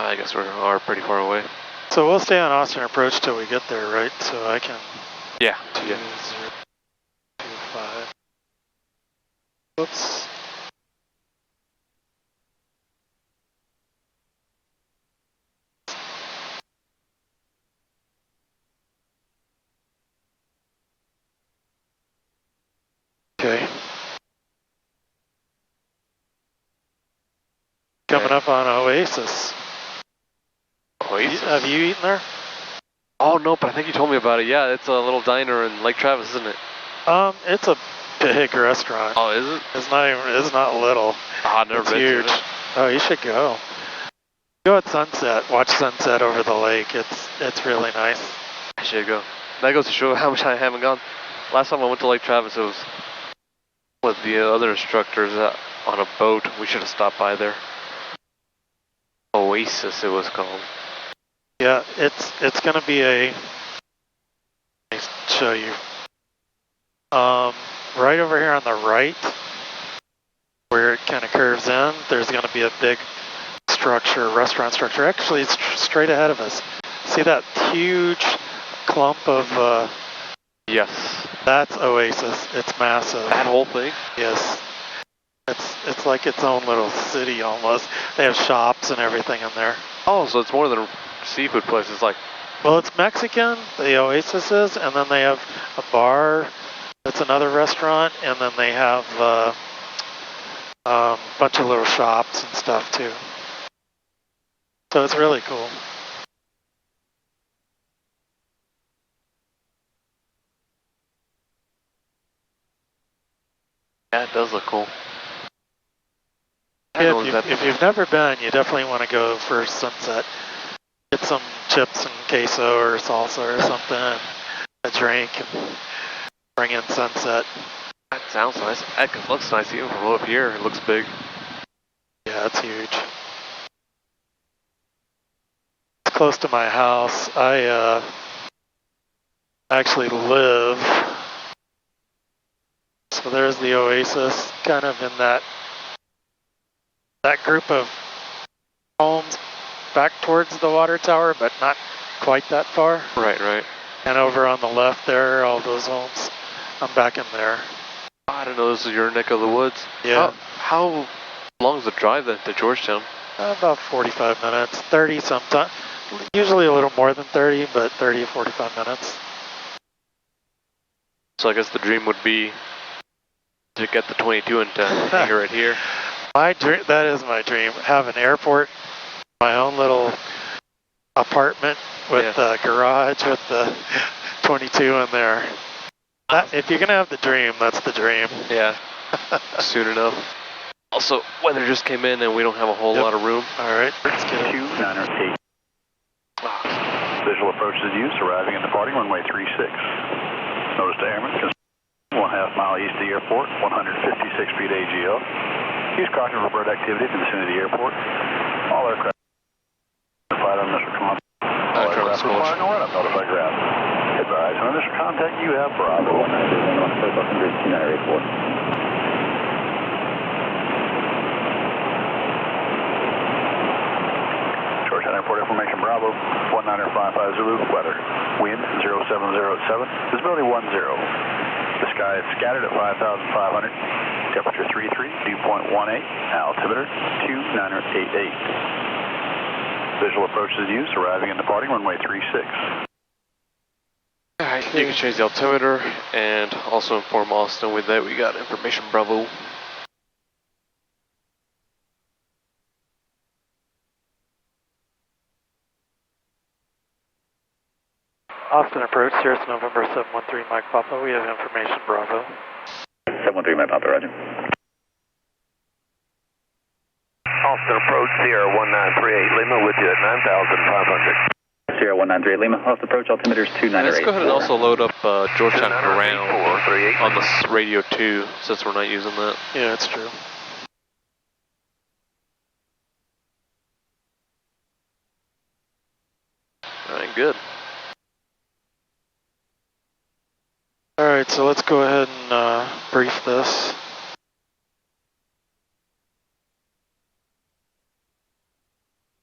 I guess we are pretty far away. So we'll stay on Austin approach till we get there, right? So I can... Yeah. 2025. Whoops. Okay. coming up on Oasis. Oasis? Have you eaten there? Oh, no, but I think you told me about it. Yeah, it's a little diner in Lake Travis, isn't it? It's a big restaurant. Oh, is it? It's not little. Oh, I've never been huge. to it. Oh, you should go. Go at sunset. Watch sunset over the lake. It's really nice. I should go. That goes to show how much I haven't gone. Last time I went to Lake Travis, it was with the other instructors on a boat. We should have stopped by there. Oasis, it was called. Yeah, it's gonna be a. Let me show you. Right over here on the right, where it kind of curves in, there's gonna be a big structure, restaurant structure. Actually, it's straight ahead of us. See that huge clump of? Yes. That's Oasis. It's massive. That whole thing? Yes. It's like its own little city almost. They have shops and everything in there. Oh, so it's more than a seafood place. It's like... Well, it's Mexican, the Oasis is, and then they have a bar that's another restaurant, and then they have a bunch of little shops and stuff too. So it's really cool. Yeah, it does look cool. Yeah, if you've never been, you definitely want to go for sunset. Get some chips and queso or salsa or something, a drink, and bring in sunset. That sounds nice. That looks nice even from up here. It looks big. Yeah, it's huge. It's close to my house. I actually live. So there's the Oasis, kind of in that group of homes back towards the water tower, but not quite that far. Right, right. And over on the left there, all those homes, I'm back in there. I didn't know this was your neck of the woods. Yeah. How long is the drive then to Georgetown? About 45 minutes, 30 sometimes. Usually a little more than 30, but 30 to 45 minutes. So I guess the dream would be to get the 22 and to hang it right here. My dream, that is my dream. Have an airport, my own little apartment with a garage with the 22 in there. If you're gonna have the dream, that's the dream. Yeah, soon enough. Also, weather just came in and we don't have a whole lot of room. All right, let's get it. 2908. Visual approach is used, arriving and departing runway 36. Notice to airmen, 1.5 mile east of the airport, 156 feet AGL. Use caution for bird activity in the vicinity of the airport. All aircraft notified on initial contact. All aircraft requiring a run-up, notify ground. Advise on initial contact, you have Bravo. Georgetown Airport information, Bravo, 19055 Zulu, weather. Wind 07087, visibility 10. The sky is scattered at 5,500. Temperature 33, dew point 18, altimeter 2988. Visual approach is used, arriving and departing runway 36. Alright, you can change the altimeter and also inform Austin with that. We got information Bravo. Austin approach, Cirrus November 713 Mike Papa. We have information Bravo. 713 Mike Papa, roger. Austin approach, Sierra 1938 Lima with you at 9,500. Sierra 1938 Lima, Austin approach, altimeter is 298. Let's go ahead and also load up Georgetown ground on the radio too, since we're not using that. Yeah, that's true. Alright, good. Alright, so let's go ahead and brief this.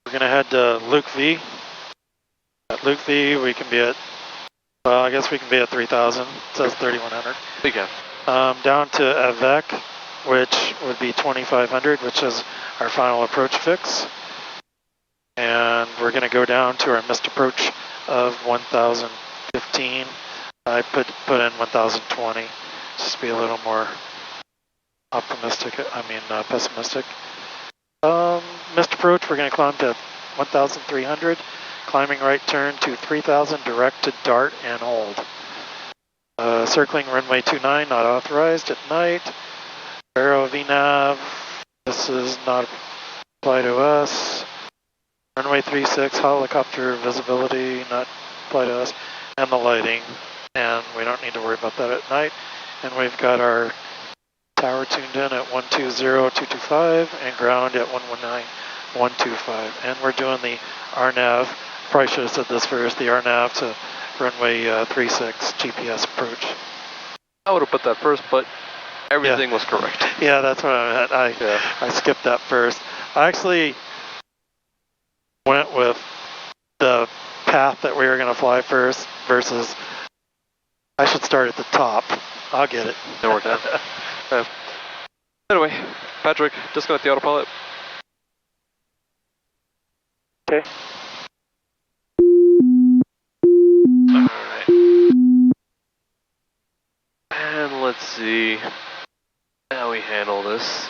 We're going to head to Luke V. At Luke V, we can be at, well, I guess we can be at 3,000. It says 3,100. We can. Down to Avec, which would be 2,500, which is our final approach fix. And we're going to go down to our missed approach of 1,015. I put in 1,020, just to be a little more optimistic, pessimistic. Missed approach approach, we're going to climb to 1,300. Climbing right turn to 3,000, direct to dart and hold. Circling runway 29, not authorized at night. Aero VNAV, this is not apply to us. Runway 36, helicopter visibility, not apply to us. And the lighting, and we don't need to worry about that at night. And we've got our tower tuned in at 120.225 and ground at 119.125. And we're doing the RNAV, probably should have said this first, the RNAV to runway 36 GPS approach. I would have put that first, but everything was correct. Yeah, that's what I meant. I skipped that first. I actually went with the path that we were going to fly first versus I should start at the top. I'll get it. Then we're done. Anyway, Patrick, disconnect the autopilot. Okay. Alright. And let's see how we handle this.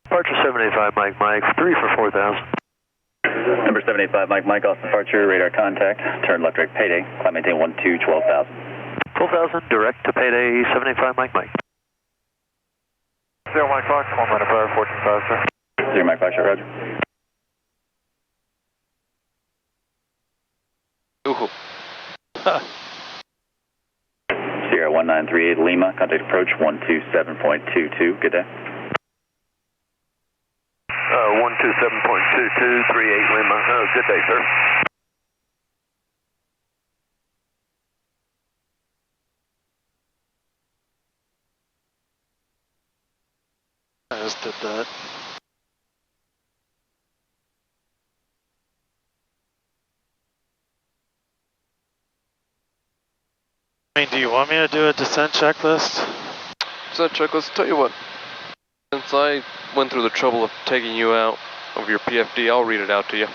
Departure 785 Mike, 3 for 4,000. Number 785 Mike, off departure, radar contact, turn left direct payday, climb maintain 12,000. 12,000, direct to payday 785 Mike. 0 Mike Fox, 1 minute power, 14.5, sir. 0 Mike Fox, roger. Ooh. Sierra 1938 Lima, contact approach 127.22, good day. 127.22, 38 Lima. Oh, good day, sir. I just did that. I mean, do you want me to do a descent checklist? Descent checklist, tell you what. Since I went through the trouble of taking you out of your PFD, I'll read it out to you.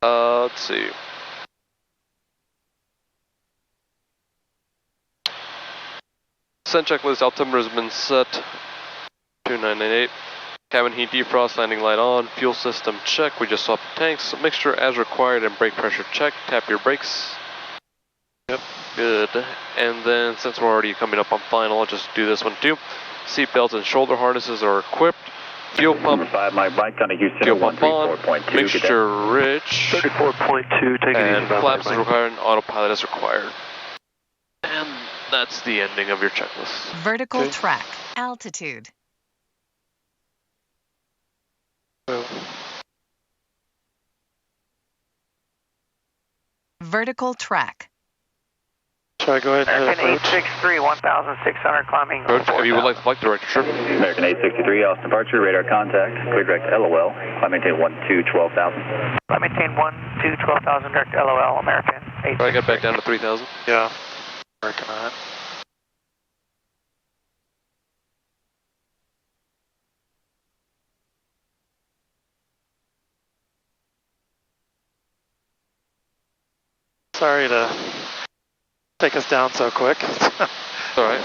Let's see. Descent checklist, altimeter has been set. 2998. Cabin heat defrost, landing light on. Fuel system check. We just swapped tanks. Mixture as required and brake pressure check. Tap your brakes. Yep. Good. And then since we're already coming up on final, I'll just do this one too. Seat belts and shoulder harnesses are equipped. Fuel pump. Number 5 Mike, contact Houston Fuel pump on. 134.2. Mixture rich. 34.2. Take it easy. And flaps is required and autopilot is required. And that's the ending of your checklist. Vertical track. Altitude. Vertical track. Should I go ahead and American 863, 1,600 climbing. Approach, if you would like the flight director, sure. American 863, Austin departure, radar contact, clear direct LOL, climb maintain 12,000. Climb maintain 12,000, direct LOL, American 863. Try to get back down to 3,000. Yeah, working on it. Sorry to take us down so quick. Alright.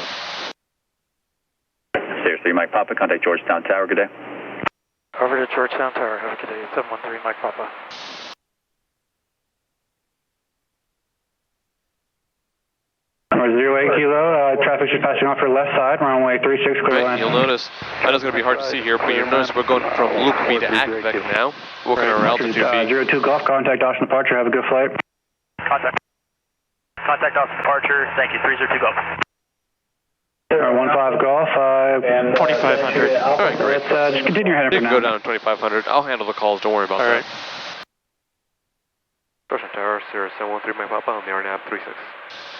Sierra 3 Mike Papa, contact Georgetown Tower, good day. Over to Georgetown Tower, have a good day. 713 Mike Papa. Number 08 Kilo, traffic just passing off your left side, runway 36, clear line. You'll notice, I know it's going to be hard to see here, but you'll notice we're going from Luke B to Akvec now. Working our altitude B. 02 Golf, contact Austin departure, have a good flight. Contact Austin departure, thank you, 302 Golf. 15 Golf, 2,500. Alright, great. Just continue heading You for can now. go down to 2,500. I'll handle the calls, don't worry about that. Georgetown Tower, Cirrus 713 Mike Papa on the RNAV 36.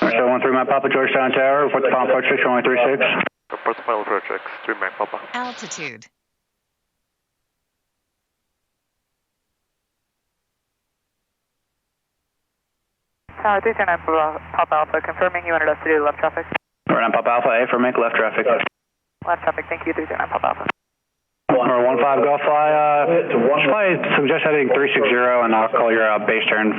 713 Mike Papa, Georgetown Tower, what's the approach 6, runway 36? Report the final approach checks. 3 Mike Papa. Altitude. Tower 309 Papa Alpha, confirming you wanted us to do left traffic. 309 Papa Alpha, A for make left traffic. Left traffic, thank you, 309 Papa Alpha. Or 15 Golf fly, suggest heading 360 and I'll call your base turn.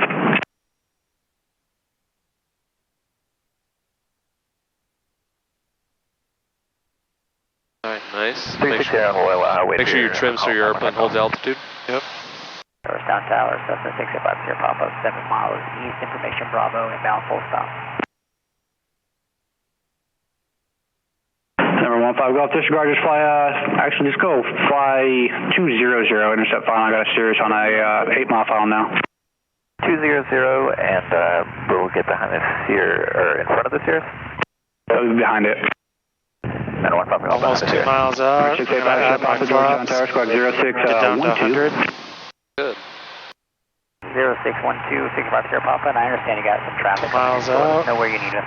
Alright, nice. Make sure you trim so your airplane holds altitude. Yep. Georgetown Tower, Cessna 685 Sierra Papa, 7 miles east, information Bravo, inbound full stop. Number 15 Golf, disregard, just fly, actually just go fly 200, intercept final, I got a Cirrus on a 8 mile final now. 200 and we'll get behind the Cirrus, or in front of the Cirrus? Behind it. Almost 2 miles out. Get down to 100. Good. 0612, 65 Sierra Papa, and I understand you got some traffic. Miles out. Know where you need us.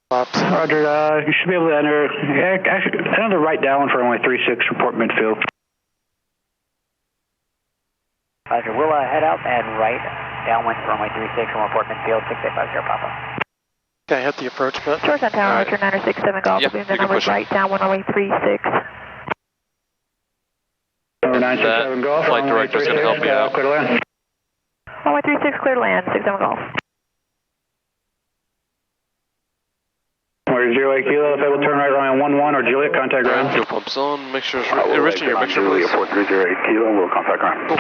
Roger, you should be able to enter, actually, enter the right downwind for runway 36, report midfield. Roger, we'll head out and right downwind for runway 36 and report midfield, 685 Sierra Papa. Okay, hit the approach bit. Georgetown Tower, Roger, 967 Golf, Yep, beam the numbers right downwind runway 36. Number 967 Golf, flight director's going to help you out. Clear to land. Runway 36, clear to land, 67 Golf. Or 08 Kilo, if able to turn right runway 11 or Juliet, contact ground. Fuel pumps on, make sure it's Richard, your picture please. 4308 Kilo, we'll contact ground. Cool.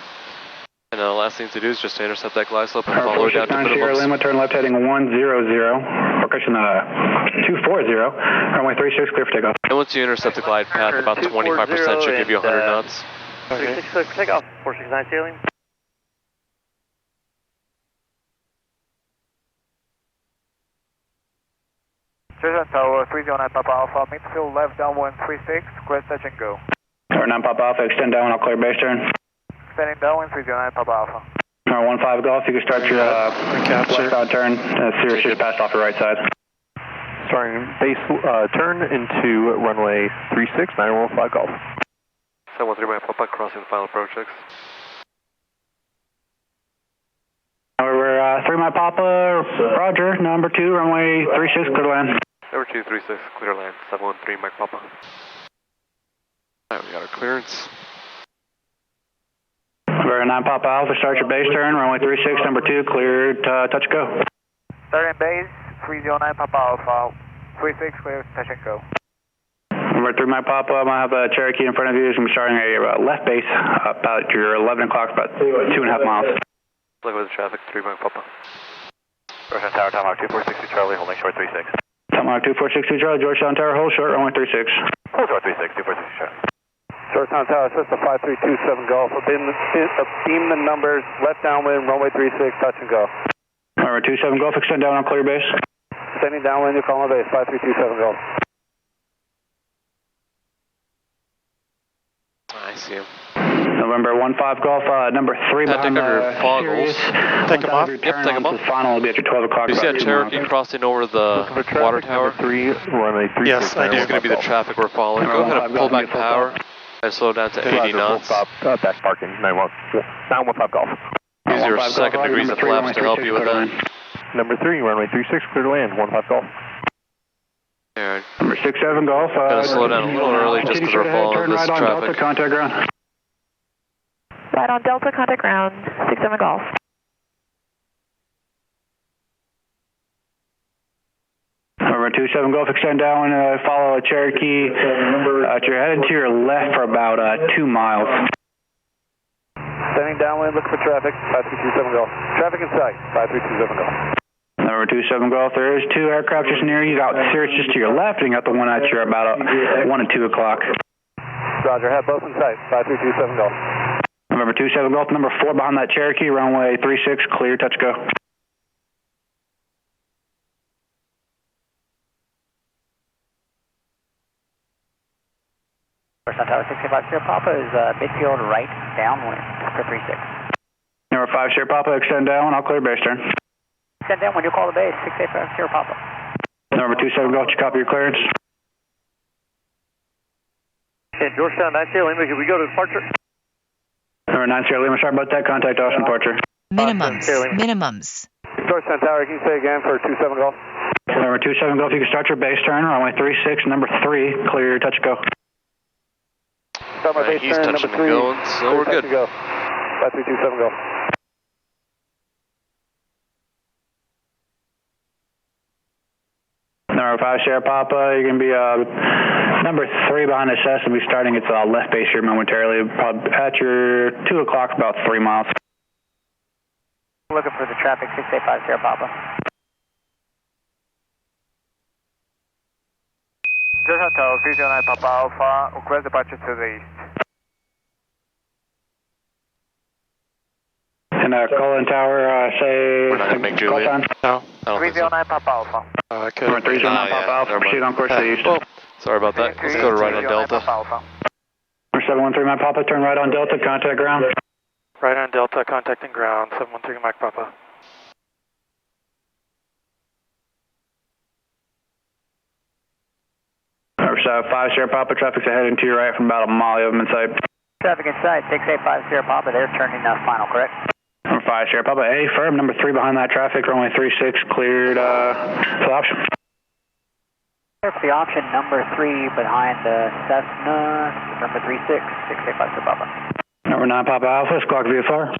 And the last thing to do is just to intercept that glide slope and follow it down to Sierra minimums. Lima, turn left heading 100, or cushion 240, runway 36, clear for takeoff. And once you intercept the glide path, about 25% should give you 100 knots. Okay. 36 takeoff, 469 Sierra Lima. Georgetown Tower, 309 Papa Alpha, midfield left downwind 36, square touch and go. Or 9 Papa Alpha, extend down, I'll clear base turn. Extending downwind 309 Papa Alpha. Or 15 Golf, you can start your westbound turn, Cirrus just passed off your right side. Starting base turn into runway 36, 915 Golf. 713 Mike Papa, crossing the final approach checks. We're 3 Mile Papa, Roger, number 2, runway 36, clear to land. Number 236, clear land, 713 Mike Papa. Alright, we got our clearance. We're 9 Papa Alpha, start your base turn, runway 36, number 2, cleared, touch go. Starting base, 309 Papa Alpha, 36, clear, touch and go. Number 3 Mile Papa, I'm going to have a Cherokee in front of you, it's going to be starting a left base, about your 11 o'clock, about 2.5 miles. Look at the traffic, 3 Mike Papa. Georgetown Tower, Tomahawk 2462 Charlie, holding short 36. Tomahawk 2462 Charlie, Georgetown Tower, hold short, runway 36. Hold short 36, 2462 Charlie. Georgetown Tower, Cessna 5327 Golf, beam the numbers, left downwind, runway 36, touch and go. Number 27 Golf, extend down on clear base. Extending downwind, you call my base, 5327 Golf. I see him. November 15 Golf, number 3 behind the Cirrus. Take them off. Yep, take them off. The final will be at your 12 o'clock. You see that Cherokee crossing over the water tower? Runway 36. Yes, I do. This is going to be the traffic we're following. Go ahead and pull back power and slow down to 80 knots. Back parking, 915 Golf. Use your second degrees of flaps to help you with that. Number 3, runway 36, clear to land, 15 Golf. Alright. Number 67 Golf. Gotta slow down a little early just because we're following this traffic. Contact ground. Right on Delta, contact ground, 67 Golf. Number 27 Golf, extend down and follow a Cherokee. You're heading to your left for about 2 miles. Standing downwind, look for traffic, 5327 Golf. Traffic in sight, 5327 Golf. Number 27 Golf, there is 2 aircraft just near you. You got Cirrus just to your left, and you got the one at your about 1 and 2 o'clock. Roger, have both in sight, 5327 Golf. Number 27 Golf, number 4 behind that Cherokee, runway 36, clear, touch go. Georgetown Tower 65 Sierra Papa is midfield right downwind for 36. Number 5 Sierra Papa, extend down, I'll clear base turn. Extend down when you call the base, 685 Sierra Papa. Number 27 Golf, did you copy your clearance? Georgetown, 9 Sierra Lima, can we go to departure? Number 9 Sierra Lima, sorry about that. Contact Austin departure. Minimums. Georgetown Tower, can you say again for 27 Golf? Number 27 Golf, you can start your base turn. Runway 36, number 3, clear, touch go. Start my base He's turn, touching number 3. and going, so we're good. Go. 5327 Golf. Number 5 Sierra Papa, you're going to be number 3 behind the SS and be starting its left base here momentarily. Probably at your 2 o'clock, about 3 miles. Looking for the traffic, 685 Sierra Papa. Georgetown Tower, 309 Papa Alpha, request departure to the east. And Colin Tower, say... We're not going to make Juliet. No. 309 Papa Alpha. I could. Number 309 Papa Alpha, proceed on course to the east. Oh, sorry about that. Let's go to right on Delta. Number 713 Mike Papa, turn right on Delta, contact ground. Right on Delta, contacting ground, 713 Mike Papa. Number 5 Sierra Papa, traffic's heading to your right from about a mile, you have them in sight. Traffic in sight, 685 Sierra Papa, they're turning final, correct? Number 5 Sierra Papa, A firm, number 3 behind that traffic, runway 36, cleared for the option. Clear for the option, number 3 behind the Cessna, number 36, 685 Sierra Papa. Number 9 Papa Alpha, squawk VFR.